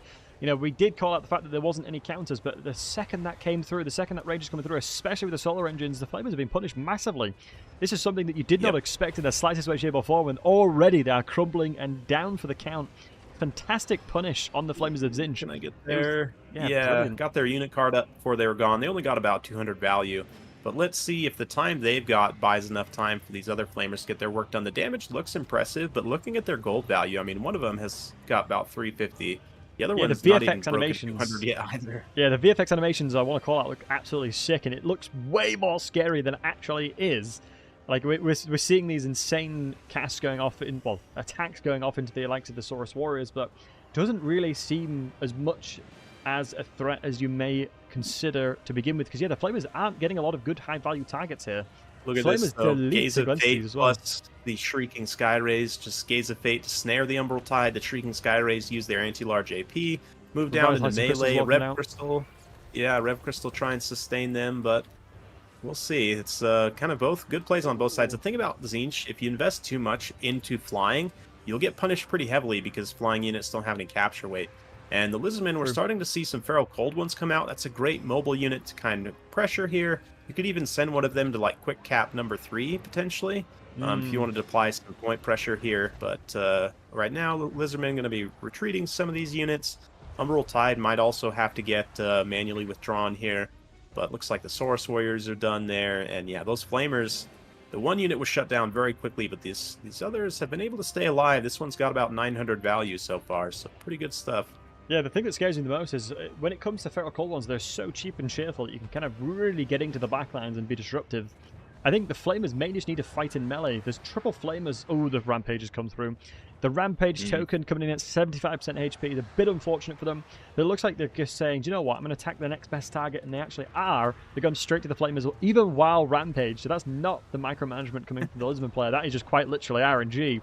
We did call out the fact that there wasn't any counters, but the second that came through, the second that range is coming through, especially with the Solar Engines, the Flamers have been punished massively. This is something that you did not expect in the slightest way, shape, or form, and already they are crumbling and down for the count. Fantastic punish on the Flamers of Zinch. Can I get there? Yeah, got their unit card up before they were gone. They only got about 200 value. But let's see if the time they've got buys enough time for these other Flamers to get their work done. The damage looks impressive, but looking at their gold value, I mean, one of them has got about 350. The other one's not even broken 200 yet either. Yeah, the VFX animations I want to call out look absolutely sick, and it looks way more scary than it actually is. Like, we're seeing these insane casts going off, attacks going off into the likes of the Saurus Warriors, but doesn't really seem as much as a threat as you may consider to begin with. Because, yeah, the Flamers aren't getting a lot of good high-value targets here. Look at Flamers this, though. delete Gaze of single Fate entities as well. plus the Shrieking Sky Rays. Just Gaze of Fate to snare the Umbral Tide. The Shrieking Sky Rays use their anti-large AP. Move down into melee. Rev Crystal. Yeah, Rev Crystal try and sustain them, but we'll see. It's kind of both good plays on both sides. The thing about Tzeentch, if you invest too much into flying, you'll get punished pretty heavily because flying units don't have any capture weight. And the Lizardmen, we're starting to see some Feral Cold Ones come out. That's a great mobile unit to kind of pressure here. You could even send one of them to, like, quick cap number 3, potentially, if you wanted to apply some point pressure here. But right now, the Lizardmen going to be retreating some of these units. Umbral Tide might also have to get manually withdrawn here. But looks like the Saurus Warriors are done there. And yeah, those Flamers, the one unit was shut down very quickly, but these others have been able to stay alive. This one's got about 900 value so far, so pretty good stuff. Yeah, the thing that scares me the most is when it comes to Feral Cold Ones, they're so cheap and cheerful that you can kind of really get into the backlines and be disruptive. I think the Flamers may just need to fight in melee. There's triple Flamers. Oh, the Rampages come through. The Rampage token coming in at 75% HP is a bit unfortunate for them. It looks like they're just saying, do you know what, I'm going to attack the next best target, and they actually are. They're going straight to the Flamers, even while Rampage. So that's not the micromanagement coming from the Lizardman player. That is just quite literally RNG.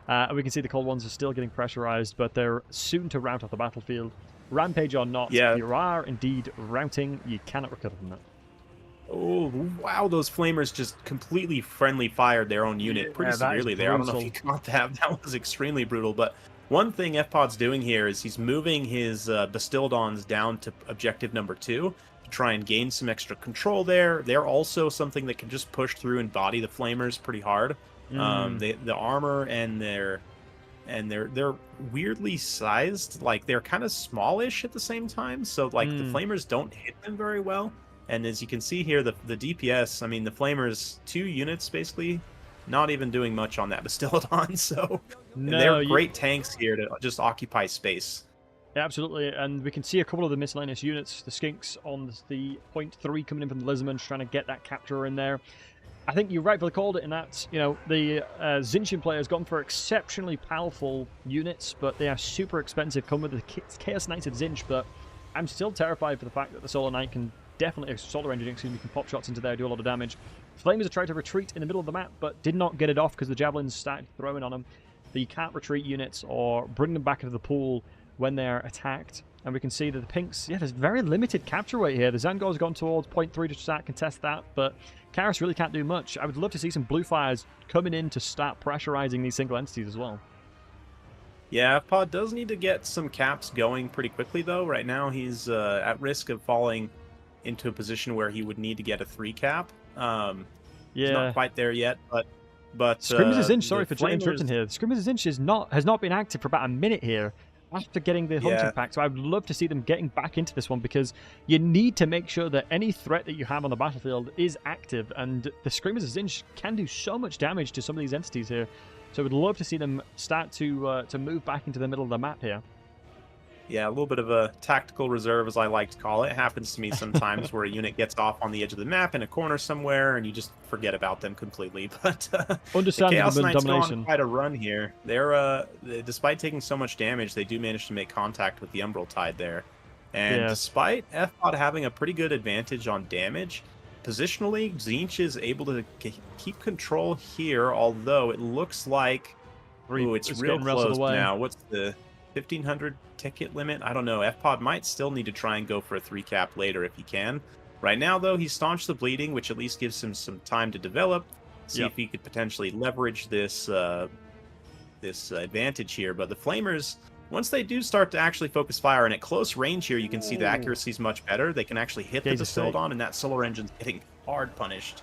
And we can see the Cold Ones are still getting pressurized, but they're soon to rout off the battlefield. Rampage or not, if you are indeed routing, you cannot recover from that. Oh, wow, those Flamers just completely friendly fired their own unit pretty severely there. I don't know if you caught that. That was extremely brutal. But one thing FPod's doing here is he's moving his Bastildons down to objective number 2 to try and gain some extra control there. They're also something that can just push through and body the Flamers pretty hard. The armor and they're weirdly sized. Like, they're kind of smallish at the same time. So, like, the Flamers don't hit them very well. And as you can see here, the DPS, I mean, the Flamers, 2 units, basically, not even doing much on that Bastildon, so they're great tanks here to just occupy space. Yeah, absolutely, and we can see a couple of the miscellaneous units, the Skinks on the point 3 coming in from the Lizardmen, trying to get that capture in there. I think you rightfully called it in that, you know, the Tzeentchian player has gone for exceptionally powerful units, but they are super expensive, come with the Chaos Knights of Tzeentch, but I'm still terrified for the fact that the Solar Knight can Solar Engine, excuse me, can pop shots into there, do a lot of damage. Flamers have tried to retreat in the middle of the map, but did not get it off because the Javelins started throwing on them. But you can't retreat units or bring them back into the pool when they're attacked. And we can see that the Pinks, yeah, there's very limited capture weight here. The Zangor's gone towards point 3 to start contest that, but Karis really can't do much. I would love to see some Blue Fires coming in to start pressurizing these single entities as well. Yeah, FPod does need to get some caps going pretty quickly, though. Right now, he's at risk of falling into a position where he would need to get a 3 cap. He's not quite there yet, but Scrimmage of Tzeentch, sorry for interrupting here. Scrimmage of Tzeentch has not been active for about a minute here after getting the hunting pack, so I would love to see them getting back into this one because you need to make sure that any threat that you have on the battlefield is active, and the Screamers of Tzeentch can do so much damage to some of these entities here. So we'd love to see them start to move back into the middle of the map here. Yeah, a little bit of a tactical reserve, as I like to call it. It happens to me sometimes where a unit gets off on the edge of the map in a corner somewhere, and you just forget about them completely. But the Chaos Knights go on quite a run here. They're despite taking so much damage, they do manage to make contact with the Umbral Tide there. And despite FPod having a pretty good advantage on damage, positionally, Tzeentch is able to keep control here, although it looks like it's real close now. What's the 1,500 ticket limit? I don't know. FPod might still need to try and go for a 3 cap later if he can. Right now, though, he's staunched the bleeding, which at least gives him some time to develop. See if he could potentially leverage this this advantage here. But the Flamers, once they do start to actually focus fire, and at close range here, you can see the accuracy is much better. They can actually hit the Bastildon, and that Solar Engine's getting hard punished.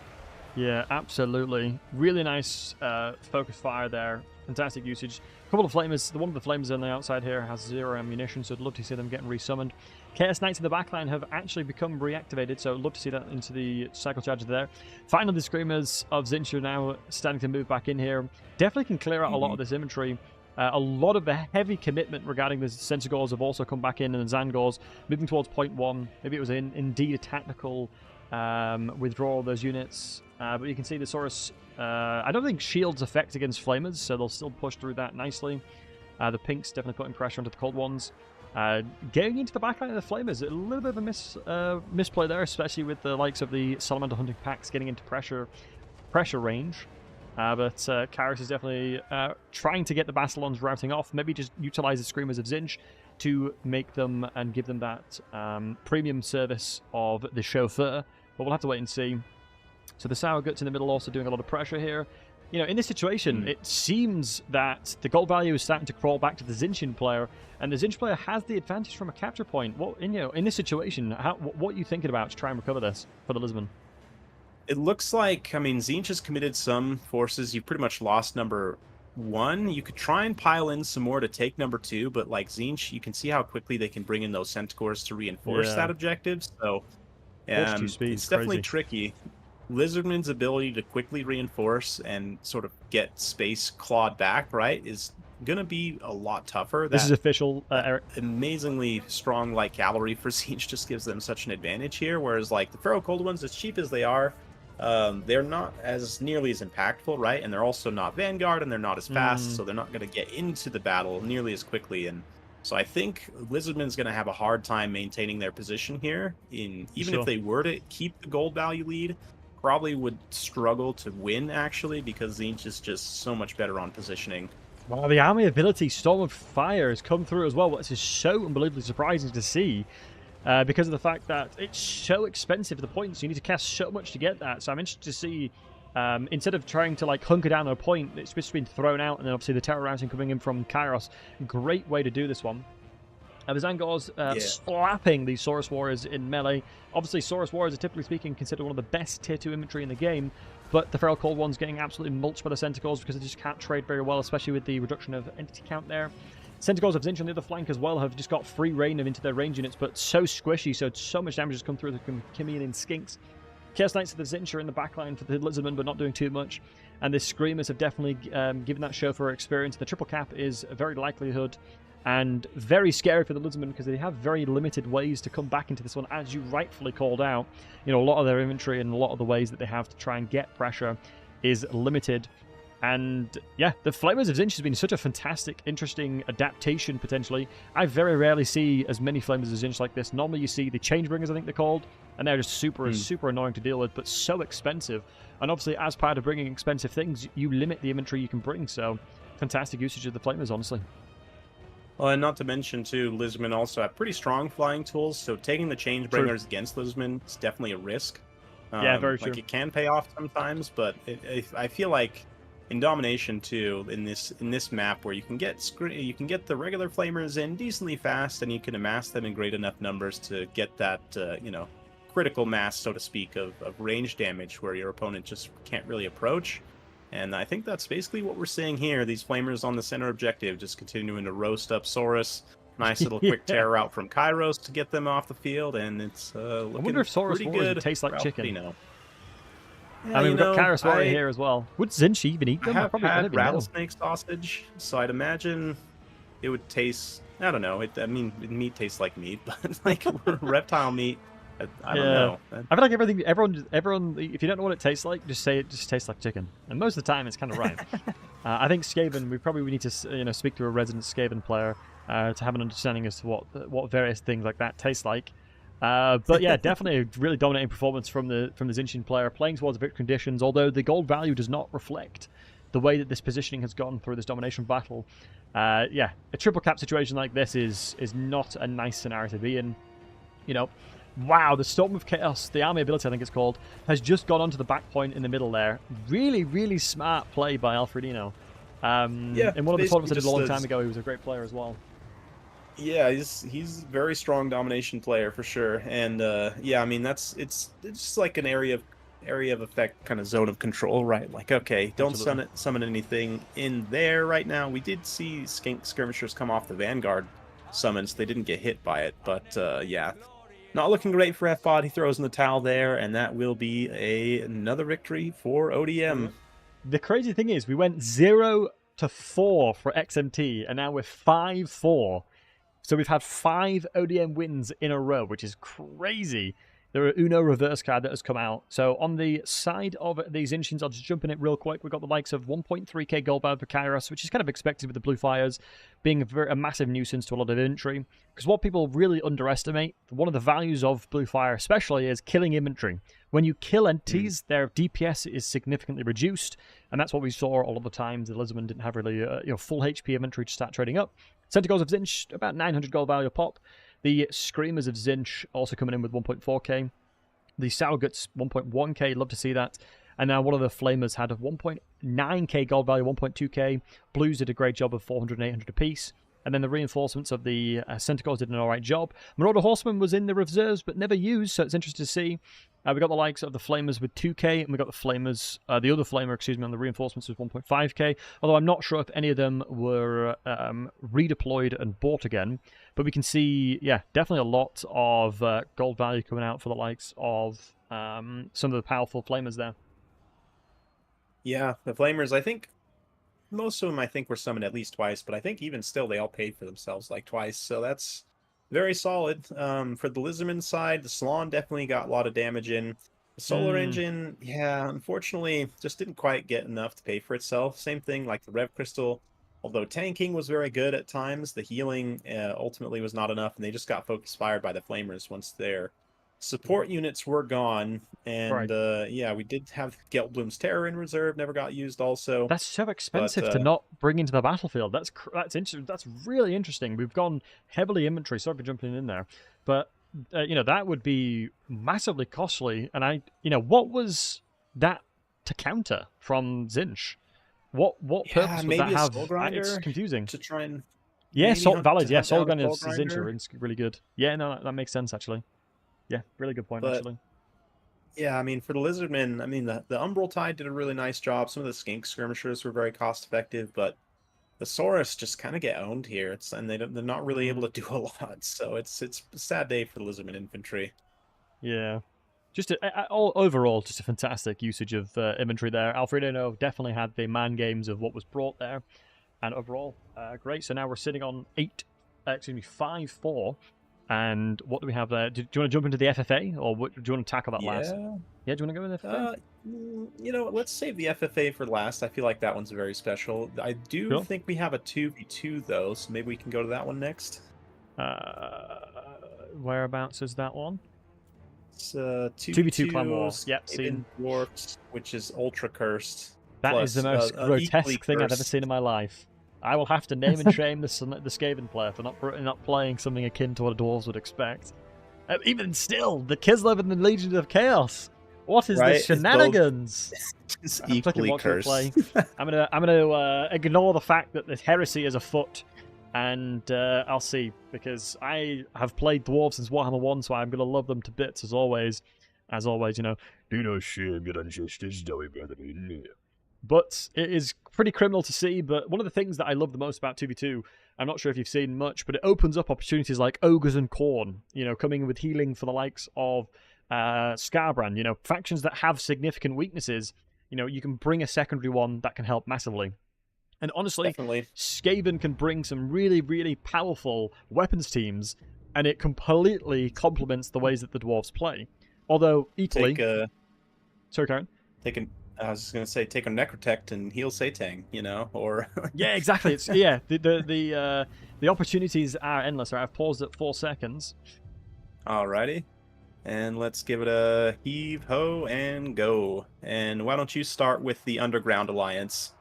Yeah, absolutely. Really nice focus fire there. Fantastic usage. A couple of Flamers. One of the Flamers on the outside here has 0 ammunition, so I'd love to see them getting resummoned. Chaos Knights in the backline have actually become reactivated, so I'd love to see that into the cycle charger there. Finally, the Screamers of Tzeentch are now starting to move back in here. Definitely can clear out a lot of this inventory. A lot of the heavy commitment regarding the Sensagors have also come back in, and the Zangors moving towards point 1. Maybe it was indeed a tactical withdrawal of those units. But you can see the Saurus, I don't think shields affect against Flamers, so they'll still push through that nicely. The Pinks definitely putting pressure onto the Cold Ones. Getting into the backline of the Flamers, a little bit of a misplay there, especially with the likes of the Salamander Hunting Packs getting into pressure range. But Kairos is definitely trying to get the Bastilons routing off. Maybe just utilize the Screamers of Zinch to make them and give them that premium service of the Chauffeur. But we'll have to wait and see. So the Sour Guts in the middle also doing a lot of pressure here. You know, in this situation, it seems that the gold value is starting to crawl back to the Zinchin player, and the Zinch player has the advantage from a capture point. What, you know, in this situation, what are you thinking about to try and recover this for the Lisbon? It looks like, I mean, Zinch has committed some forces. You've pretty much lost number 1. You could try and pile in some more to take number 2, but like Zinch, you can see how quickly they can bring in those Centaurs to reinforce that objective. So it's definitely tricky. Lizardman's ability to quickly reinforce and sort of get space clawed back, right, is going to be a lot tougher. This is official, Eric. Amazingly strong light cavalry for Zinch just gives them such an advantage here, whereas like the Pharaoh Cold ones, as cheap as they are, they're not as nearly as impactful, right? And they're also not Vanguard, and they're not as fast, so they're not going to get into the battle nearly as quickly. And so I think Lizardman's going to have a hard time maintaining their position here. Even if they were to keep the gold value lead, probably would struggle to win, actually, because Zinch is just so much better on positioning. Wow, the army ability Storm of Fire has come through as well, which is so unbelievably surprising to see. Because of the fact that it's so expensive, the points, you need to cast so much to get that. So I'm interested to see, instead of trying to like hunker down on a point, it's just been thrown out, and then obviously the terror routing coming in from Kairos. Great way to do this one. The Zangors slapping the Saurus Warriors in melee. Obviously, Saurus Warriors are typically speaking considered one of the best tier 2 infantry in the game, but the Feral Cold one's getting absolutely mulched by the Centaurs because they just can't trade very well, especially with the reduction of entity count there. Centaurs of Zinch on the other flank as well have just got free reign into their range units, but so squishy, so much damage has come through the chameleon skinks. Chaos Knights of the Zinch are in the backline for the Lizardman, but not doing too much. And the Screamers have definitely given that Chauffeur experience. The triple cap is a very likelihood, and very scary for the Lizardman because they have very limited ways to come back into this one, as you rightfully called out. You know, a lot of their inventory and a lot of the ways that they have to try and get pressure is limited. And yeah, the Flamers of Zinch has been such a fantastic, interesting adaptation, potentially. I very rarely see as many Flamers of Zinch like this. Normally you see the Changebringers, I think they're called, and they're just super annoying to deal with, but so expensive. And obviously, as part of bringing expensive things, you limit the inventory you can bring, so fantastic usage of the Flamers, honestly. Well, and not to mention, too, Lizardmen also have pretty strong flying tools, so taking the Changebringers against Lizardmen is definitely a risk. Yeah, very true. Like, it can pay off sometimes, but I feel like in Domination, too, in this map where you can get the regular Flamers in decently fast, and you can amass them in great enough numbers to get that, you know, critical mass, so to speak, of range damage where your opponent just can't really approach. And I think that's basically what we're seeing here. These Flamers on the center objective just continuing to roast up Saurus. Nice little quick terror out from Kairos to get them off the field, and it's looking I wonder if Saurus pretty good. Tastes like chicken. Yeah, I mean, we've got Kairos Warrior here as well. Would Zinch even eat them? I have had rattlesnake sausage, so I'd imagine it would taste, I don't know, I mean, meat tastes like meat, but like reptile meat, I don't know. I feel like everyone, if you don't know what it tastes like, just say it just tastes like chicken. And most of the time, it's kind of right. I think Skaven, we need to speak to a resident Skaven player to have an understanding as to what various things like that taste like. But yeah, definitely a really dominating performance from the Zinchin player, playing towards victory conditions, although the gold value does not reflect the way that this positioning has gone through this domination battle. Yeah, a triple cap situation like this is not a nice scenario to be in. You know, wow, the Storm of Chaos, the army ability I think it's called, has just gone onto the back point in the middle there. Really, really smart play by Alfredino. Yeah, in one of the tournaments I did a long time ago, he was a great player as well. Yeah, he's a very strong domination player for sure, and yeah, I mean it's just like an area of effect kind of zone of control, right? Like, okay, don't summon anything in there right now. We did see skirmishers come off the Vanguard summons; they didn't get hit by it, but yeah, not looking great for FBOT. He throws in the towel there, and that will be another victory for ODM. The crazy thing is, we went 0-4 for XMT, and now we're 5-4. So we've had 5 ODM wins in a row, which is crazy. There are Uno reverse card that has come out. So on the side of these Zinchins, I'll just jump in it real quick. We've got the likes of 1.3k gold value for Kairos, which is kind of expected with the Blue Fires being a massive nuisance to a lot of inventory. Because what people really underestimate, one of the values of Blue Fire especially, is killing inventory. When you kill entities, their DPS is significantly reduced, and that's what we saw all of the times. The Lizardmen didn't have really full HP inventory to start trading up. Centaurs of Zinch, about 900 gold value a pop. The Screamers of Zinch also coming in with 1.4k. The Sourguts, 1.1k, love to see that. And now one of the Flamers had a 1.9k gold value, 1.2k. Blues did a great job of 400 and 800 apiece. And then the reinforcements of the Centaurs did an alright job. Marauder Horseman was in the reserves but never used, so it's interesting to see. We got the likes of the Flamers with 2k, and we got the Flamers, the other Flamer, excuse me, on the reinforcements was 1.5k. Although I'm not sure if any of them were redeployed and bought again. But we can see, yeah, definitely a lot of gold value coming out for the likes of some of the powerful Flamers there. Yeah, the Flamers, I think most of them, I think, were summoned at least twice, but I think even still they all paid for themselves like twice, so that's very solid. For the Lizardman side, the Salon definitely got a lot of damage in. The Solar Engine, yeah, unfortunately, just didn't quite get enough to pay for itself. Same thing like the Rev Crystal. Although tanking was very good at times, the healing ultimately was not enough, and they just got focus fired by the Flamers once their support units were gone. And yeah, we did have Geltbloom's Terror in reserve, never got used also. That's so expensive to not bring into the battlefield. That's interesting. That's really interesting. We've gone heavily inventory. Sorry for jumping in there, but that would be massively costly. And what was that to counter from Zinch? What purpose would that have? It's confusing. To try and Soul Grinder is Zinch is really good. Yeah, no, that makes sense actually. Yeah, really good point actually. Yeah, I mean, for the Lizardmen, I mean, the Umbral Tide did a really nice job. Some of the Skink Skirmishers were very cost-effective, but the Saurus just kind of get owned here. They're not really able to do a lot, so it's a sad day for the Lizardman infantry. Yeah. Just overall, just a fantastic usage of inventory there. Alfredo definitely had the man games of what was brought there, and overall, great. So now we're sitting on 5-4. And what do we have there? Do you want to jump into the FFA, or do you want to tackle that last? Yeah, do you want to go in the FFA? Let's save the FFA for last. I feel like that one's very special. I do think we have a 2v2, though, so maybe we can go to that one next. Whereabouts is that one? It's 2v2 Clan War. Yep, seen. Dwarfs, which is ultra cursed. That is the most grotesque thing I've ever seen in my life. I will have to name and shame the Skaven player for not playing something akin to what a Dwarves would expect. Even still, the Kislev and the Legion of Chaos. What is this shenanigans? It's equally cursed. I'm gonna ignore the fact that this heresy is afoot, and I'll see, because I have played Dwarves since Warhammer 1, so I'm gonna love them to bits as always. As always, do not shame your ancestors, Zoe brethren. But it is pretty criminal to see. But one of the things that I love the most about 2v2, I'm not sure if you've seen much, but it opens up opportunities like Ogres and Khorne, coming with healing for the likes of Skarbrand, factions that have significant weaknesses. You can bring a secondary one that can help massively. And honestly, Skaven can bring some really, really powerful weapons teams, and it completely complements the ways that the Dwarves play. Although, equally... Sorry, Karen? I was just gonna say, take a Necrotect and heal Satang, or yeah, exactly. It's the opportunities are endless. Right, I've paused at 4 seconds. Alrighty, and let's give it a heave ho and go. And why don't you start with the Underground Alliance?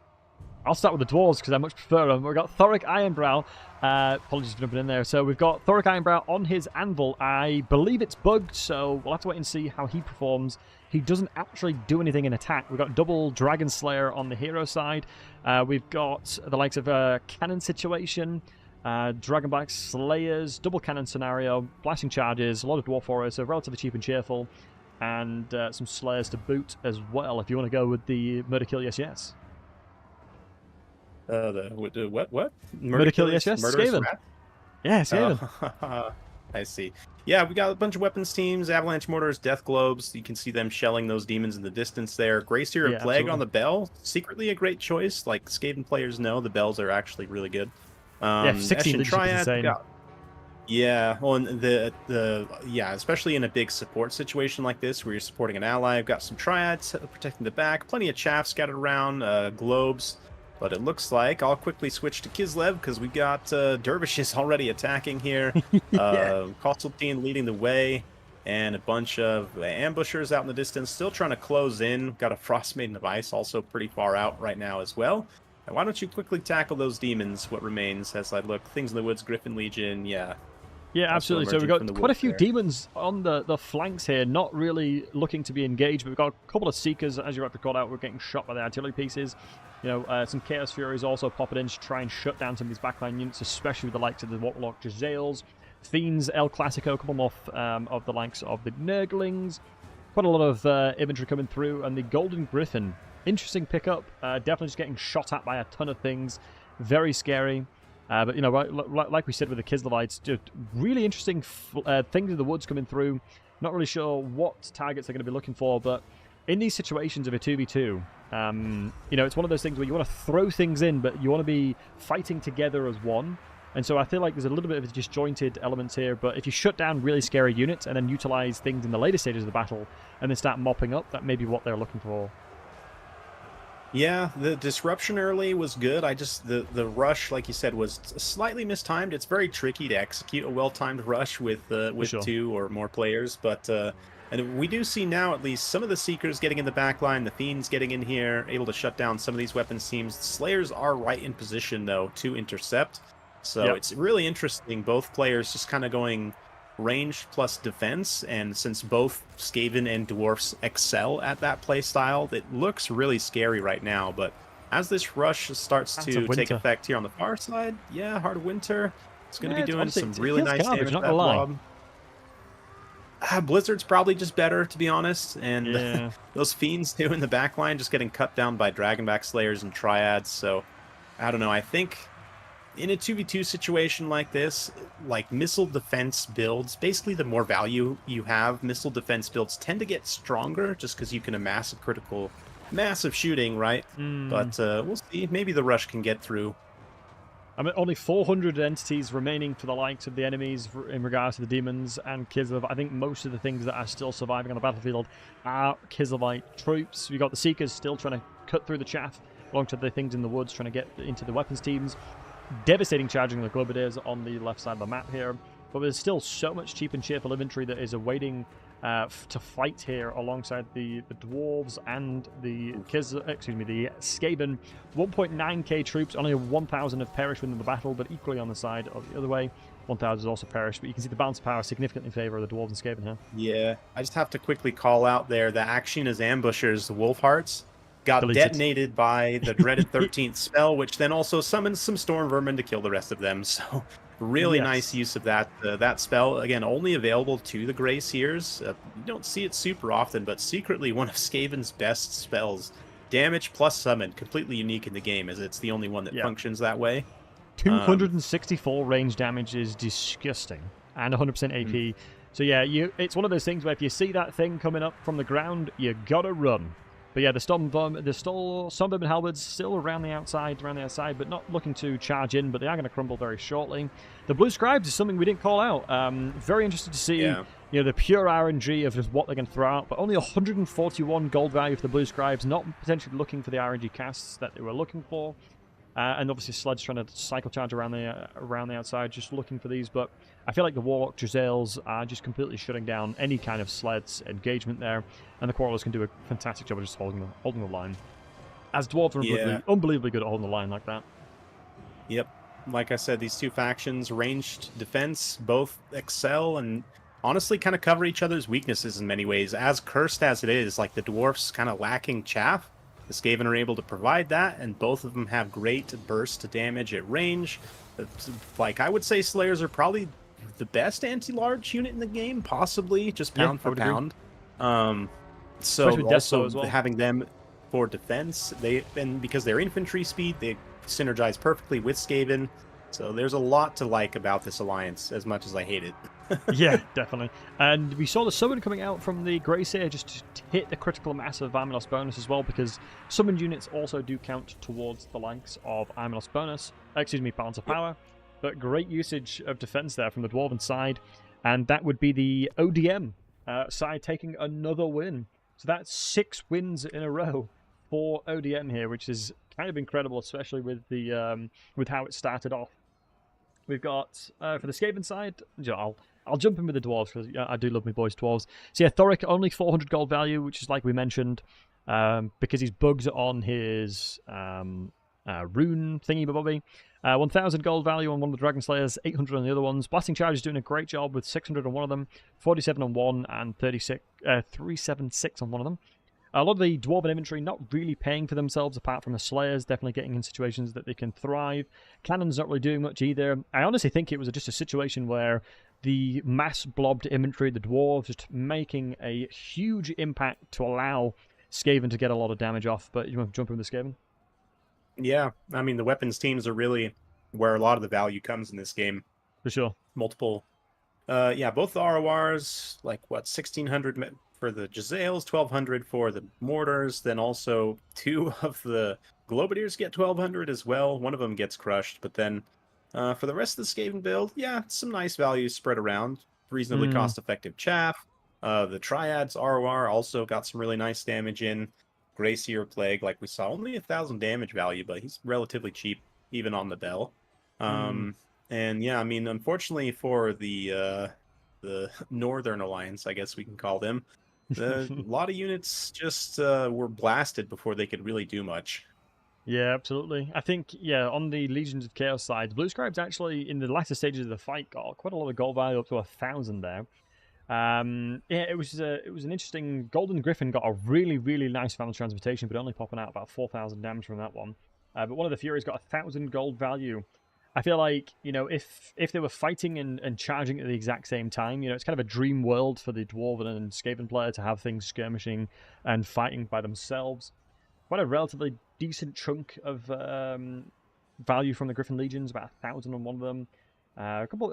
I'll start with the Dwarves because I much prefer them. We've got Thoric Ironbrow. Apologies for jumping in there. So we've got Thoric Ironbrow on his anvil. I believe it's bugged, so we'll have to wait and see how he performs. He doesn't actually do anything in attack. We've got double Dragon Slayer on the hero side. We've got the likes of Cannon Situation, Dragonback Slayers, double Cannon Scenario, Blasting Charges, a lot of Dwarf Warriors, so relatively cheap and cheerful, and some Slayers to boot as well, if you want to go with the Murder Kill Yes Yes. What? Murder Kill Yes Yes? Skaven. Yeah, Skaven. I see. Yeah, we got a bunch of weapons teams, Avalanche Mortars, Death Globes. You can see them shelling those demons in the distance there. Gracier and Plague on the Bell. Secretly a great choice. Like Skaven players know, the bells are actually really good. 16 Triad. Yeah, well, and especially in a big support situation like this where you're supporting an ally. I've got some Triads protecting the back, plenty of chaff scattered around, globes. But it looks like I'll quickly switch to Kislev because we got Dervishes already attacking here. Constantine leading the way. and a bunch of ambushers out in the distance, still trying to close in. Got a Frost Maiden of Ice also pretty far out right now as well. And why don't you quickly tackle those demons, what remains, as I look. Things in the Woods, Griffin Legion, yeah. Yeah, absolutely. So we've got quite a few demons on the flanks here, not really looking to be engaged, but we've got a couple of Seekers, as you're about to call out, we're getting shot by the artillery pieces. You know, some Chaos Furies also popping in to try and shut down some of these backline units, especially with the likes of the Warlock Jezzails, Fiends, El Clasico, a couple more of the likes of the Nurglings. Quite a lot of infantry coming through, and the Golden Griffin. Interesting pickup, definitely just getting shot at by a ton of things. Very scary. But, you know, like we said with the Kislevites, just really interesting things in the woods coming through. Not really sure what targets they're going to be looking for, but in these situations of a 2v2, you know, it's one of those things where you want to throw things in, but you want to be fighting together as one. And so I feel like there's a little bit of disjointed elements here, but if you shut down really scary units and then utilize things in the later stages of the battle and then start mopping up, that may be what they're looking for. Yeah, the disruption early was good. The rush, like you said, was slightly mistimed. It's very tricky to execute a well-timed rush with sure. 2 or more players, but and we do see now at least some of the Seekers getting in the back line, the Fiends getting in here, able to shut down some of these weapons teams. Slayers are right in position, though, to intercept. So It's really interesting. Both players just kind of going range plus defense, and since both Skaven and Dwarfs excel at that play style, it looks really scary right now. But as this rush starts to take effect here on the far side, yeah, Heart of Winter, it's going to be doing some really nice damage to that blob. Blizzard's probably just better, to be honest, and those Fiends too in the backline just getting cut down by Dragonback Slayers and Triads. So I don't know, I think in a 2v2 situation like this, like missile defense builds, basically the more value you have, missile defense builds tend to get stronger just because you can amass a critical mass of shooting, right? But we'll see. Maybe the rush can get through. I mean, only 400 entities remaining for the likes of the enemies in regards to the demons and Kislev. I think most of the things that are still surviving on the battlefield are Kislevite troops. We've got the Seekers still trying to cut through the chaff alongside the things in the woods, trying to get into the weapons teams. Devastating charging the Globadiers on the left side of the map here, but there's still so much cheap and cheerful infantry that is awaiting to fight here alongside the dwarves and the the Skaven. 1.9k troops, only 1,000 have perished within the battle, but equally on the side of the other way, 1,000 has also perished. But you can see the balance of power significantly in favor of the dwarves and Skaven here. Yeah, I just have to quickly call out there the Akshinas ambushers, the Wolfhearts, got detonated by the dreaded 13th spell, which then also summons some storm vermin to kill the rest of them. So really nice use of that spell. Again, only available to the Grey Seers. You don't see it super often, but secretly one of Skaven's best spells. Damage plus summon, completely unique in the game, as it's the only one that functions that way. 264 range damage is disgusting, and 100% AP. So yeah, it's one of those things where if you see that thing coming up from the ground, you gotta run. But yeah, the Stormvermin Halberds still around the outside, but not looking to charge in, but they are going to crumble very shortly. The Blue Scribes is something we didn't call out. Very interested to see you know, the pure RNG of just what they're going to throw out, but only 141 gold value for the Blue Scribes, not potentially looking for the RNG casts that they were looking for. And obviously Sled's trying to cycle charge around the outside, just looking for these. But I feel like the Warlock Jezzails are just completely shutting down any kind of Sled's engagement there. And the Quarrelers can do a fantastic job of just holding the line. As Dwarves are unbelievably good at holding the line like that. Yep. Like I said, these two factions, ranged defense, both excel and honestly kind of cover each other's weaknesses in many ways. As cursed as it is, like the Dwarfs kind of lacking chaff, the Skaven are able to provide that, and both of them have great burst damage at range. Like, I would say Slayers are probably the best anti-large unit in the game, possibly, just pound for pound. So also well, having them for defense, and because they're infantry speed, they synergize perfectly with Skaven. So there's a lot to like about this alliance, as much as I hate it. Yeah, definitely. And we saw the summon coming out from the Greyseer just to hit the critical mass of Arminos bonus as well, because summoned units also do count towards the likes of Arminos bonus, balance of power. But great usage of defense there from the Dwarven side, and that would be the ODM side taking another win. So that's 6 wins in a row for ODM here, which is kind of incredible, especially with the with how it started off. We've got for the Skaven side, I'll I'll jump in with the dwarves because I do love my boys dwarves. So yeah, Thoric only 400 gold value, which is like we mentioned, because he's bugs on his rune thingy bobby. 1,000 gold value on one of the Dragon Slayers, 800 on the other ones. Blasting Charge is doing a great job with 600 on one of them, 47 on one, and 376 on one of them. A lot of the Dwarven infantry not really paying for themselves apart from the Slayers, definitely getting in situations that they can thrive. Cannon's not really doing much either. I honestly think it was just a situation where the mass blobbed infantry, the Dwarves, just making a huge impact to allow Skaven to get a lot of damage off. But you want to jump in with the Skaven? Yeah, I mean, the weapons teams are really where a lot of the value comes in this game. For sure. Multiple. Yeah, both the RORs, like, what, 1,600... for the Jezzails, 1,200 for the Mortars, then also 2 of the Globadiers get 1,200 as well. One of them gets crushed, but then for the rest of the Skaven build, yeah, some nice values spread around. Reasonably cost-effective chaff. The Triads ROR also got some really nice damage in. Gracier Plague, like we saw, only 1,000 damage value, but he's relatively cheap, even on the Bell. And yeah, I mean, unfortunately for the Northern Alliance, I guess we can call them, a lot of units just were blasted before they could really do much. Yeah, absolutely. I think, yeah, on the Legions of Chaos side, Blue Scribes actually, in the latter stages of the fight, got quite a lot of gold value, up to 1,000 there. Yeah, it was an interesting... Golden Griffin got a really, really nice final transmutation, but only popping out about 4,000 damage from that one. But one of the Furies got 1,000 gold value. I feel like, you know, if they were fighting and charging at the exact same time, you know, it's kind of a dream world for the Dwarven and Skaven player to have things skirmishing and fighting by themselves. Quite a relatively decent chunk of value from the Griffin Legions, about 1,000 on one of them. A couple,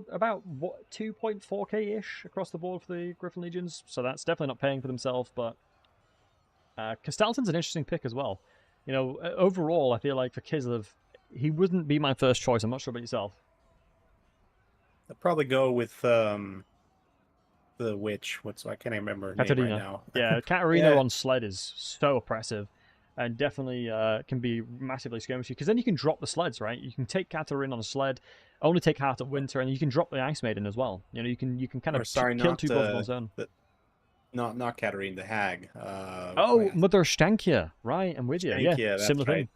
about what 2.4k-ish across the board for the Griffin Legions, so that's definitely not paying for themselves, but Kastalton's an interesting pick as well. You know, overall, I feel like for Kislev, he wouldn't be my first choice. I'm not sure about yourself. I'd probably go with the witch. I can't remember her name right now. Yeah, Katarina on sled is so oppressive, and definitely can be massively skirmishy. Because then you can drop the sleds, right? You can take Katarina on a sled, only take Heart of Winter, and you can drop the Ice Maiden as well. You know, you can kind of kill 2 birds with one stone. Not Katarina, the hag. Mother Stankia. Right, I'm with you. Yeah, similar thing.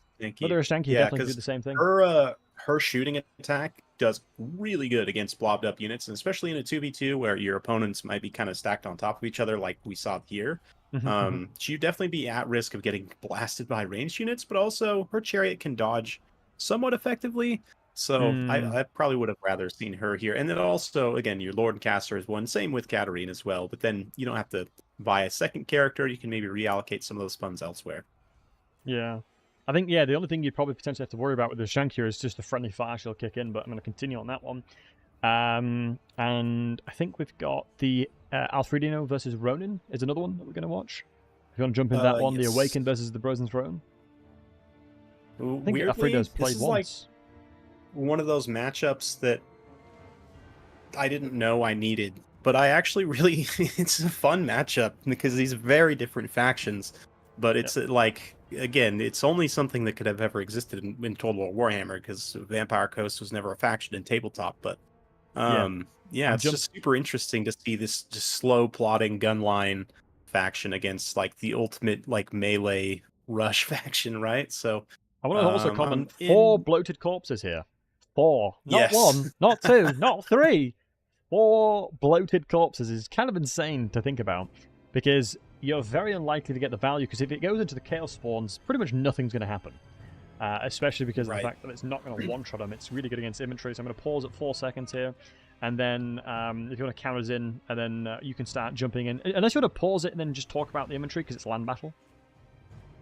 Mother Stankia definitely do the same thing. Her shooting attack does really good against blobbed up units, and especially in a 2v2 where your opponents might be kind of stacked on top of each other like we saw here. She'd definitely be at risk of getting blasted by ranged units, but also her chariot can dodge somewhat effectively. So I probably would have rather seen her here. And then also, again, your Lord and Caster is one. Same with Katarina as well. But then you don't have to buy a second character. You can maybe reallocate some of those funds elsewhere. Yeah. I think, yeah, the only thing you'd probably potentially have to worry about with the Shankia is just the friendly fire she'll kick in, but I'm going to continue on that one. And I think we've got the Alfredino versus Ronin is another one that we're going to watch. If you want to jump into that one, yes. The Awakened versus the Broken Throne. I think Alfredo's played once. Like one of those matchups that I didn't know I needed, but I actually really, it's a fun matchup because these very different factions, but it's like, again, it's only something that could have ever existed in Total War Warhammer because Vampire Coast was never a faction in tabletop. But it's just super interesting to see this just slow plotting gunline faction against like the ultimate like melee rush faction, right? So I want to also comment 4 bloated corpses here. 4, not 1, not 2, not 3. 4 bloated corpses is kind of insane to think about because you're very unlikely to get the value, because if it goes into the Chaos Spawns, pretty much nothing's going to happen. Especially because of the fact that it's not going to one-shot them. It's really good against infantry, so I'm going to pause at 4 seconds here. And then if you want to count us in, and then you can start jumping in. Unless you want to pause it and then just talk about the infantry, because it's land battle.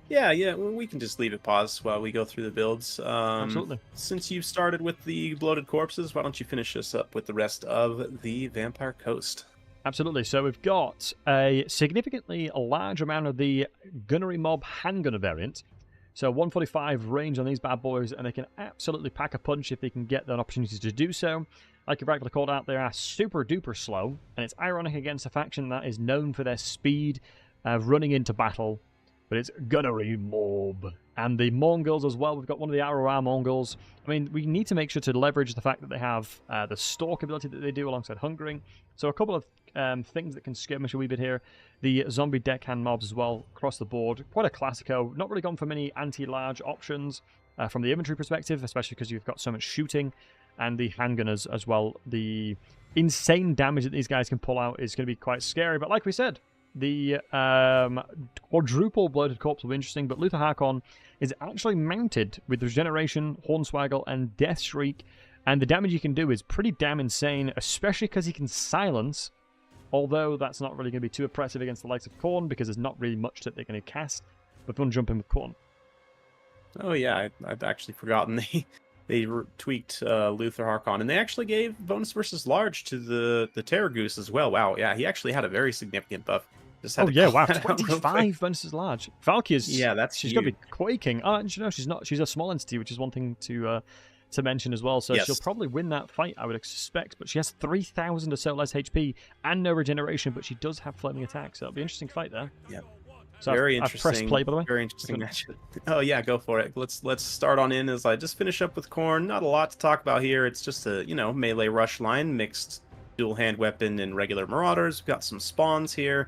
Yeah, we can just leave it paused while we go through the builds. Absolutely. Since you've started with the bloated corpses, why don't you finish us up with the rest of the Vampire Coast? Absolutely. So we've got a significantly large amount of the Gunnery Mob handgunner variant. So 145 range on these bad boys, and they can absolutely pack a punch if they can get that opportunity to do so. Like you rightly called out, they are super duper slow, and it's ironic against a faction that is known for their speed of running into battle, but it's Gunnery Mob. And the Mongols as well. We've got one of the Arrow Mongols. I mean, we need to make sure to leverage the fact that they have the Stalk ability that they do alongside Hungering. So a couple of things that can skirmish a wee bit here. The Zombie Deckhand mobs as well across the board. Quite a classico. Not really gone for many anti-large options from the inventory perspective, especially because you've got so much shooting. And the handgunners as well. The insane damage that these guys can pull out is going to be quite scary. But like we said, the quadruple Bloated Corpse will be interesting, but Luther Harkon is actually mounted with Regeneration, Hornswaggle, and Death Shriek, and the damage he can do is pretty damn insane, especially because he can silence, although that's not really going to be too oppressive against the likes of Khorne, because there's not really much that they're going to cast, but fun jump in with Khorne. Oh yeah, I'd actually forgotten they tweaked Luther Harkon, and they actually gave bonus versus large to the Terror Goose as well. Wow, yeah, he actually had a very significant buff. Oh yeah, wow, 25 bonuses large. Valky's, yeah, she's going to be quaking. Oh, and you know, she's not. She's a small entity, which is one thing to mention as well. So she'll probably win that fight, I would expect. But she has 3,000 or so less HP and no regeneration, but she does have flaming attacks. So it'll be an interesting fight there. Yeah. So very I've interesting. pressed play, by the way. Very interesting match. Oh yeah, go for it. Let's start on in as I just finish up with Khorne. Not a lot to talk about here. It's just a melee rush line, mixed dual hand weapon and regular marauders. We've got some spawns here.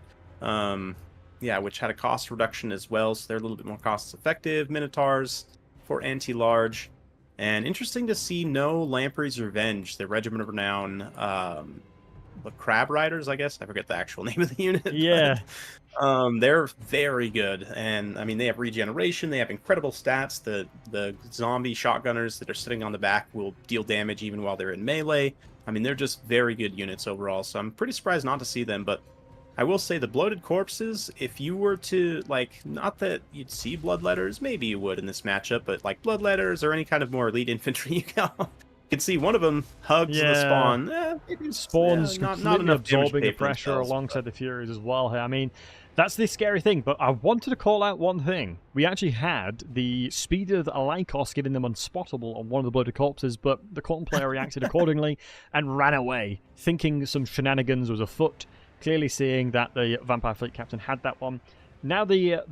Yeah, which had a cost reduction as well, so they're a little bit more cost effective. Minotaurs for anti-large. And interesting to see no Lamprey's Revenge, the Regiment of Renown, the Crab Riders, I guess. I forget the actual name of the unit. Yeah. But, they're very good. And, I mean, they have regeneration. They have incredible stats. The zombie shotgunners that are sitting on the back will deal damage even while they're in melee. I mean, they're just very good units overall. So I'm pretty surprised not to see them. But I will say the Bloated Corpses, if you were to, like, not that you'd see Bloodletters, maybe you would in this matchup, but like Bloodletters or any kind of more elite infantry, you can see one of them hugs the spawn. Maybe Spawn's not completely enough absorbing the pressure alongside the Furies as well here. I mean, that's the scary thing, but I wanted to call out one thing. We actually had the speed of Lycos giving them unspottable on one of the Bloated Corpses, but the Khorne player reacted accordingly and ran away, thinking some shenanigans was afoot. Clearly seeing that the Vampire Fleet Captain had that one. Now the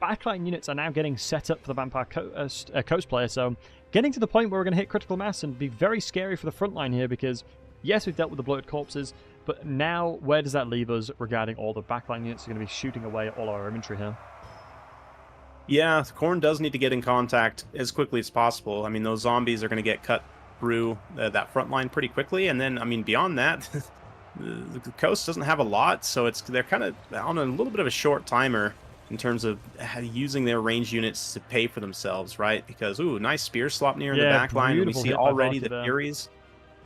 backline units are now getting set up for the Vampire Coast player, so getting to the point where we're going to hit critical mass and be very scary for the front line here, because yes, we've dealt with the Bloated Corpses, but now where does that leave us regarding all the backline units that are going to be shooting away at all our inventory here? Yeah, Khorne does need to get in contact as quickly as possible. I mean, those zombies are going to get cut through that front line pretty quickly, and then, I mean, beyond that... The coast doesn't have a lot, so they're kind of on a little bit of a short timer in terms of using their range units to pay for themselves, right? Because, ooh, nice spear slop near the back line. And we see already the Furies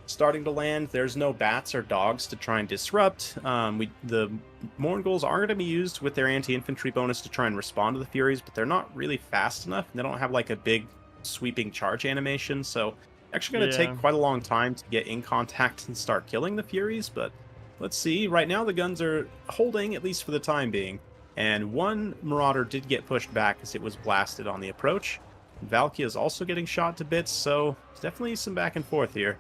starting to land. There's no bats or dogs to try and disrupt. The Mongols are going to be used with their anti-infantry bonus to try and respond to the Furies, but they're not really fast enough. They don't have like a big sweeping charge animation, so actually going to take quite a long time to get in contact and start killing the Furies, but let's see. Right now the guns are holding, at least for the time being, and one Marauder did get pushed back as it was blasted on the approach. Valkia is also getting shot to bits, so definitely some back and forth here.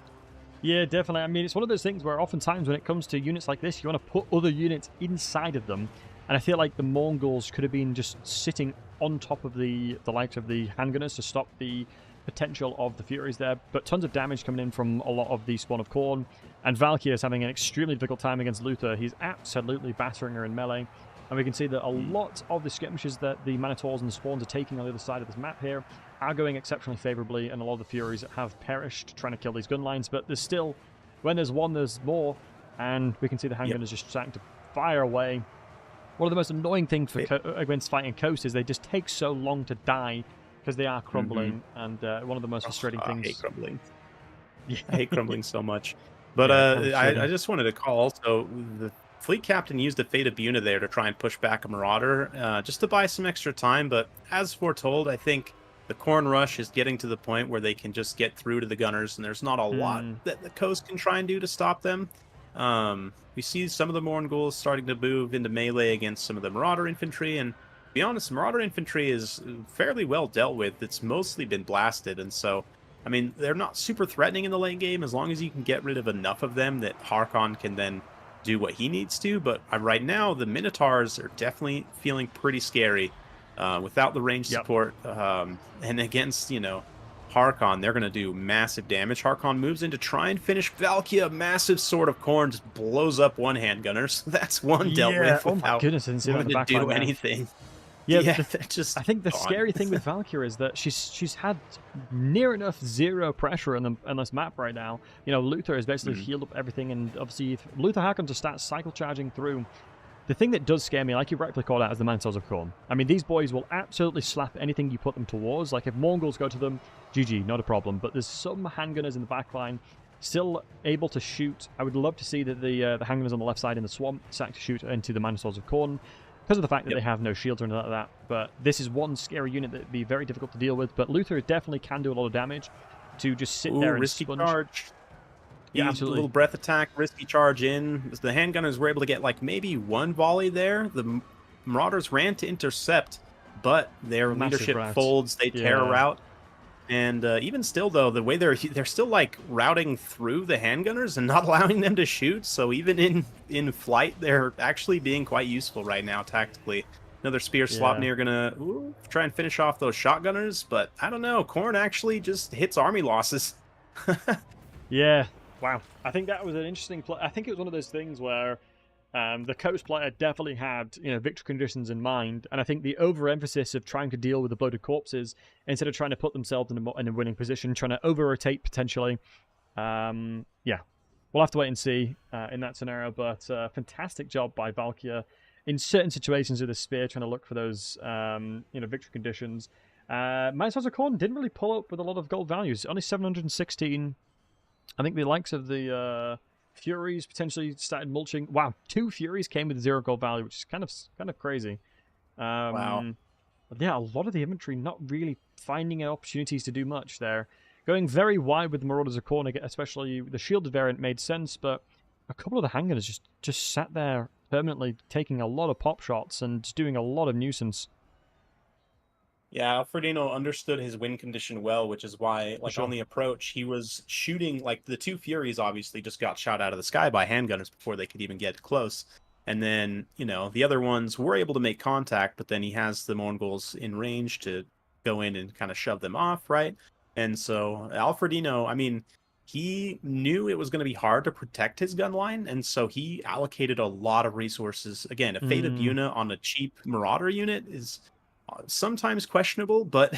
Yeah, definitely. I mean, it's one of those things where oftentimes when it comes to units like this, you want to put other units inside of them, and I feel like the Mongols could have been just sitting on top of the likes of the handgunners to stop the potential of the Furies there, but tons of damage coming in from a lot of the spawn of Khorne, and Valkyrie is having an extremely difficult time against Luther. He's absolutely battering her in melee, and we can see that a lot of the skirmishes that the Manitors and the spawns are taking on the other side of this map here are going exceptionally favorably, and a lot of the Furies have perished trying to kill these gun lines, but there's still, when there's one, there's more, and we can see the handgunners just starting to fire away. One of the most annoying things for against fighting Coast is they just take so long to die, because they are crumbling, and one of the most frustrating things. I hate crumbling. Yeah. I hate crumbling so much. But I just wanted to call also, the Fleet Captain used a Fate of Buna there to try and push back a Marauder, just to buy some extra time, but as foretold, I think the Khorne rush is getting to the point where they can just get through to the gunners, and there's not a lot that the Coast can try and do to stop them. We see some of the Mongols starting to move into melee against some of the Marauder infantry, and to be honest, Marauder infantry is fairly well dealt with. It's mostly been blasted, and so, I mean, they're not super threatening in the late game as long as you can get rid of enough of them that Harkon can then do what he needs to. But right now, the Minotaurs are definitely feeling pretty scary without the range support. And against, Harkon, they're going to do massive damage. Harkon moves in to try and finish Valkia. Massive Sword of Khorne just blows up one handgunner. So that's one dealt with without my goodness, I didn't see that in the back do anything. Yeah, just I think the gone. scary thing with Valkyrie is that she's had near enough zero pressure on this map right now. Luther has basically healed up everything, and obviously if Luther happens to start cycle charging through, the thing that does scare me, like you rightfully called out, is the Minotaurs of Khorne. I mean, these boys will absolutely slap anything you put them towards. Like if Mongols go to them, GG, not a problem. But there's some handgunners in the backline still able to shoot. I would love to see that the handgunners on the left side in the swamp start to shoot into the Minotaurs of Khorne, because of the fact that they have no shields or anything like that. But this is one scary unit that would be very difficult to deal with. But Luther definitely can do a lot of damage to just sit there and risky sponge. Charge. Yeah, absolutely. A little breath attack, risky charge in. The handgunners were able to get like maybe one volley there. The Marauders ran to intercept, but their leadership folds. They tear a route. And even still, though, the way they're still like routing through the handgunners and not allowing them to shoot. So even in flight, they're actually being quite useful right now tactically. Another spear swap near gonna try and finish off those shotgunners, but I don't know. Khorne actually just hits army losses. Yeah, wow. I think that was an interesting play. I think it was one of those things where the coast player definitely had victory conditions in mind, and I think the overemphasis of trying to deal with the bloated corpses instead of trying to put themselves in a winning position, trying to over-rotate potentially. Yeah, we'll have to wait and see in that scenario, but fantastic job by Valkyr in certain situations with the spear, trying to look for those victory conditions. Minotaurs of Khorne didn't really pull up with a lot of gold values, only 716. I think the likes of the Furies potentially started mulching. Wow, 2 Furies came with 0 gold value, which is kind of crazy. Wow. But yeah, a lot of the inventory not really finding opportunities to do much there. Going very wide with the Marauders of Khorne, especially the shielded variant made sense, but a couple of the handgunners just sat there permanently taking a lot of pop shots and just doing a lot of nuisance. Yeah, Alfredino understood his win condition well, which is why, on the approach, he was shooting, the 2 Furies obviously just got shot out of the sky by handgunners before they could even get close. And then, the other ones were able to make contact, but then he has the Mongols in range to go in and kind of shove them off, right? And so Alfredino, I mean, he knew it was going to be hard to protect his gun line, and so he allocated a lot of resources. Again, a Fate of Buna on a cheap Marauder unit is sometimes questionable, but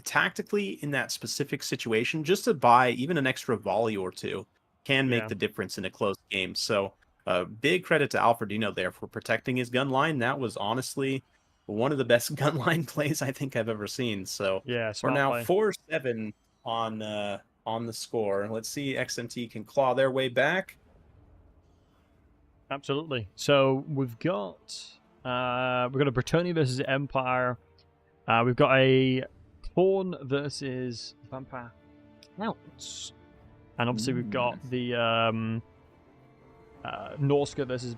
tactically in that specific situation, just to buy even an extra volley or 2 can make the difference in a close game. So big credit to Alfredino there for protecting his gun line. That was honestly one of the best gun line plays I think I've ever seen. So we're now 4-7 on the score. Let's see, XMT can claw their way back. Absolutely. So we've got a Bretonnia versus Empire. We've got a Khorne versus Vampire Scouts. And obviously we've got the Norska versus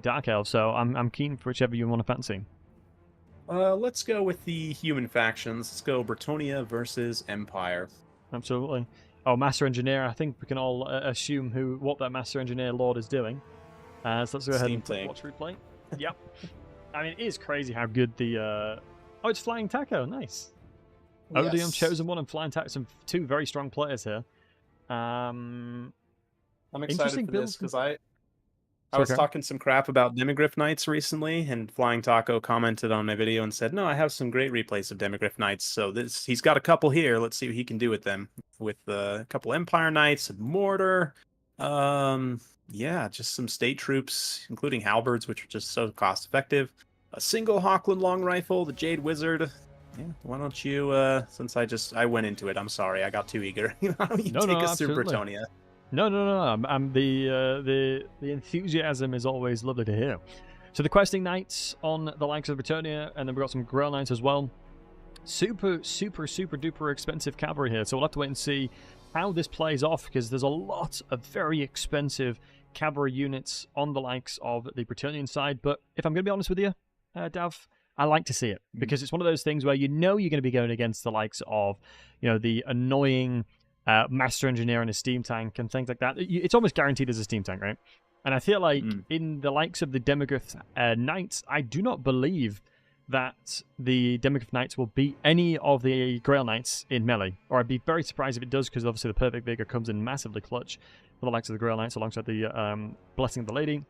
Dark Elves. So I'm keen for whichever you want to fancy. Let's go with the human factions. Let's go Bretonnia versus Empire. Absolutely. Oh, Master Engineer. I think we can all assume what that Master Engineer Lord is doing. So let's go ahead and watch replay. Yep. I mean, it is crazy how good the... Oh, it's Flying Taco. Nice. Yes. ODM Chosen One and Flying Taco. Some 2 very strong players here. I'm excited for this because I was talking some crap about Demigryph Knights recently, and Flying Taco commented on my video and said, no, I have some great replays of Demigryph Knights, so he's got a couple here. Let's see what he can do with them. With a couple Empire Knights, a Mortar, just some state troops, including halberds, which are just so cost-effective. A single Hawkland long rifle, the Jade Wizard. Yeah, why don't you, since I went into it, I'm sorry, I got too eager. Why don't you take us through Bretonnia? No. I'm the enthusiasm is always lovely to hear. So the Questing Knights on the likes of Bretonnia, and then we've got some Grail Knights as well. Super duper expensive cavalry here, so we'll have to wait and see how this plays off, because there's a lot of very expensive cavalry units on the likes of the Bretonnian side. But if I'm going to be honest with you, Dav, I like to see it, because it's one of those things where you're going to be going against the likes of the annoying Master Engineer and a steam tank and things like that. It's almost guaranteed as a steam tank, right? And I feel like in the likes of the Demigryph Knights, I do not believe that the Demigryph Knights will beat any of the Grail Knights in melee. Or I'd be very surprised if it does, because obviously the Perfect Vigor comes in massively clutch for the likes of the Grail Knights alongside the Blessing of the Lady.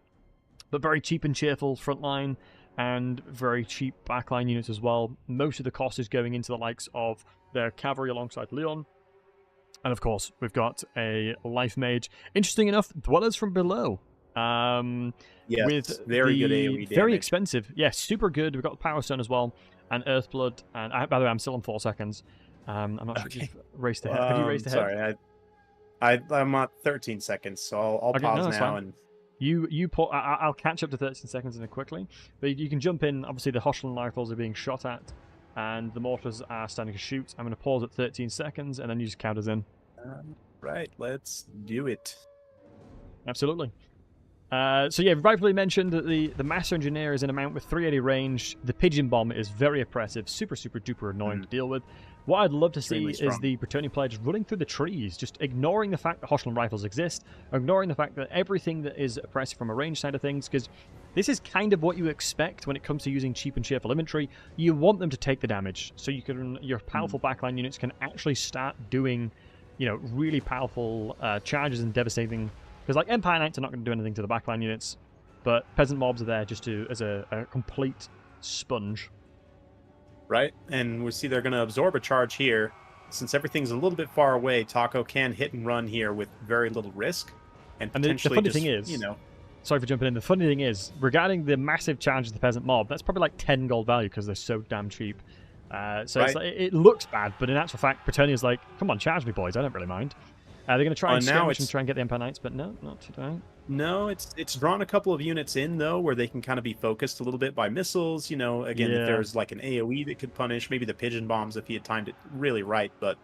But very cheap and cheerful frontline, and very cheap backline units as well. Most of the cost is going into the likes of their cavalry alongside Leon. And of course, we've got a Life Mage. Interesting enough, Dwellers from Below. Yes, with very good AoE damage. Very expensive. Yeah, super good. We've got Power Stone as well, and Earthblood. And by the way, I'm still on 4 seconds. I'm not sure if you've raced ahead. Have you raced ahead? Sorry, I'm at 13 seconds, so I'll pause now. And I'll catch up to 13 seconds in it quickly. But you can jump in. Obviously, the Hoshland rifles are being shot at, and the mortars are starting to shoot. I'm going to pause at 13 seconds, and then you just count us in. Right, let's do it. Absolutely. So yeah, rightfully mentioned that the Master Engineer is in a mount with 380 range. The Pigeon Bomb is very oppressive, super duper annoying to deal with. What I'd love to see is the Bretonnian player just running through the trees, just ignoring the fact that Hoshland rifles exist, ignoring the fact that everything that is oppressive from a range side of things, because this is kind of what you expect when it comes to using cheap and cheerful infantry. You want them to take the damage, so your powerful backline units can actually start doing, really powerful charges and devastating. Because like Empire Knights are not going to do anything to the backline units, but Peasant Mobs are there just as a complete sponge. Right, and we see they're going to absorb a charge here. Since everything's a little bit far away, Taco can hit and run here with very little risk. And potentially the funny thing is, sorry for jumping in, the funny thing is, regarding the massive charge of the Peasant Mob, that's probably like 10 gold value because they're so damn cheap. So it's like, it looks bad, but in actual fact, Bretonnia's like, come on, charge me, boys, I don't really mind. They're going to try and skirmish and try and get the Empire Knights, but no, not today. No, it's drawn a couple of units in, though, where they can kind of be focused a little bit by missiles. Again, if there's like an AoE that could punish, maybe the Pigeon Bombs if he had timed it really right. But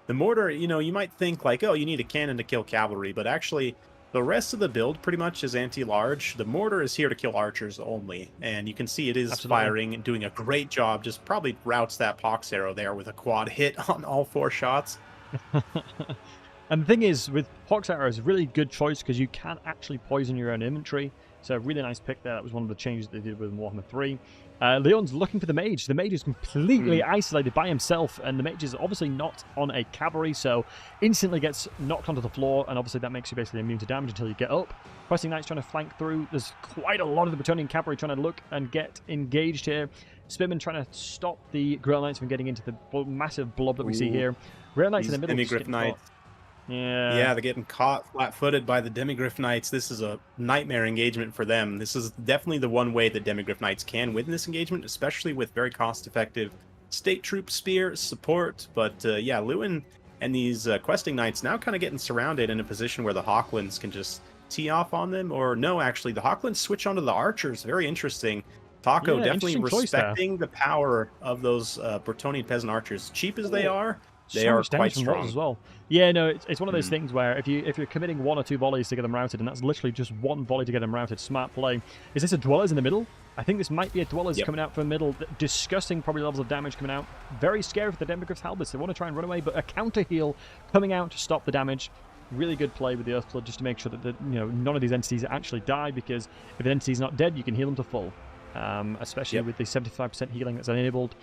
the Mortar, you might think like, oh, you need a cannon to kill cavalry, but actually the rest of the build pretty much is anti-large. The Mortar is here to kill archers only, and you can see it is firing and doing a great job. Just probably routes that Pox Arrow there with a quad hit on all 4 shots. And the thing is, with Pox Arrow, is a really good choice because you can actually poison your own inventory. So a really nice pick there. That was one of the changes they did with Warhammer 3. Leon's looking for the Mage. The Mage is completely isolated by himself, and the Mage is obviously not on a cavalry, so instantly gets knocked onto the floor, and obviously that makes you basically immune to damage until you get up. Questing Knight's trying to flank through. There's quite a lot of the Bretonnian cavalry trying to look and get engaged here. Spearman trying to stop the Grail Knights from getting into the massive blob that we see here. Grail Knights in the middle. Demigryph Knights. Yeah, they're getting caught flat-footed by the Demigryph Knights. This is a nightmare engagement for them. This is definitely the one way that Demigryph Knights can win this engagement, especially with very cost-effective State Troop Spear support. But Lewin and these Questing Knights now kind of getting surrounded in a position where the Hawklands can just tee off on them. Or no, actually, the Hawklands switch onto the Archers. Very interesting. Taco definitely respecting the power of those Bretonnian Peasant Archers. Cheap as they are, they are quite strong as well. Yeah, no, it's one of those things where if you're committing 1 or 2 volleys to get them routed, and that's literally just 1 volley to get them routed, smart play. Is this a Dwellers in the middle? I think this might be a Dwellers coming out from the middle. Disgusting, probably levels of damage coming out. Very scary for the Demigryph's Halberds. They want to try and run away, but a counter heal coming out to stop the damage. Really good play with the Earthblood just to make sure that none of these entities actually die, because if an entity's not dead, you can heal them to full. Especially with the 75% healing that's enabled.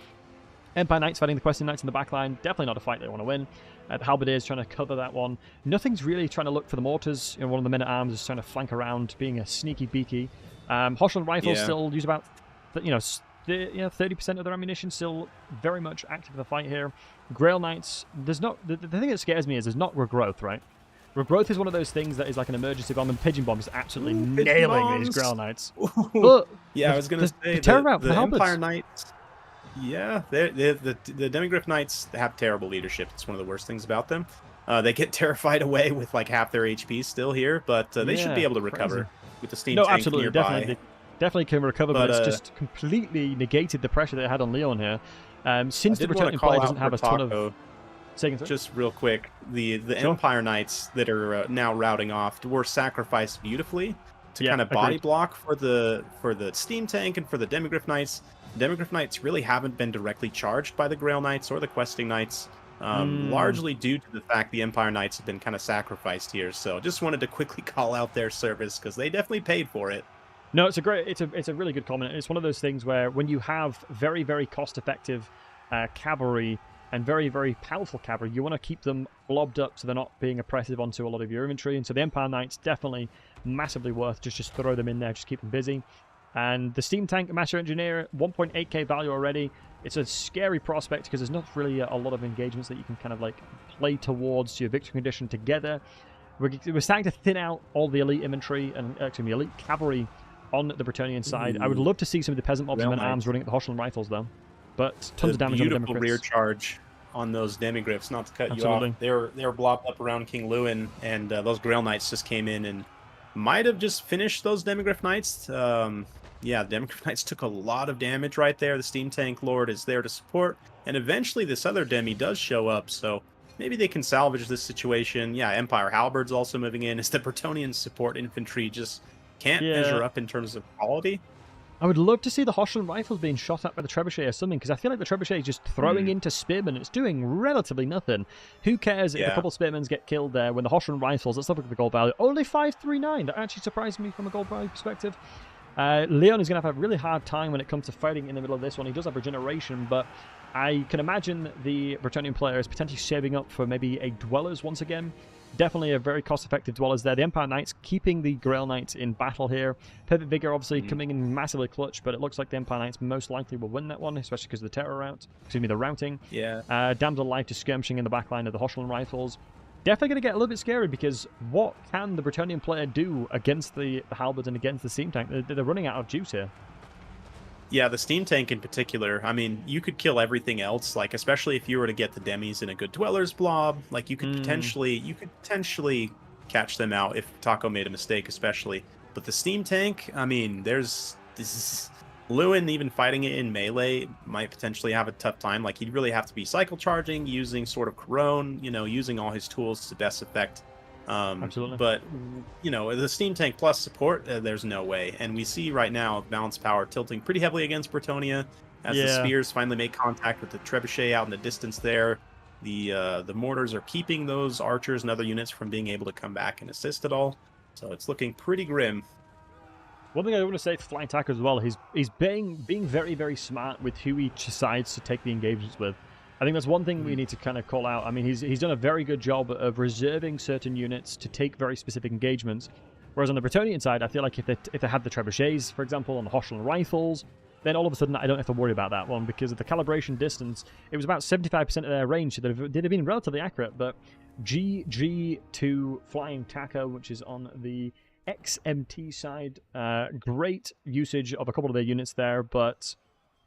Empire Knights fighting the Questing Knights in the backline. Definitely not a fight they want to win. The Halberdiers trying to cover that one. Nothing's really trying to look for the mortars. One of the men-at-arms is trying to flank around, being a sneaky beaky. Hoshland rifles still use about 30% of their ammunition, still very much active in the fight here. Grail Knights, there's not... The thing that scares me is there's not regrowth, right? Regrowth is one of those things that is like an emergency bomb, and Pigeon Bomb is absolutely nailing these Grail Knights. But I was going to say, the Empire Knights... Yeah, the Demigryph Knights have terrible leadership. It's one of the worst things about them. They get terrified away with like half their HP still here, but they should be able to recover with the steam tank absolutely, nearby. Definitely can recover, but it's just completely negated the pressure they had on Leon here. Since the Bretonnian player doesn't have a ton of... Just real quick, the Empire Knights that are now routing off were sacrificed beautifully to kind of body block for the steam tank and for the Demigryph Knights. Demigryph Knights really haven't been directly charged by the Grail Knights or the Questing Knights. largely due to the fact the Empire Knights have been kind of sacrificed here. So just wanted to quickly call out their service because they definitely paid for it. No, it's a really good comment. It's one of those things where when you have very, very cost-effective cavalry and very, very powerful cavalry, you want to keep them blobbed up so they're not being oppressive onto a lot of your inventory. And so the Empire Knights definitely massively worth just throw them in there, just keep them busy. And the Steam Tank Master Engineer, 1.8k value already. It's a scary prospect because there's not really a lot of engagements that you can kind of like play towards your victory condition together. We're starting to thin out all the elite infantry and elite cavalry on the Bretonnian side. I would love to see some of the peasant mobs and arms running at the Hoshland rifles though. But tons of damage on the beautiful rear charge on those demigryphs, not to cut you off. They were blobbed up around King Lewin, and those Grail Knights just came in and might have just finished those demigryph Knights. Yeah, the demigryph Knights took a lot of damage right there. The Steam Tank Lord is there to support, and eventually this other demi does show up, so maybe they can salvage this situation. Yeah, Empire Halberds also moving in as the Bretonnian support infantry just can't measure up in terms of quality. I would love to see the Hoshland rifles being shot at by the trebuchet or something, because I feel like the trebuchet is just throwing into spearmen. It's doing relatively nothing. Who cares if a couple of spearmen get killed there when the Hoshland rifles, let's look at the gold value, only 539. That actually surprised me from a gold value perspective. Leon is going to have a really hard time when it comes to fighting in the middle of this one. He does have regeneration, but I can imagine the Bretonnian player is potentially saving up for maybe a Dwellers once again. Definitely a very cost-effective Dwellers there. The Empire Knights keeping the Grail Knights in battle here. Perfect Vigor obviously coming in massively clutch, but it looks like the Empire Knights most likely will win that one, especially because of the terror route. Excuse me, the routing. Yeah. Damsel Life to skirmishing in the backline of the Hoshland rifles. Definitely going to get a little bit scary because what can the Bretonnian player do against the Halberds and against the Steam Tank? They're running out of juice here. Yeah, the Steam Tank in particular, I mean, you could kill everything else, like, especially if you were to get the demis in a good Dwellers blob, like, you could potentially catch them out if Taco made a mistake, especially. But the Steam Tank, I mean, Lewin even fighting it in melee might potentially have a tough time. Like, he'd really have to be cycle charging, using sort of Corone, using all his tools to best effect. Absolutely. But, the Steam Tank Plus support, there's no way. And we see right now Balance Power tilting pretty heavily against Bretonnia as the spears finally make contact with the trebuchet out in the distance there. The mortars are keeping those archers and other units from being able to come back and assist at all. So it's looking pretty grim. One thing I want to say for Flying Taco as well, he's being very, very smart with who he decides to take the engagements with. I think that's one thing we need to kind of call out. I mean, he's done a very good job of reserving certain units to take very specific engagements. Whereas on the Bretonnian side, I feel like if they had the trebuchets, for example, on the Hoshland rifles, then all of a sudden I don't have to worry about that one because of the calibration distance. It was about 75% of their range, so they'd have been relatively accurate. But GG to Flying Taco, which is on the XMT side, great usage of a couple of their units there, but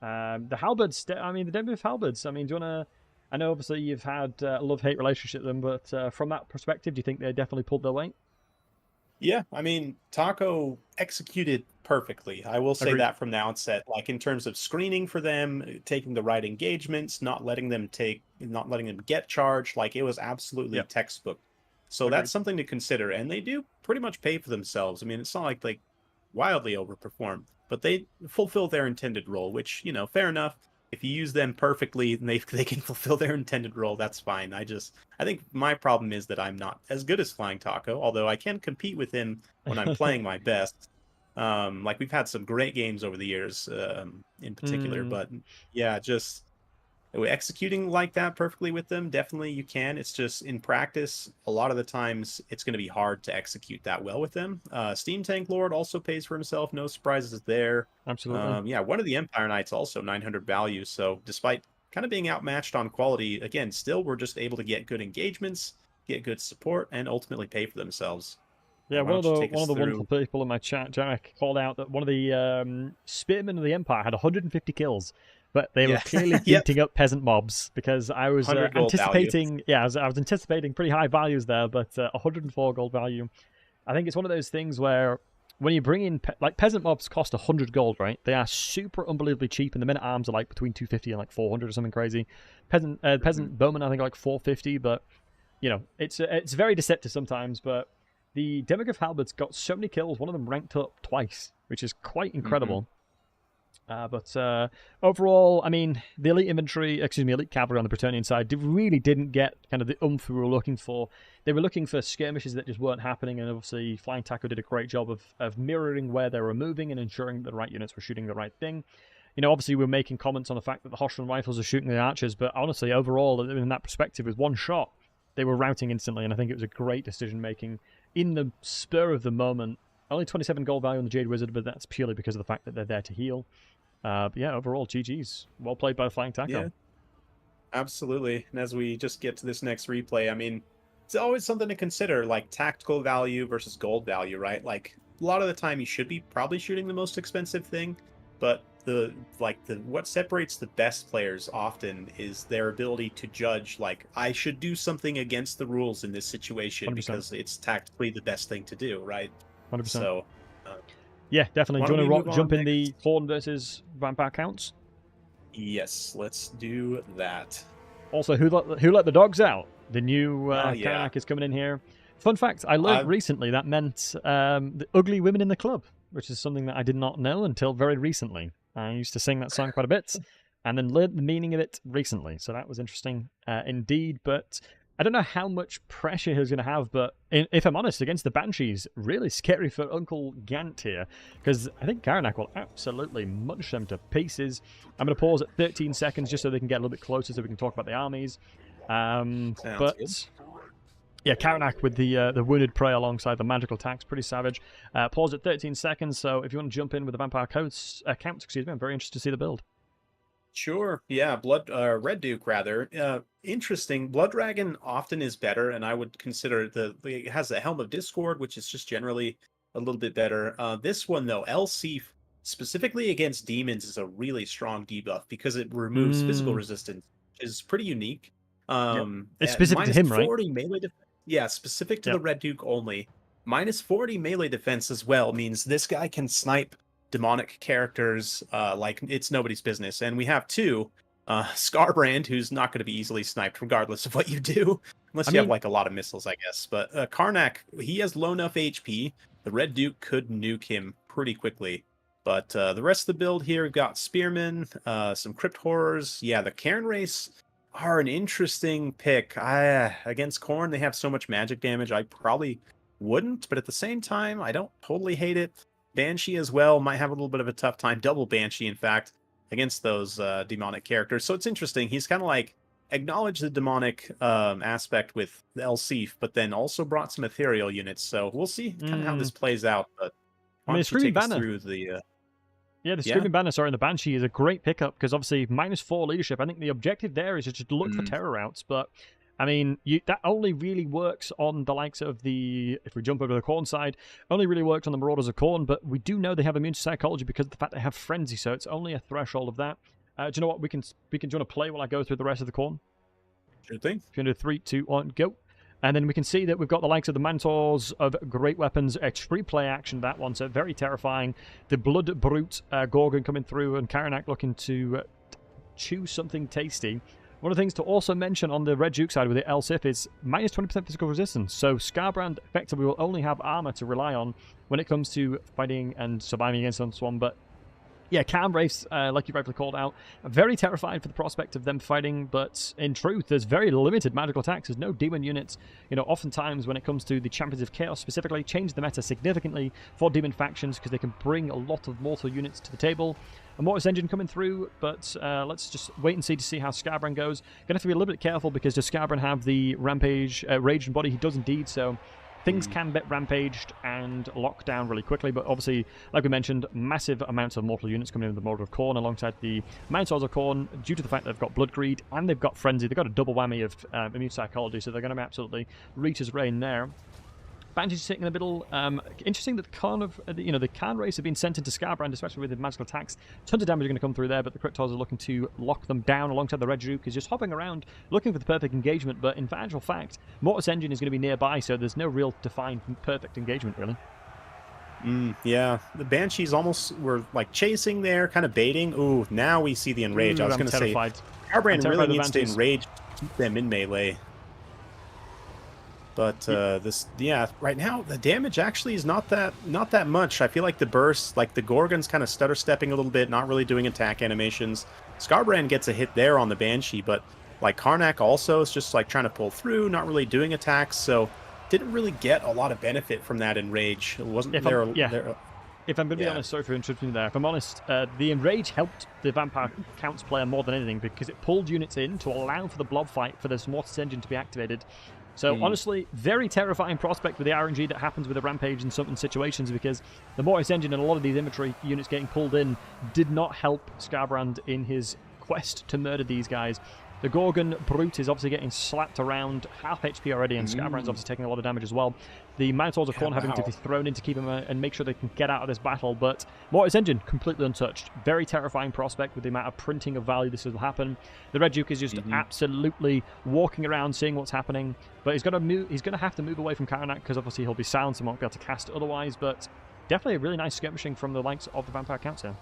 the Halberds, the Demigryph Halberds, do you want to... I know obviously you've had a love-hate relationship with them, but from that perspective, do you think they definitely pulled their weight? Yeah, Taco executed perfectly. I will say that from the outset. Like, in terms of screening for them, taking the right engagements, not letting them get charged, like, it was absolutely textbook. So that's something to consider, and they do pretty much pay for themselves. It's not like they wildly overperform, but they fulfill their intended role, which, fair enough. If you use them perfectly and they can fulfill their intended role, that's fine. I think my problem is that I'm not as good as Flying Taco, although I can compete with him when I'm playing my best. Like, we've had some great games over the years, in particular, but yeah, just executing like that perfectly with them, definitely you can. It's just in practice, a lot of the times it's going to be hard to execute that well with them. Steam Tank Lord also pays for himself. No surprises there. Absolutely. Yeah, one of the Empire Knights also 900 value. So despite kind of being outmatched on quality, again, still we're just able to get good engagements, get good support, and ultimately pay for themselves. Yeah, one of the wonderful people in my chat, Jarek, called out that one of the spearmen of the Empire had 150 kills. But they were clearly beating up peasant mobs because I was anticipating. I was anticipating pretty high values there, but 104 gold value. I think it's one of those things where when you bring in peasant mobs cost 100 gold, right? They are super unbelievably cheap, and the men-at-arms are like between 250 and like 400 or something crazy. Peasant bowmen I think are like 450, but it's very deceptive sometimes. But the Demigryph Halberds got so many kills. One of them ranked up twice, which is quite incredible. But overall, I mean, the elite elite cavalry on the Bretonnian side really didn't get kind of the oomph we were looking for. They were looking for skirmishes that just weren't happening, and obviously Flying Taco did a great job of mirroring where they were moving and ensuring that the right units were shooting the right thing. You know, obviously we're making comments on the fact that the Hoshran rifles are shooting the archers, but honestly, overall, in that perspective, with one shot, they were routing instantly, and I think it was a great decision-making in the spur of the moment. Only 27 gold value on the Jade Wizard, but that's purely because of the fact that they're there to heal. But yeah, overall, GG's. Well played by the Flying Taco. Yeah, absolutely. And as we just get to this next replay, I mean, it's always something to consider, like tactical value versus gold value, right? Like, a lot of the time you should be probably shooting the most expensive thing, but what separates the best players often is their ability to judge, like, I should do something against the rules in this situation 100%. because it's tactically the best thing to do, right? 100%. So, yeah, definitely. Do you want to jump in the Horn versus Vampire counts? Yes, let's do that. Also, who let the dogs out? The new Karnak is coming in here. Fun fact, I learned recently that meant the ugly women in the club, which is something that I did not know until very recently. I used to sing that song quite a bit, and then learned the meaning of it recently. So that was interesting indeed. But I don't know how much pressure he's going to have, but if I'm honest, against the Banshees, really scary for Uncle Gant here, because I think Karnak will absolutely munch them to pieces. I'm going to pause at 13 seconds just so they can get a little bit closer so we can talk about the armies. But good. Yeah, Karnak with the Wounded Prey alongside the magical attacks, pretty savage. Pause at 13 seconds, so if you want to jump in with the Vampire counts, I'm very interested to see the build. Sure. Yeah, Red Duke rather. Interesting. Blood Dragon often is better, and I would consider it has the Helm of Discord, which is just generally a little bit better. This one though, LC specifically against demons is a really strong debuff because it removes physical resistance, which is pretty unique. It's specific to him, right? 40 melee yeah, specific to the Red Duke only. Minus 40 melee defense as well means this guy can snipe demonic characters like it's nobody's business. And we have two. Scarbrand, who's not going to be easily sniped regardless of what you do. Unless you have like a lot of missiles, I guess. But Karnak, he has low enough HP. The Red Duke could nuke him pretty quickly. But the rest of the build here, we've got Spearmen, some Crypt Horrors. Yeah, the Cairn race are an interesting pick. Against Khorne, they have so much magic damage, I probably wouldn't. But at the same time, I don't totally hate it. Banshee as well might have a little bit of a tough time. Double Banshee, in fact, against those demonic characters. So it's interesting. He's kind of like acknowledged the demonic aspect with the Elsif, but then also brought some ethereal units. So we'll see kind of how this plays out. But I mean, Screaming Banner through the Screaming Banner, sorry, and the Banshee is a great pickup because obviously -4 leadership. I think the objective there is just to look for terror routes, but I mean, that only really works on the likes of if we jump over to the Khorne side, only really works on the Marauders of Khorne, but we do know they have immune to psychology because of the fact they have Frenzy, so it's only a threshold of that. Do you know what? Do you want to play while I go through the rest of the Khorne? Sure thing. If you want to do 3, 2, 1, go. And then we can see that we've got the likes of the Mantors of Great Weapons. It's free play action, that one, so very terrifying. The Blood Brute Gorgon coming through, and Karnak looking to choose something tasty. One of the things to also mention on the Red Duke side with the Elsif is -20% physical resistance. So Scarbrand effectively will only have armor to rely on when it comes to fighting and surviving against this one. But yeah, Cairn Wraiths, like you rightfully called out, very terrified for the prospect of them fighting, but in truth, there's very limited magical attacks. There's no demon units. You know, oftentimes when it comes to the Champions of Chaos specifically, change the meta significantly for demon factions because they can bring a lot of mortal units to the table. A Mortis Engine coming through, but let's just wait and see how Scarbrand goes. Gonna have to be a little bit careful because does Scarbrand have the Rampage, Rage and Body? He does indeed, so things can get rampaged and locked down really quickly, but obviously, like we mentioned, massive amounts of mortal units coming in with the Marauders of Khorne alongside the Mantors of Khorne due to the fact that they've got Blood Greed and they've got Frenzy. They've got a double whammy of immune psychology, so they're going to be absolutely Rita's reign there. Banshee's sitting in the middle. Interesting that the Cairn race have been sent into Scarbrand, especially with the magical attacks. Tons of damage are going to come through there, but the Cryptors are looking to lock them down alongside the Red Duke, is just hopping around, looking for the perfect engagement, but in actual fact, Mortis Engine is going to be nearby, so there's no real defined perfect engagement, really. Yeah, the Banshees almost were like chasing there, kind of baiting. Ooh, now we see the enrage. I was going to say, Scarbrand really needs to enrage, keep them in melee. But right now the damage actually is not that much. I feel like the burst, like the Gorgon's kind of stutter stepping a little bit, not really doing attack animations. Skarbrand gets a hit there on the Banshee, but like Karnak also is just like trying to pull through, not really doing attacks, so didn't really get a lot of benefit from that Enrage. It wasn't If I'm going to be honest, sorry for interrupting you there. If I'm honest, the Enrage helped the Vampire Counts player more than anything because it pulled units in to allow for the blob fight for this Mortis engine to be activated. So honestly, very terrifying prospect with the RNG that happens with a Rampage in certain situations, because the Mortis engine and a lot of these infantry units getting pulled in did not help Skarbrand in his quest to murder these guys. The Gorgon Brute is obviously getting slapped around half HP already, and Skarbrand's obviously taking a lot of damage as well. The Minotaurs of Khorne having to be thrown in to keep him and make sure they can get out of this battle, but Mortis Engine completely untouched. Very terrifying prospect with the amount of printing of value this will happen. The Red Duke is just absolutely walking around, seeing what's happening, but he's going to have to move away from Karnak because obviously he'll be silenced and won't be able to cast otherwise, but definitely a really nice skirmishing from the likes of the Vampire Counts here.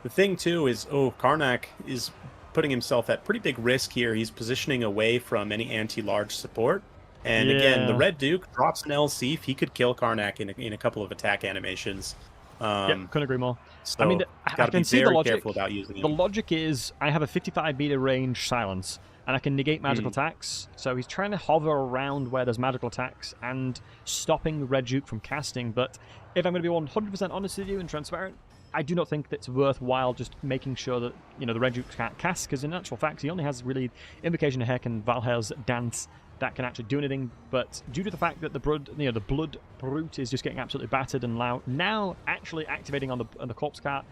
The thing too is, Karnak is putting himself at pretty big risk here. He's positioning away from any anti-large support. And again, the Red Duke drops an LC if he could kill Karnak in a couple of attack animations. Couldn't agree more. So I mean, I can see the logic. Careful about using the logic is I have a 55-meter range silence, and I can negate magical attacks. So he's trying to hover around where there's magical attacks and stopping the Red Duke from casting. But if I'm going to be 100% honest with you and transparent, I do not think that's worthwhile just making sure that, the Red Duke can't cast, because in actual fact, he only has really Invocation of Heck and Valhel's Dance that can actually do anything. But due to the fact that the Blood Brute is just getting absolutely battered and now actually activating on the Corpse Cart,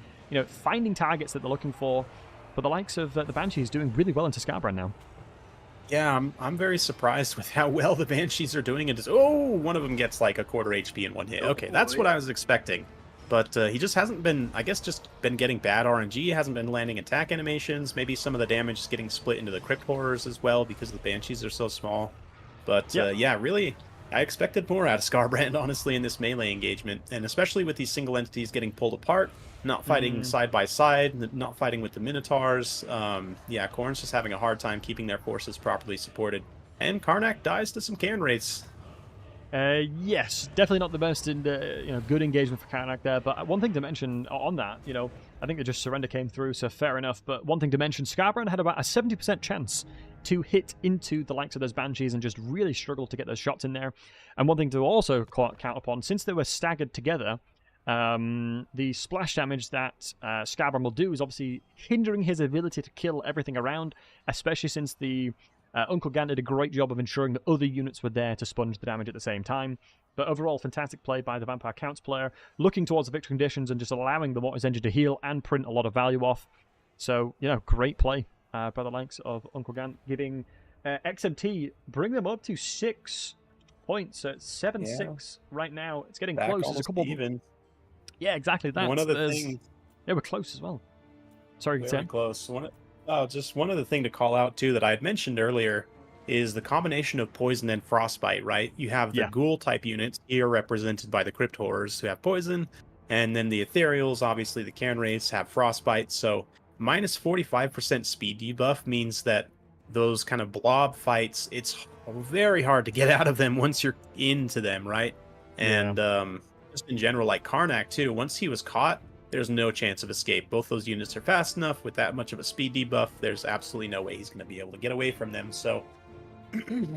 finding targets that they're looking for. But the likes of the Banshees doing really well into Skarbrand now. Yeah, I'm very surprised with how well the Banshees are doing. And one of them gets like a quarter HP in one hit. Okay, that's what I was expecting. But he just hasn't been, just been getting bad RNG. He hasn't been landing attack animations. Maybe some of the damage is getting split into the Crypt Horrors as well because the Banshees are so small. But really, I expected more out of Skarbrand, honestly, in this melee engagement. And especially with these single entities getting pulled apart, not fighting side by side, not fighting with the Minotaurs. Khorne's just having a hard time keeping their forces properly supported. And Karnak dies to some Cairn Wraiths. Yes, definitely not the most good engagement for Karnak there. But one thing to mention on that, I think that just surrender came through, so fair enough. But one thing to mention, Skarbrand had about a 70% chance to hit into the likes of those Banshees and just really struggled to get those shots in there. And one thing to also count upon, since they were staggered together, the splash damage that Skarbrand will do is obviously hindering his ability to kill everything around, especially since the Uncle Gant did a great job of ensuring that other units were there to sponge the damage at the same time. But overall, fantastic play by the Vampire Counts player, looking towards the victory conditions and just allowing the Mortis engine to heal and print a lot of value off. So, great play by the likes of Uncle Gant, giving XMT, bring them up to 6 points. So it's 7-6 right now. It's getting close. There's a couple even. Yeah, exactly that. One of the things. Yeah, we're close as well. Sorry, very close. Just one other thing to call out, too, that I had mentioned earlier is the combination of poison and frostbite, right? You have the ghoul-type units here represented by the Crypt Horrors who have poison, and then the Ethereals, obviously the Cairn Wraiths, have frostbite. So minus 45% speed debuff means that those kind of blob fights, it's very hard to get out of them once you're into them, right? And just in general, like Karnak, too, once he was caught, there's no chance of escape. Both those units are fast enough with that much of a speed debuff. There's absolutely no way he's going to be able to get away from them. So,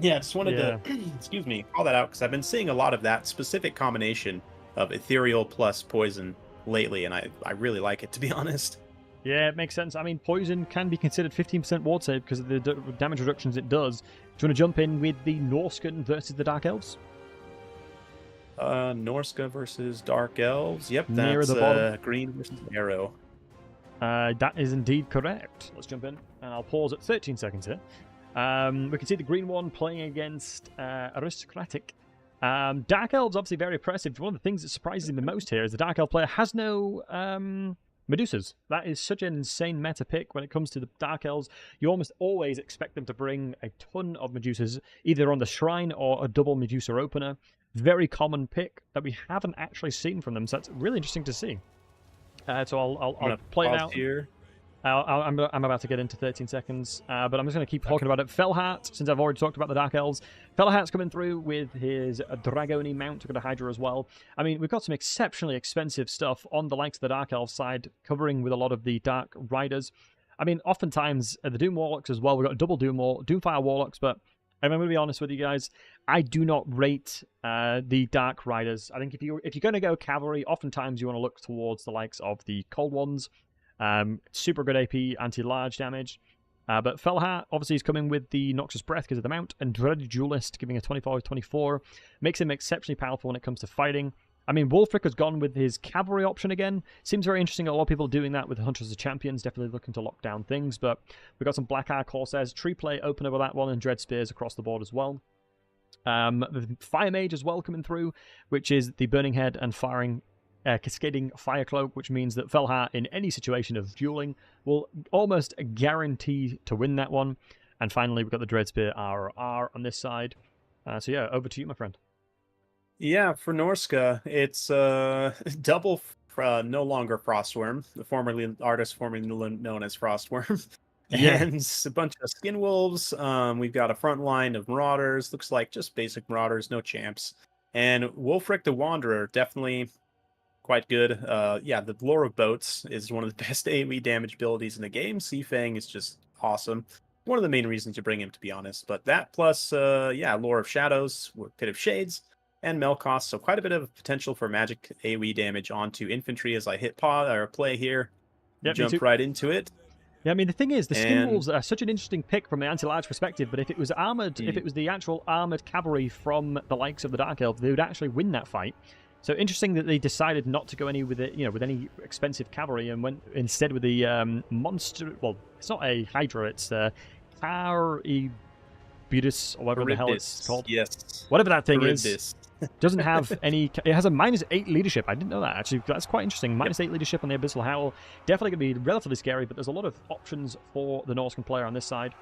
just wanted to, call that out because I've been seeing a lot of that specific combination of ethereal plus poison lately, and I really like it, to be honest. Yeah, it makes sense. I mean, poison can be considered 15% ward save because of the damage reductions it does. Do you want to jump in with the Norscan versus the Dark Elves? Norska versus Dark Elves. Yep, near that's the bottom. Green versus Arrow. That is indeed correct. Let's jump in, and I'll pause at 13 seconds here. We can see the green one playing against Aristocratic. Dark Elves, obviously very impressive. One of the things that surprises me the most here is the Dark Elf player has no Medusas. That is such an insane meta pick when it comes to the Dark Elves. You almost always expect them to bring a ton of Medusas, either on the Shrine or a double Medusa opener. Very common pick that we haven't actually seen from them, so that's really interesting to see. So I'll play it out here. I'm about to get into 13 seconds, but I'm just going to keep talking about it. Felhat, since I've already talked about the Dark Elves, Felhat's coming through with his Dragoni mount. We've got a Hydra as well. I mean, we've got some exceptionally expensive stuff on the likes of the Dark Elves side, covering with a lot of the Dark Riders. I mean, oftentimes, the Doom Warlocks as well. We've got double Doomfire Warlocks, but I'm going to be honest with you guys, I do not rate the Dark Riders. I think if you're going to go cavalry, oftentimes you want to look towards the likes of the Cold Ones. Super good AP, anti-large damage. But Felhat, obviously, is coming with the Noxious Breath because of the mount, and Dreaded Duelist, giving a 24/24. Makes him exceptionally powerful when it comes to fighting. I mean, Wulfric has gone with his cavalry option again. Seems very interesting. A lot of people doing that with Hunters of Champions, definitely looking to lock down things. But we've got some Black Eye Corsairs, Tree Play opener with that one, and Dread Spears across the board as well. The Fire Mage as well coming through, which is the Burning Head and Cascading Fire Cloak, which means that Felhat, in any situation of dueling, will almost guarantee to win that one. And finally, we've got the Dread Spear RR on this side. So yeah, over to you, my friend. Yeah, for Norska, it's double, no longer Frostworm, the artist formerly known as Frostworm. Yeah. And a bunch of Skin Wolves. We've got a front line of Marauders. Looks like just basic Marauders, no champs. And Wulfric the Wanderer, definitely quite good. Yeah, the Lore of Boats is one of the best AoE damage abilities in the game. Sea Fang is just awesome. One of the main reasons to bring him, to be honest. But that plus, yeah, Lore of Shadows, Pit of Shades, and Melkoth. So quite a bit of potential for magic AoE damage onto infantry as I hit pause or play here. Yep, jump right into it. Yeah, I mean, the thing is, the Skin Wolves are such an interesting pick from an anti-large perspective, but if it was armored, if it was the actual armored cavalry from the likes of the Dark Elves, they would actually win that fight. So interesting that they decided not to go any with it, with any expensive cavalry, and went instead with the monster. Well, it's not a Hydra; it's Caribudus, or whatever the hell it's called. Yes, whatever that thing is. Doesn't have any. It has a -8 leadership. I didn't know that, actually. That's quite interesting. -8 leadership on the Abyssal Howl. Definitely going to be relatively scary, but there's a lot of options for the Norscan player on this side.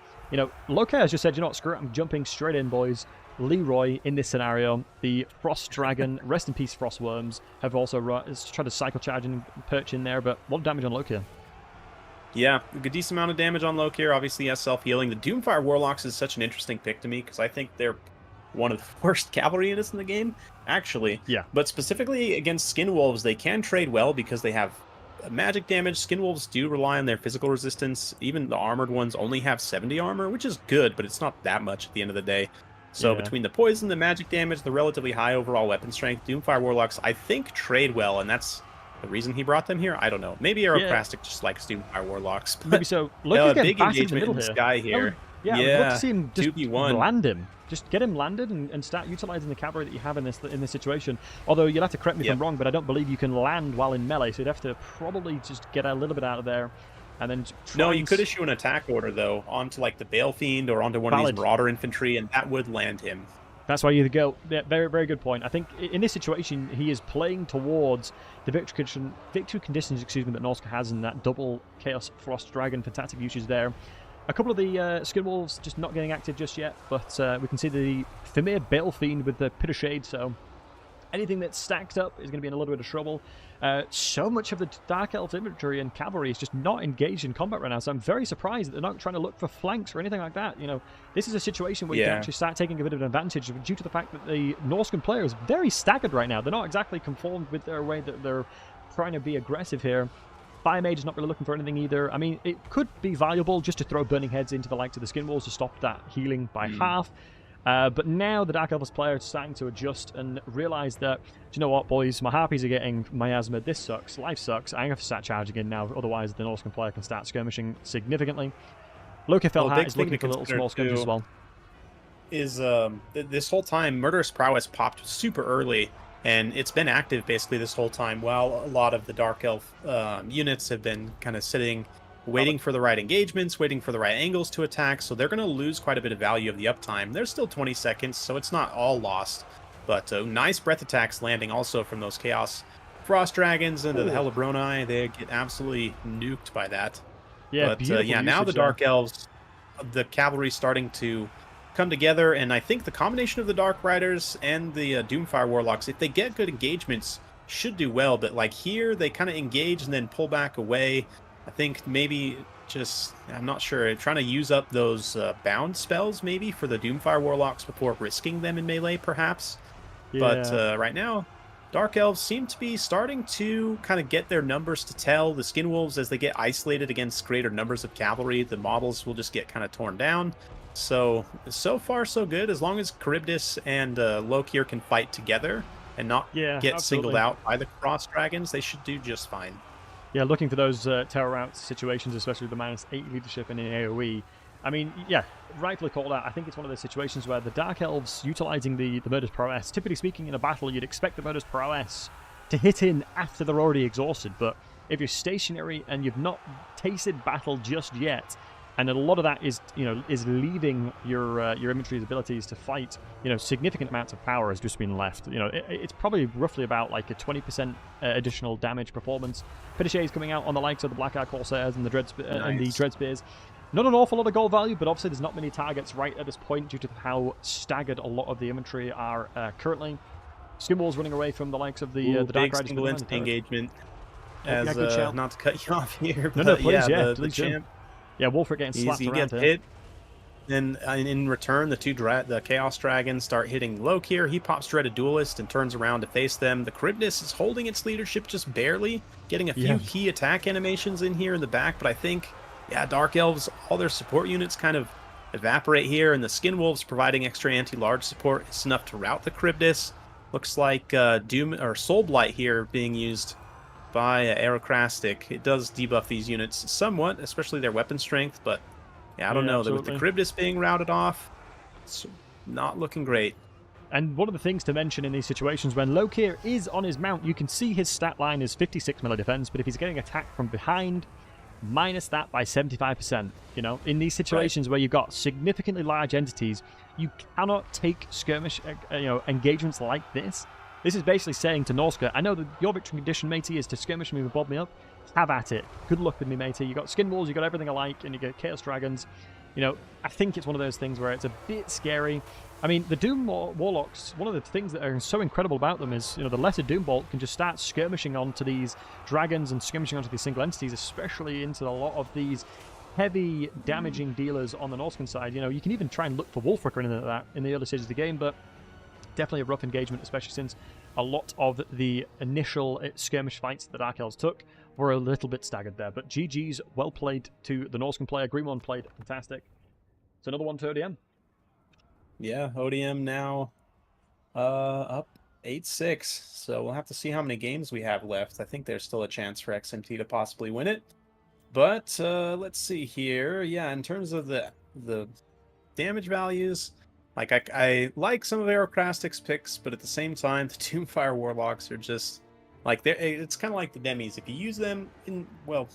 Loke has just said, screw it, I'm jumping straight in, boys. Leroy in this scenario. The Frost Dragon, rest in peace, Frostworms, have also tried to cycle charge and perch in there, but a lot of damage on Loke here. Yeah, a good decent amount of damage on Loke here. Obviously, has self-healing. The Doomfire Warlocks is such an interesting pick to me, because I think they're one of the worst cavalry units in the game, actually. Yeah. But specifically against Skin Wolves, they can trade well because they have magic damage. Skin Wolves do rely on their physical resistance. Even the armored ones only have 70 armor, which is good, but it's not that much at the end of the day. So between the poison, the magic damage, the relatively high overall weapon strength, Doomfire Warlocks, I think, trade well, and that's the reason he brought them here. I don't know. Maybe Aeroplastic just likes Doomfire Warlocks. But, maybe so. Look at big engagement in the sky here. Yeah, I'd love to see him just 2v1. land him. Just get him landed and start utilizing the cavalry that you have in this situation. Although you'll have to correct me if I'm wrong, but I don't believe you can land while in melee, so you'd have to probably just get a little bit out of there. And then no, you could issue an attack order, though, onto like the Bale Fiend or onto one of these Marauder infantry, and that would land him. That's why you go. Yeah, very, very good point. I think in this situation, he is playing towards the victory conditions, that Norska has in that double Chaos Frost Dragon. Fantastic usage there. A couple of the Skin Wolves just not getting active just yet, but we can see the Thamir Bale Fiend with the Pit of Shade, so anything that's stacked up is going to be in a little bit of trouble. So much of the Dark Elf infantry and cavalry is just not engaged in combat right now, so I'm very surprised that they're not trying to look for flanks or anything like that. This is a situation where you can actually start taking a bit of an advantage due to the fact that the Norscan player is very staggered right now. They're not exactly conformed with their way that they're trying to be aggressive here. Fire Mage is not really looking for anything either. I mean, it could be valuable just to throw Burning Heads into the likes of the Skin Wolves to stop that healing by half. But now the Dark Elves player is starting to adjust and realize that, do you know what, boys? My Harpies are getting miasma. This sucks. Life sucks. I'm going to have to start charging in now. Otherwise, the Norscan player can start skirmishing significantly. Loki Felhat is looking for little small skirmishes as well. Is this whole time, Murderous Prowess popped super early, and it's been active basically this whole time, while a lot of the Dark Elf units have been kind of sitting, waiting for the right engagements, waiting for the right angles to attack, so they're going to lose quite a bit of value of the uptime. There's still 20 seconds, so it's not all lost, but nice breath attacks landing also from those Chaos Frost Dragons into the Hellebronai. They get absolutely nuked by that. Yeah, but now the Dark Elves, the cavalry starting to come together, and I think the combination of the Dark Riders and the Doomfire Warlocks, if they get good engagements, should do well. But like here, they kind of engage and then pull back away. I think maybe just, I'm not sure, trying to use up those bound spells maybe for the Doomfire Warlocks before risking them in melee, perhaps. But Yeah. right now, Dark Elves seem to be starting to kind of get their numbers to tell. The Skinwolves, as they get isolated against greater numbers of cavalry, the models will just get kind of torn down. So far, so good. As long as Charybdis and Lokir can fight together and not get singled out by the Cross Dragons, they should do just fine. Yeah, looking for those terror route situations, especially with the -8 leadership and in AoE. I mean, yeah, rightfully called out. I think it's one of those situations where the Dark Elves utilizing the Murder's Prowess, typically speaking in a battle, you'd expect the Murder's Prowess to hit in after they're already exhausted, but if you're stationary and you've not tasted battle just yet, and a lot of that is, is leaving your inventory's abilities to fight, significant amounts of power has just been left. It's probably roughly about like a 20% additional damage performance. Pinochet is coming out on the likes of the Black Ark Corsairs and the Dread Spears. Not an awful lot of gold value, but obviously there's not many targets right at this point due to how staggered a lot of the inventory are currently. Skinwalls running away from the likes of the Dark big Riders. Single entity engagement. As not to cut you off here, but no, please, the champ. Yeah, Wolfric getting slapped around. He gets hit. Then in return, the Chaos Dragons start hitting Lokir. He pops Dreaded Duelist and turns around to face them. The Charybdis is holding its leadership just barely, getting a few key attack animations in here in the back, but I think, Dark Elves, all their support units kind of evaporate here, and the Skinwolves providing extra anti-large support is enough to rout the Charybdis. Looks like Doom or Soul Blight here being used by Aerocrastic. It does debuff these units somewhat, especially their weapon strength, but I don't know. With the Charybdis being routed off, it's not looking great. And one of the things to mention in these situations, when Lokir is on his mount, you can see his stat line is 56 melee defense, but if he's getting attacked from behind, minus that by 75%. In these situations where you've got significantly large entities, you cannot take skirmish engagements like this. This is basically saying to Norska, I know that your victory condition, matey, is to skirmish me and bob me up. Have at it. Good luck with me, matey. You got Skinwalls, you got everything alike, and you get Chaos Dragons. I think it's one of those things where it's a bit scary. I mean, the Doom Warlocks, one of the things that are so incredible about them is, the lesser Doom Bolt can just start skirmishing onto these dragons and skirmishing onto these single entities, especially into a lot of these heavy damaging dealers on the Norscan side. You can even try and look for Wolfric or anything like that in the early stages of the game, but definitely a rough engagement, especially since a lot of the initial skirmish fights that the Dark Elves took were a little bit staggered there. But GG's, well played to the Norscan player. Green One played fantastic. It's another one to ODM. Yeah, ODM now up 8-6. So we'll have to see how many games we have left. I think there's still a chance for XMT to possibly win it. But let's see here. Yeah, in terms of the damage values, like I like some of Aerocrastic's picks, but at the same time, the Doomfire Warlocks are just like it's kind of like the demis. If you use them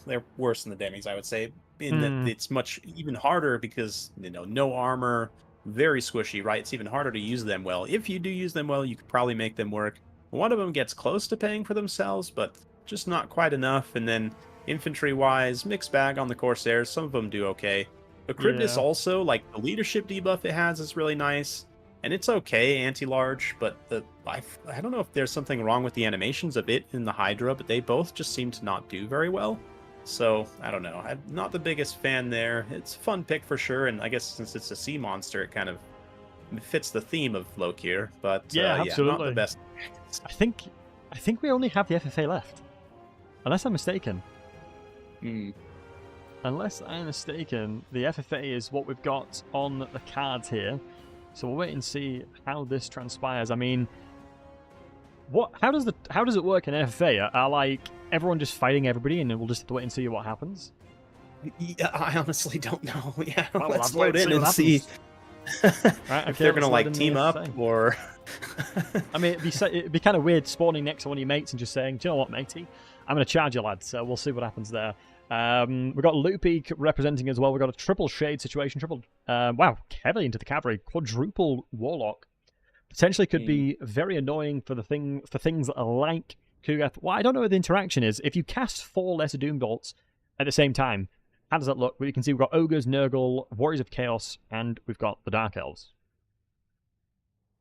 they're worse than the demis, I would say. In that it's much even harder because no armor, very squishy, right? It's even harder to use them well. If you do use them well, you could probably make them work. One of them gets close to paying for themselves, but just not quite enough. And then infantry-wise, mixed bag on the Corsairs. Some of them do okay. The Charybdis also, like the leadership debuff it has is really nice. And it's okay, anti-large, but I don't know if there's something wrong with the animations a bit in the Hydra, but they both just seem to not do very well. So, I don't know. I'm not the biggest fan there. It's a fun pick for sure, and I guess since it's a sea monster, it kind of fits the theme of Lokir, but absolutely. Not the best. I think we only have the FFA left. Unless I'm mistaken. Unless I'm mistaken, the FFA is what we've got on the cards here. So we'll wait and see how this transpires. I mean, how does it work in FFA? Are like everyone just fighting everybody, and we'll just have to wait and see what happens? Yeah, I honestly don't know. Yeah, well, let's load in and see if they're gonna like team up or. I mean, it'd be kind of weird spawning next to one of your mates and just saying, "Do you know what, matey? I'm gonna charge you, lad." So we'll see what happens there. We've got Loopy representing as well. We've got a triple shade situation. Wow, heavily into the cavalry. Quadruple warlock. Potentially could be very annoying for things like Kugath. Well, I don't know what the interaction is. If you cast 4 lesser Doom Bolts at the same time, how does that look? Well, you can see we've got Ogres, Nurgle, Warriors of Chaos, and we've got the Dark Elves.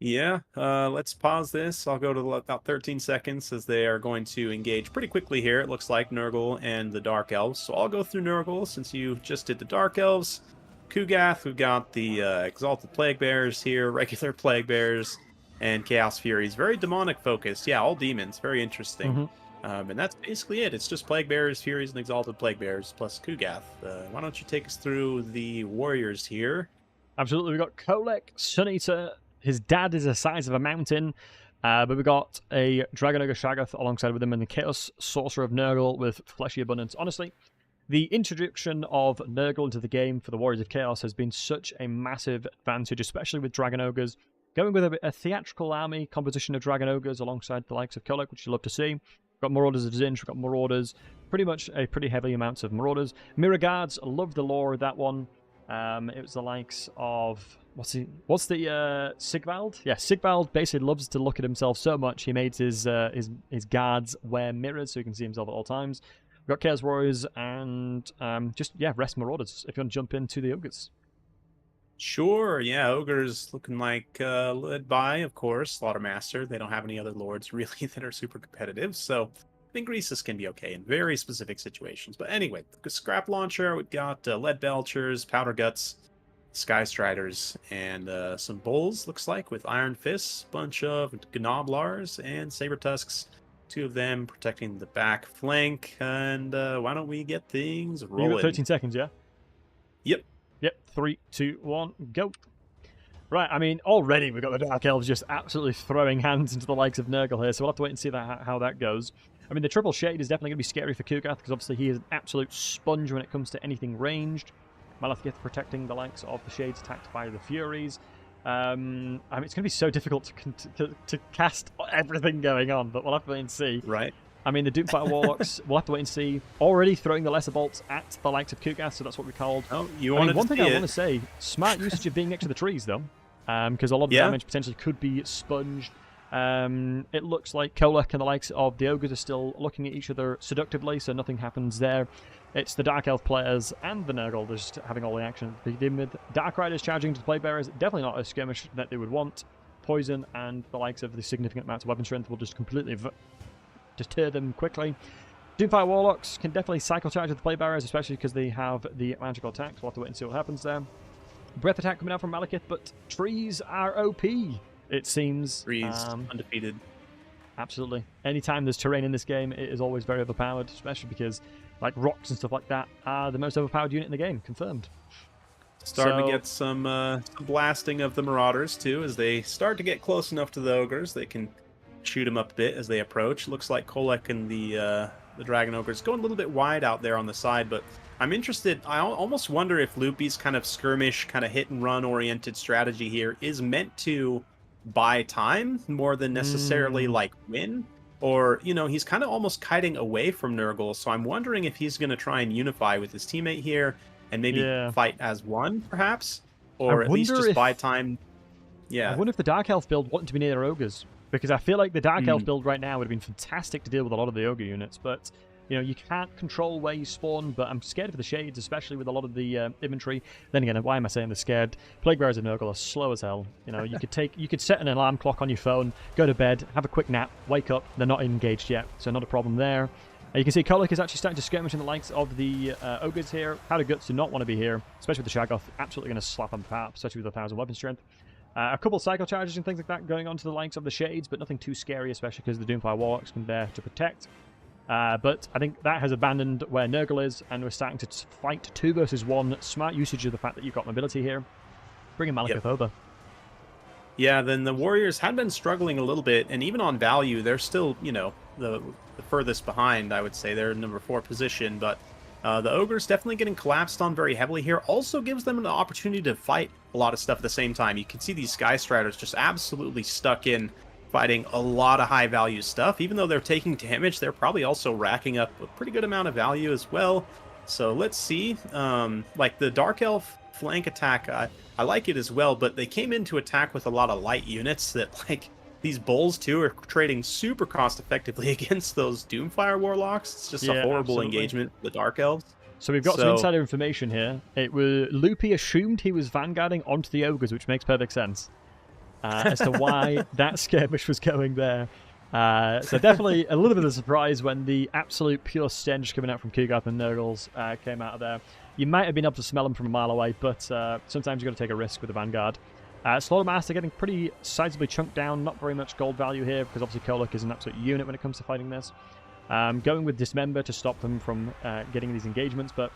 Yeah, let's pause this. I'll go to about 13 seconds as they are going to engage pretty quickly here. It looks like Nurgle and the Dark Elves. So I'll go through Nurgle since you just did the Dark Elves. Kugath, we've got the Exalted Plague Bears here, regular Plague Bears, and Chaos Furies. Very demonic focused. Yeah, all demons. Very interesting. And that's basically it. It's just Plague Bears, Furies, and Exalted Plague Bears plus Kugath. Why don't you take us through the warriors here? Absolutely. We've got Kolek, Sun Eater. His dad is the size of a mountain. But we got a Dragon Ogre Shaggoth alongside with him and the Chaos Sorcerer of Nurgle with Fleshy Abundance. Honestly, the introduction of Nurgle into the game for the Warriors of Chaos has been such a massive advantage, especially with Dragon Ogres. Going with a theatrical army composition of Dragon Ogres alongside the likes of Kolek, which you love to see. We've got Marauders of Zinj, we've got Marauders, pretty much a pretty heavy amounts of Marauders. Mirror Guards, love the lore of that one. It was the likes of what's the Sigvald? Yeah, Sigvald basically loves to look at himself so much he made his guards wear mirrors so he can see himself at all times. We've got Chaos Warriors and rest Marauders if you want to jump into the Ogres. Sure, yeah, Ogres looking like led by, of course, Slaughtermaster. They don't have any other lords really that are super competitive, so I think Rhesus can be okay in very specific situations. But anyway, the Scrap Launcher, we've got Lead Belchers, Powder Guts, Sky Striders, and some Bulls, looks like, with Iron Fists, bunch of Gnoblars, and Saber Tusks. Two of them protecting the back flank. And why don't we get things rolling? You got 13 seconds, yeah? Yep. Yep, 3, 2, 1, go. Right, I mean, already we've got the Dark Elves just absolutely throwing hands into the likes of Nurgle here, so we'll have to wait and see how that goes. I mean, the Triple Shade is definitely going to be scary for Kugath, because obviously he is an absolute sponge when it comes to anything ranged. Malekith protecting the likes of the Shades attacked by the Furies. I mean, it's going to be so difficult to cast everything going on, but we'll have to wait and see. Right. I mean, the Doomfire Warlocks, we'll have to wait and see. Already throwing the Lesser Bolts at the likes of Kugath, so that's what we called. Oh, you wanted one thing I want to say, smart usage of being next to the trees, though, because a lot of damage potentially could be sponged. It looks like Kolek and the likes of the Ogres are still looking at each other seductively, so nothing happens there. It's the Dark Elf players and the Nurgle just having all the action to begin with. Dark Riders charging to the Plague Bearers, definitely not a skirmish that they would want. Poison and the likes of the significant amounts of weapon strength will just completely deter them quickly. Doomfire Warlocks can definitely cycle charge with the Plague Bearers, especially because they have the magical attacks. We'll have to wait and see what happens there. Breath attack coming out from Malekith, but trees are OP, it seems. Trees, undefeated. Absolutely. Anytime there's terrain in this game, it is always very overpowered, especially because like rocks and stuff like that are the most overpowered unit in the game, confirmed. Starting to get some blasting of the Marauders, too, as they start to get close enough to the Ogres. They can shoot them up a bit as they approach. Looks like Kolek and the Dragon Ogres going a little bit wide out there on the side, but I'm interested. I almost wonder if Loopy's kind of skirmish, kind of hit-and-run oriented strategy here is meant to buy time more than necessarily, like, win. Or, you know, he's kind of almost kiting away from Nurgle, so I'm wondering if he's going to try and unify with his teammate here and maybe fight as one, perhaps? Or at least just buy time. Yeah. I wonder if the Dark Elf build wanted to be near their Ogres. Because I feel like the Dark Elf build right now would have been fantastic to deal with a lot of the Ogre units, but you know, you can't control where you spawn, but I'm scared of the Shades, especially with a lot of the inventory. Then again, why am I saying they're scared? Plague Bearers and Nurgle are slow as hell. You know, you could set an alarm clock on your phone, go to bed, have a quick nap, wake up, they're not engaged yet, so not a problem there. You can see Kolek is actually starting to skirmish in the likes of the Ogres here. Powder Guts do not want to be here, especially with the Shaggoth, absolutely going to slap them apart, especially with 1,000 weapon strength. A couple cycle charges and things like that going on to the likes of the Shades, but nothing too scary, especially because the Doomfire Warlocks can bear to protect. But I think that has abandoned where Nurgle is, and we're starting to fight 2 versus 1. Smart usage of the fact that you've got mobility here. Bringing Malekith over. Yeah, then the Warriors had been struggling a little bit, and even on value, they're still, you know, the furthest behind, I would say. They're in number 4 position, but the Ogres definitely getting collapsed on very heavily here. Also gives them an opportunity to fight a lot of stuff at the same time. You can see these Sky Striders just absolutely stuck in, fighting a lot of high-value stuff. Even though they're taking damage, they're probably also racking up a pretty good amount of value as well. So let's see. Like the Dark Elf flank attack, I like it as well, but they came in to attack with a lot of light units that, like, these Bulls, too, are trading super cost-effectively against those Doomfire Warlocks. It's just a horrible engagement with the Dark Elves. So we've got some insider information here. Loopy assumed he was vanguarding onto the Ogres, which makes perfect sense. as to why that skirmish was going there. So definitely a little bit of a surprise when the absolute pure stench coming out from Kugath and Nurgles came out of there. You might have been able to smell them from a mile away, but sometimes you've got to take a risk with the Vanguard. Slaughtermaster getting pretty sizably chunked down, not very much gold value here, because obviously Kolak is an absolute unit when it comes to fighting this. Going with Dismember to stop them from getting these engagements, but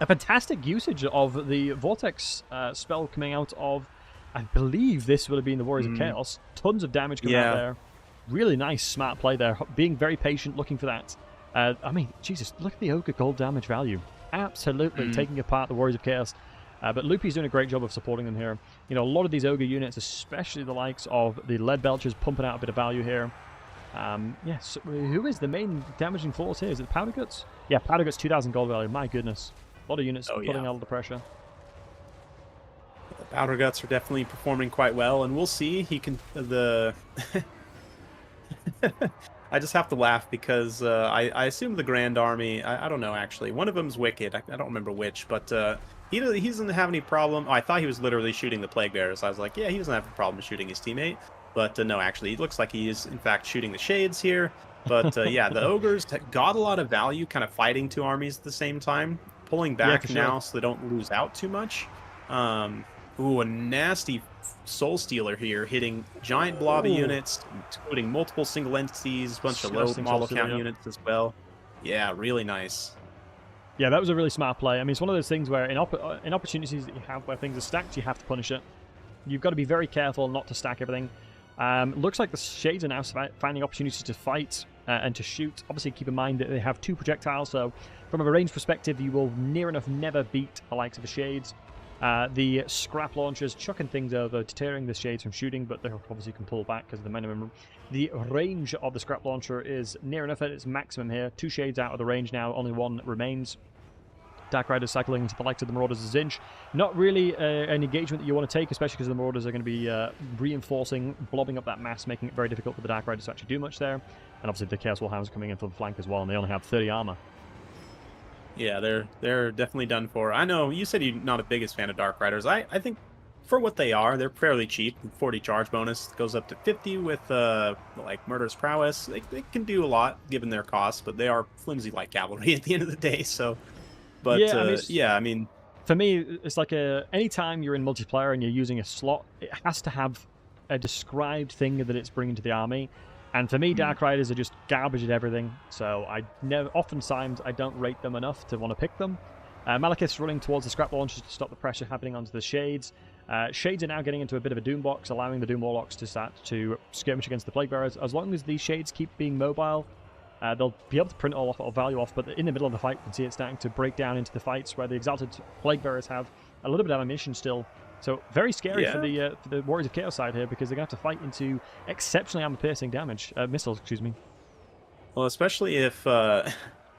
a fantastic usage of the Vortex spell coming out of, I believe this would have been the Warriors of Chaos. Tons of damage coming out there. Really nice, smart play there. Being very patient, looking for that. I mean, Jesus, look at the Ogre gold damage value. Absolutely taking apart the Warriors of Chaos. But Loopy's doing a great job of supporting them here. You know, a lot of these Ogre units, especially the likes of the Lead Belchers, pumping out a bit of value here. Yes, who is the main damaging force here? Is it Powder Guts? Yeah, Powder Guts, 2,000 gold value. My goodness. A lot of units putting out of the pressure. The Powder Guts are definitely performing quite well, and we'll see. He can... I just have to laugh because I assume the Grand Army... I don't know, actually. One of them's Wicked. I don't remember which, but... He doesn't have any problem. Oh, I thought he was literally shooting the Plague Bearers. I was like, yeah, he doesn't have a problem shooting his teammate. But no, actually, it looks like he is, in fact, shooting the Shades here. But yeah, the Ogres got a lot of value kind of fighting two armies at the same time. Pulling back now so they don't lose out too much. Ooh, a nasty Soul Stealer here, hitting giant blobby units, including multiple single entities, a bunch of low model count units as well. Yeah, really nice. Yeah, that was a really smart play. I mean, it's one of those things where in opportunities that you have where things are stacked, you have to punish it. You've got to be very careful not to stack everything. Looks like the Shades are now finding opportunities to fight and to shoot. Obviously, keep in mind that they have 2 projectiles, so from a range perspective, you will near enough never beat the likes of the Shades. The Scrap Launchers chucking things over, deterring the Shades from shooting, but they obviously can pull back because of the minimum. The range of the Scrap Launcher is near enough at its maximum here. 2 Shades out of the range now, only 1 remains. Dark Riders cycling into the likes of the Marauders of Zinch. Not really an engagement that you want to take, especially because the Marauders are going to be reinforcing, blobbing up that mass, making it very difficult for the Dark Riders to actually do much there. And obviously the Chaos Warhounds coming in for the flank as well, and they only have 30 armor. Yeah, they're definitely done for. I know you said you're not a biggest fan of Dark Riders. I think for what they are, they're fairly cheap. 40 charge bonus goes up to 50 with like Murderous Prowess. They can do a lot given their cost, but they are flimsy like cavalry at the end of the day. So, but yeah, I mean, for me, it's like anytime you're in multiplayer and you're using a slot, it has to have a described thing that it's bringing to the army. And for me, Dark Riders are just garbage at everything, so oftentimes I don't rate them enough to want to pick them. Malekith's running towards the Scrap Launchers to stop the pressure happening onto the Shades. Shades are now getting into a bit of a Doom box, allowing the Doom Warlocks to start to skirmish against the Plague Bearers. As long as these Shades keep being mobile, they'll be able to print all value off, but in the middle of the fight, you can see it starting to break down into the fights where the Exalted Plague Bearers have a little bit of ammunition still. So very scary for the Warriors of Chaos side here, because they're going to have to fight into exceptionally armor-piercing damage. Missiles, excuse me. Well, especially if the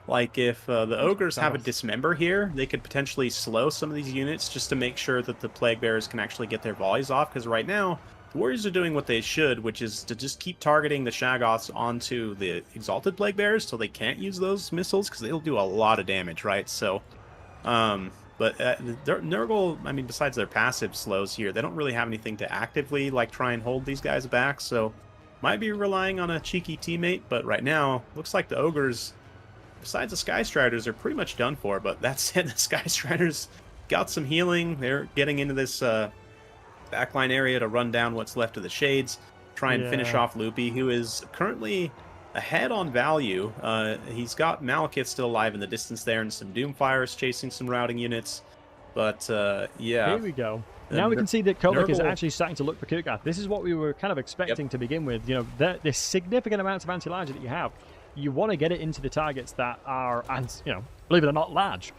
Ogres have a Dismember here, they could potentially slow some of these units just to make sure that the Plague Bearers can actually get their volleys off, because right now, the Warriors are doing what they should, which is to just keep targeting the Shaggoths onto the Exalted Plague Bearers so they can't use those missiles, because they'll do a lot of damage, right? So, but Nurgle, I mean, besides their passive slows here, they don't really have anything to actively try and hold these guys back. So might be relying on a cheeky teammate. But right now, looks like the Ogres, besides the Sky Striders, are pretty much done for. But that said, the Sky Striders got some healing. They're getting into this backline area to run down what's left of the Shades, try and finish off Loopy, who is currently ahead on value. He's got Malekith still alive in the distance there, and some Doomfires chasing some routing units. But yeah. Here we go. Now we can see that Kolak is actually starting to look for Kugath. This is what we were kind of expecting to begin with. You know, the significant amounts of anti-large that you have, you want to get it into the targets that are, believe it or not, large.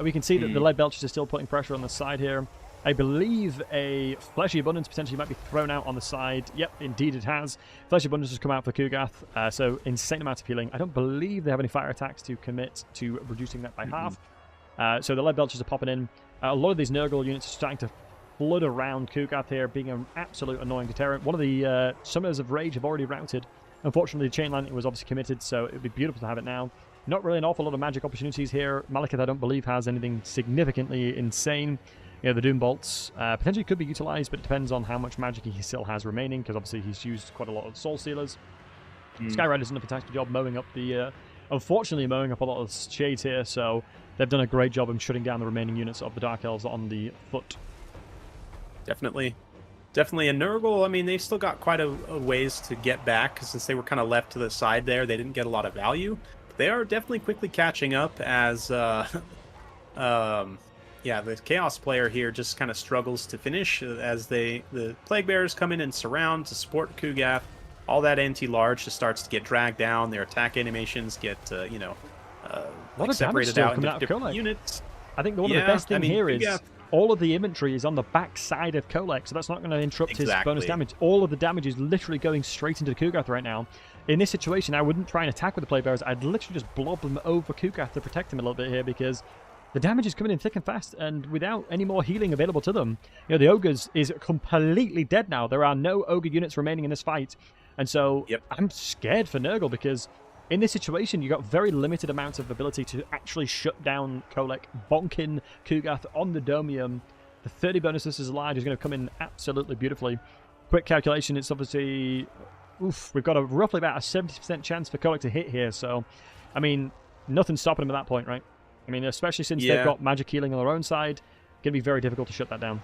We can see that the Lead Belchers are still putting pressure on the side here. I believe a Fleshy Abundance potentially might be thrown out on the side. Yep, indeed it has. Fleshy Abundance has come out for Kugath, so insane amount of healing. I don't believe they have any fire attacks to commit to reducing that by half. So the Lead Belchers are popping in. A lot of these Nurgle units are starting to flood around Kugath here, being an absolute annoying deterrent. One of the Summers of Rage have already routed. Unfortunately, the Chain Lightning was obviously committed, so it would be beautiful to have it now. Not really an awful lot of magic opportunities here. Malekith, I don't believe, has anything significantly insane. the Doom Bolts potentially could be utilized, but it depends on how much magic he still has remaining, because obviously he's used quite a lot of Soul Stealers. Skyrider's done a fantastic job mowing up the... unfortunately, mowing up a lot of shades here, so they've done a great job of shutting down the remaining units of the Dark Elves on the foot. Definitely. Definitely. And Nurgle, I mean, they've still got quite a ways to get back, since they were kind of left to the side there. They didn't get a lot of value. They are definitely quickly catching up as... yeah, the Chaos player here just kind of struggles to finish as the Plague Bearers come in and surround to support Kugath. All that anti-large just starts to get dragged down. Their attack animations get, like separated out into different units. I think one of the best things here is all of the inventory is on the back side of Kolek, so that's not going to interrupt his bonus damage. All of the damage is literally going straight into Kugath right now. In this situation, I wouldn't try and attack with the Plague Bearers. I'd literally just blob them over Kugath to protect him a little bit here, because the damage is coming in thick and fast, and without any more healing available to them, the Ogres is completely dead now. There are no Ogre units remaining in this fight, and so I'm scared for Nurgle, because in this situation, you've got very limited amounts of ability to actually shut down Kolek, bonking Kugath on the Domium. The 30 bonus is large is going to come in absolutely beautifully. Quick calculation, it's obviously... Oof, we've got a roughly about a 70% chance for Kolek to hit here, so, I mean, nothing's stopping him at that point, right? I mean, especially since they've got magic healing on their own side, going to be very difficult to shut that down.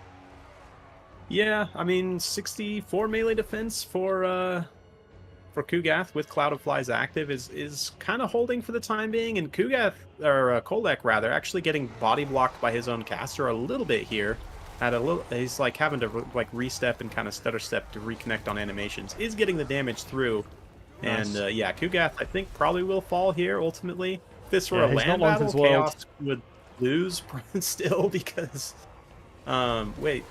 Yeah, I mean, 64 melee defense for Kugath with Cloud of Flies active is kind of holding for the time being, and Kugath, or Kolek rather, actually getting body blocked by his own caster a little bit here. He's like having to like re-step and kind of stutter step to reconnect on animations. Is getting the damage through, and yeah, Kugath I think probably will fall here ultimately. If this were a land battle, Chaos would lose still, because wait,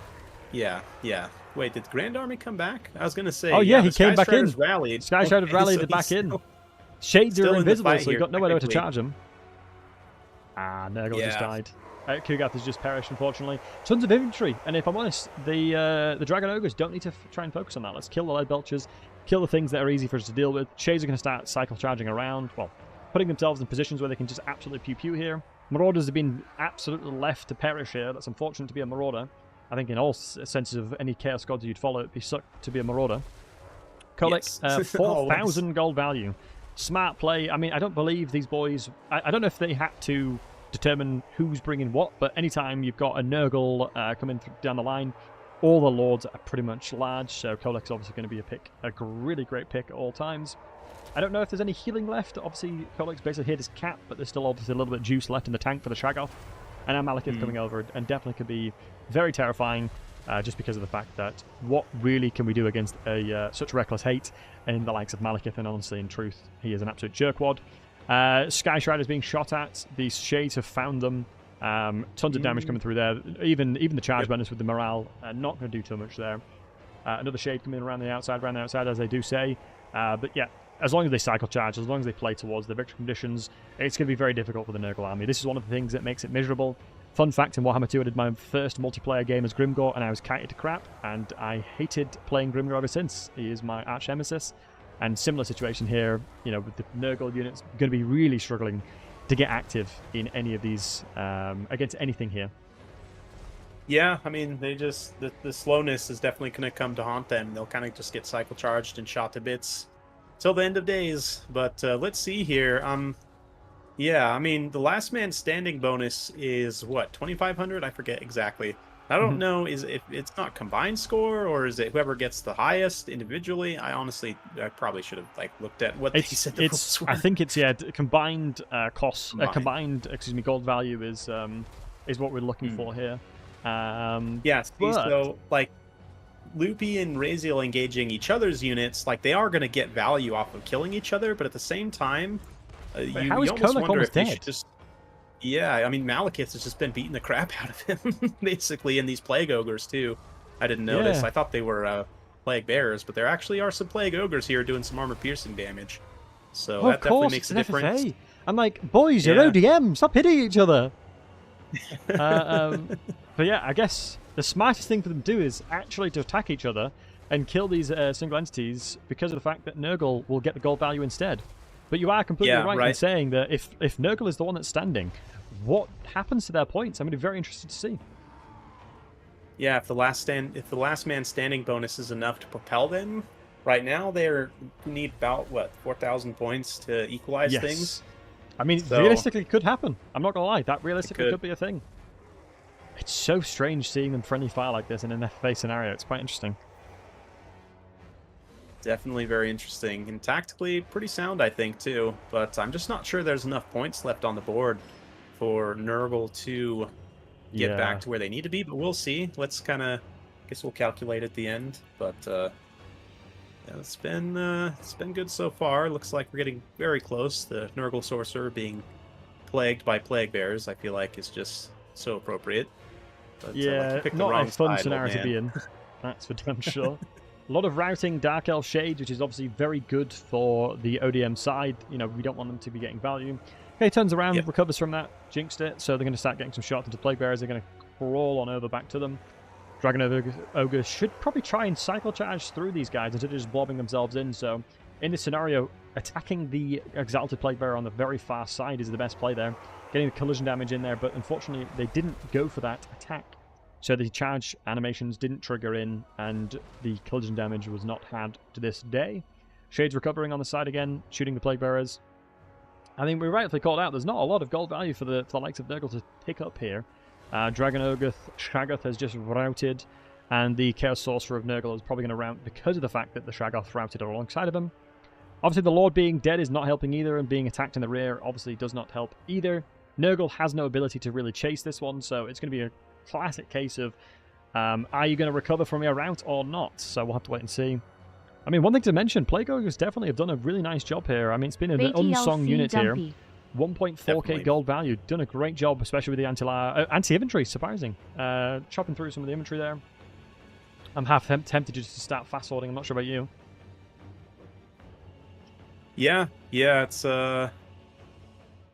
wait, did Grand Army come back? I was gonna say, oh yeah, he came back in. Rallied. Sky Striders rallied back in. Shades are invisible, so you've got nowhere to charge them. Ah, Nurgle just died. Kugath has just perished, unfortunately. Tons of infantry, and if I'm honest, the Dragon Ogres don't need to try and focus on that. Let's kill the Lead Belchers, kill the things that are easy for us to deal with. Shades are going to start cycle charging around, well, putting themselves in positions where they can just absolutely pew-pew here. Marauders have been absolutely left to perish here. That's unfortunate to be a Marauder. I think in all senses of any Chaos Gods you'd follow, it'd be sucked to be a Marauder. Kolek, 4,000 gold value. Smart play. I mean, I don't believe these boys... I don't know if they had to determine who's bringing what, but anytime you've got a Nurgle coming down the line, all the Lords are pretty much large, so Kolek's obviously going to be a really great pick at all times. I don't know if there's any healing left. Obviously, Kolek's basically hit his cap, but there's still obviously a little bit of juice left in the tank for the Shaggoth. And now Malekith coming over, and definitely could be very terrifying, just because of the fact that what really can we do against such reckless hate in the likes of Malekith, and honestly, in truth, he is an absolute jerkwad. Sky Shrider's being shot at. These Shades have found them. Tons of damage coming through there. Even the charge bonus with the morale, not going to do too much there. Another Shade coming around the outside, as they do say. But yeah, as long as they cycle charge, as long as they play towards the victory conditions, it's going to be very difficult for the Nurgle army. This is one of the things that makes it miserable. Fun fact, in Warhammer 2, I did my first multiplayer game as Grimgor, and I was kited to crap, and I hated playing Grimgor ever since. He is my arch nemesis. And similar situation here, with the Nurgle units going to be really struggling to get active in any of these, against anything here. Yeah, I mean, they just, the slowness is definitely going to come to haunt them. They'll kind of just get cycle charged and shot to bits till the end of days. But let's see here. Yeah, I mean, the last man standing bonus is what, 2,500? I forget exactly. I don't know, is it, it's not combined score, or is it whoever gets the highest individually? I probably should have looked at what they said the rules were. I think it's combined costs, combined gold value is what we're looking for here. Yeah, so Loopy and Raziel engaging each other's units, they are going to get value off of killing each other, but at the same time, you almost wonder if they should just... Yeah, I mean, Malekith has just been beating the crap out of him, basically, and these Plague Ogres, too. I didn't notice. I thought they were Plague Bearers, but there actually are some Plague Ogres here doing some armor-piercing damage. So that definitely makes a difference. FFA. I'm like, boys, you're ODM, stop hitting each other! But yeah, I guess the smartest thing for them to do is actually to attack each other and kill these single entities, because of the fact that Nurgle will get the gold value instead. But you are completely right in saying that if Nurgle is the one that's standing, what happens to their points? I'm going to be very interested to see. Yeah, if the last man standing bonus is enough to propel them, right now they need about what 4,000 points to equalize things. Yes. I mean, So realistically, it could happen. I'm not gonna lie, that it realistically could. could be a thing. It's so strange seeing them friendly fire like this in an FFA scenario. It's quite interesting. Definitely very interesting and tactically pretty sound, I think, too. But I'm just not sure there's enough points left on the board for Nurgle to get back Yeah. to where they need to be. But we'll see. Let's kind of, guess we'll calculate at the end. But yeah, it's been good so far. Looks like we're getting very close. The Nurgle Sorcerer being plagued by plague bears, I feel like, is just so appropriate. But Yeah, like you picked the not wrong a fun side, scenario to man. be in. That's for damn sure. A lot of routing Dark Elf Shades, which is obviously very good for the ODM side. You know, we don't want them to be getting value. Okay, turns around, Yep. recovers from that, jinxed it, so they're going to start getting some shots into Plague Bearers. They're going to crawl on over back to them. Dragon Ogre should probably try and cycle charge through these guys instead of just blobbing themselves in. So, in this scenario, attacking the Exalted Plague Bearer on the very far side is the best play there. Getting the collision damage in there, but unfortunately, they didn't go for that attack. So the charge animations didn't trigger in, and the collision damage was not had to this day. Shades recovering on the side again, shooting the Plague Bearers. I think we rightfully called out, there's not a lot of gold value for the likes of Nurgle to pick up here. Dragon Ogre Shaggoth has just routed, and the Chaos Sorcerer of Nurgle is probably going to rout because of the fact that the Shaggoth routed alongside of him. Obviously, the Lord being dead is not helping either, and being attacked in the rear obviously does not help either. Nurgle has no ability to really chase this one, so it's going to be a classic case of are you going to recover from your rout or not? So we'll have to wait and see. I mean, one thing to mention, Plague Ogres definitely have done a really nice job here. I mean, it's been an unsung unit here. 1.4k gold value. Done a great job, especially with the anti-inventory, surprising. Chopping through some of the inventory there. I'm half tempted just to start fast sorting. I'm not sure about you. Yeah, it's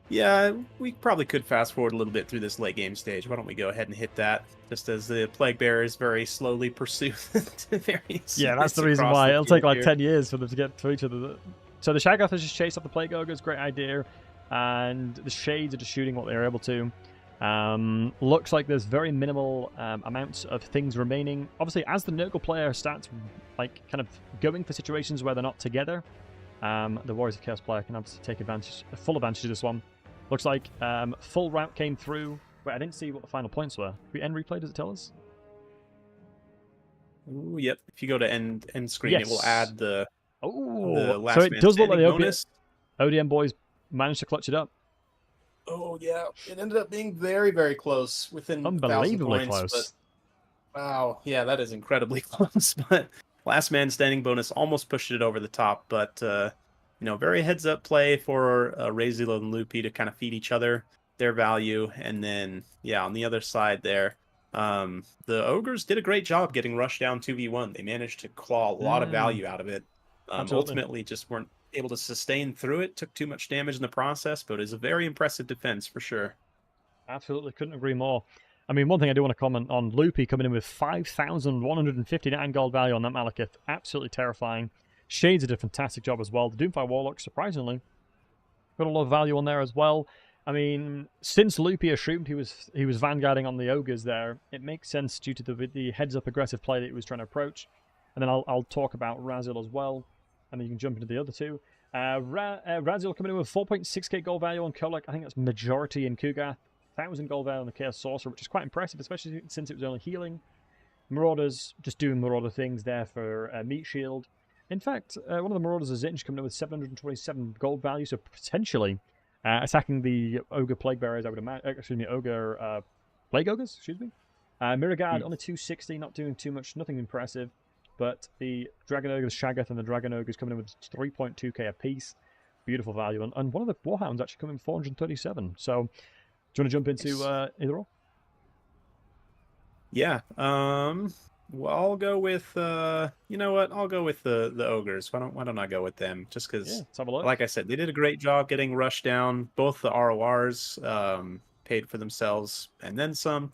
yeah, we probably could fast forward a little bit through this late game stage. Why don't we go ahead and hit that, just as the Plague Bearers very slowly pursue the various. Yeah, that's the reason why. It'll take like 10 years for them to get to each other. So the Shaggoth has just chased off the Plague Ogres, great idea. And the Shades are just shooting what they're able to. Looks like there's very minimal amounts of things remaining. Obviously, as the Nurgle player starts like kind of going for situations where they're not together, the Warriors of Chaos player can obviously take full advantage of this one. Looks like full route came through. Wait, I didn't see what the final points were. We end replay, does it tell us? Ooh, yep. If you go to end screen, yes. It will add the last so it does look like the bonus. ODM boys managed to clutch it up. Oh yeah, it ended up being very, very close, within unbelievably points, close. But, wow, yeah, that is incredibly close. But last man standing bonus almost pushed it over the top. But you know, very heads up play for Razilo and Loopy to kind of feed each other their value, and then yeah, on the other side there, the Ogres did a great job getting rushed down 2v1. They managed to claw a lot of value out of it. Ultimately, just weren't able to sustain through it. Took too much damage in the process, but is a very impressive defense for sure. Absolutely, couldn't agree more. I mean, one thing I do want to comment on, Loopy coming in with 5,159 gold value on that Malekith. Absolutely terrifying. Shades did a fantastic job as well. The Doomfire Warlock, surprisingly, got a lot of value on there as well. I mean, since Loopy assumed he was vanguarding on the Ogres there, it makes sense due to the heads-up aggressive play that he was trying to approach. And then I'll talk about Razil as well, and then you can jump into the other two. Razil coming in with 4.6k gold value on Kolak. I think that's majority in Kugath. 1,000 gold value on the Chaos Sorcerer, which is quite impressive, especially since it was only healing. Marauders just doing Marauder things there for Meat Shield. In fact, one of the Marauders is Zinch coming in with 727 gold value, so potentially attacking the Ogre Plague Bearers, I would imagine. Ogre Plague Ogres, excuse me. Miragard, only 260, not doing too much, nothing impressive. But the Dragon Ogre, the Shaggoth, and the Dragon Ogre is coming in with 3.2k apiece. Beautiful value. And one of the Warhounds actually coming in 437. So, do you want to jump into either or? Yeah. Well, I'll go with you know what? I'll go with the Ogres. Why don't I go with them? Just because, like I said, they did a great job getting rushed down. Both the RORs paid for themselves and then some.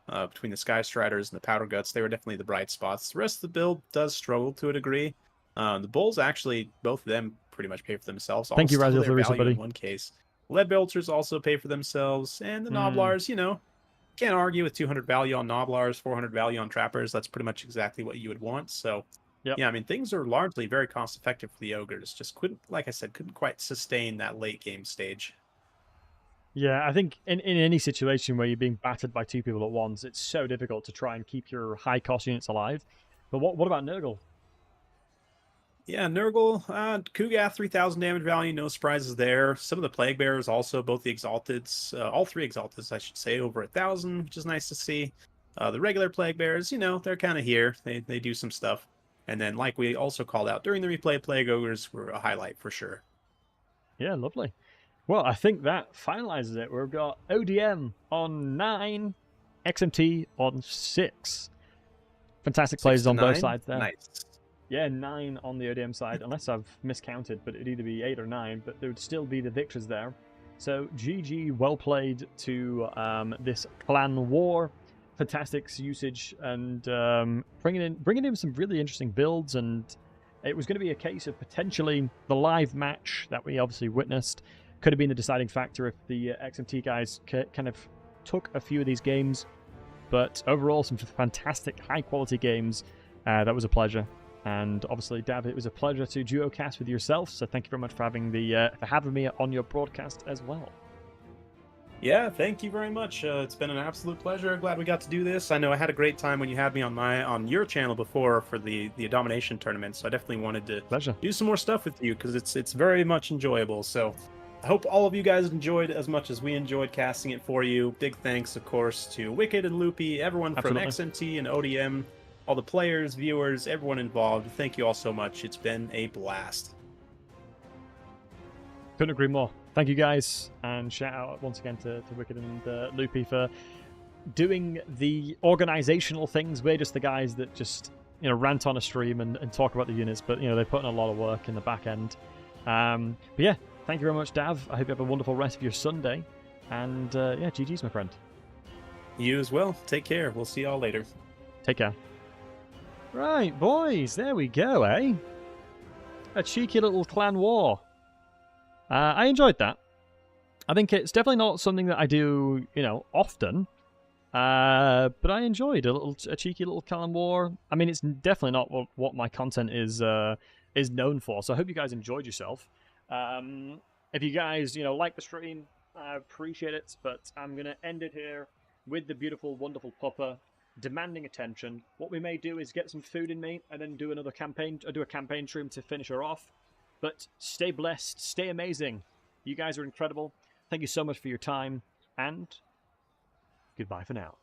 Between the Sky Striders and the Powder Guts, they were definitely the bright spots. The rest of the build does struggle to a degree. The Bulls actually, both of them pretty much pay for themselves. Thank you, Razil, for the reason, buddy. In one case, Lead Belters also pay for themselves, and the Noblars, you know, can't argue with 200 value on Noblars, 400 value on Trappers. That's pretty much exactly what you would want. So, Yep. yeah, I mean, things are largely very cost effective for the Ogres. Just couldn't, like I said, couldn't quite sustain that late game stage. Yeah, I think in any situation where you're being battered by two people at once, it's so difficult to try and keep your high cost units alive. But what about Nurgle? Yeah, Nurgle, Kugath, 3,000 damage value, no surprises there. Some of the Plague Bearers also, both the Exalteds, all three Exalteds, I should say, over 1,000, which is nice to see. The regular Plague Bearers, you know, they're kind of here. They do some stuff. And then, like we also called out during the replay, Plague Ogres were a highlight for sure. Yeah, lovely. Well, I think that finalizes it. We've got ODM on 9, XMT on 6. Fantastic plays on both sides there. Nice. Yeah, 9 on the ODM side, unless I've miscounted, but it'd either be 8 or 9, but there would still be the victors there. So GG, well played to this clan war. Fantastic usage and bringing in some really interesting builds, and it was going to be a case of potentially the live match that we obviously witnessed could have been the deciding factor if the XMT guys kind of took a few of these games. But overall, some fantastic high-quality games. That was a pleasure. And obviously, Dav, it was a pleasure to duo cast with yourself. So thank you very much for having me on your broadcast as well. Yeah, thank you very much. It's been an absolute pleasure. Glad we got to do this. I know I had a great time when you had me on your channel before for the Domination tournament. So I definitely wanted to do some more stuff with you because it's very much enjoyable. So I hope all of you guys enjoyed as much as we enjoyed casting it for you. Big thanks, of course, to Wicked and Loopy, everyone from XMT and ODM, all the players, viewers, everyone involved. Thank you all so much. It's been a blast. Couldn't agree more. Thank you guys, and shout out once again to Wicked and Loopy for doing the organizational things. We're just the guys that just rant on a stream and talk about the units, but they put in a lot of work in the back end. But yeah, thank you very much, Dav. I hope you have a wonderful rest of your Sunday, and yeah, GG's, my friend. You as well. Take care. We'll see y'all later. Take care. Right, boys, there we go, eh? A cheeky little clan war. I enjoyed that. I think it's definitely not something that I do, often. But I enjoyed a cheeky little clan war. I mean, it's definitely not what my content is known for. So I hope you guys enjoyed yourself. If you guys, like the stream, I appreciate it. But I'm gonna end it here with the beautiful, wonderful Pupper demanding attention. What we may do is get some food in me and then do a campaign stream to finish her off. But stay blessed, stay amazing. You guys are incredible. Thank you so much for your time, and goodbye for now.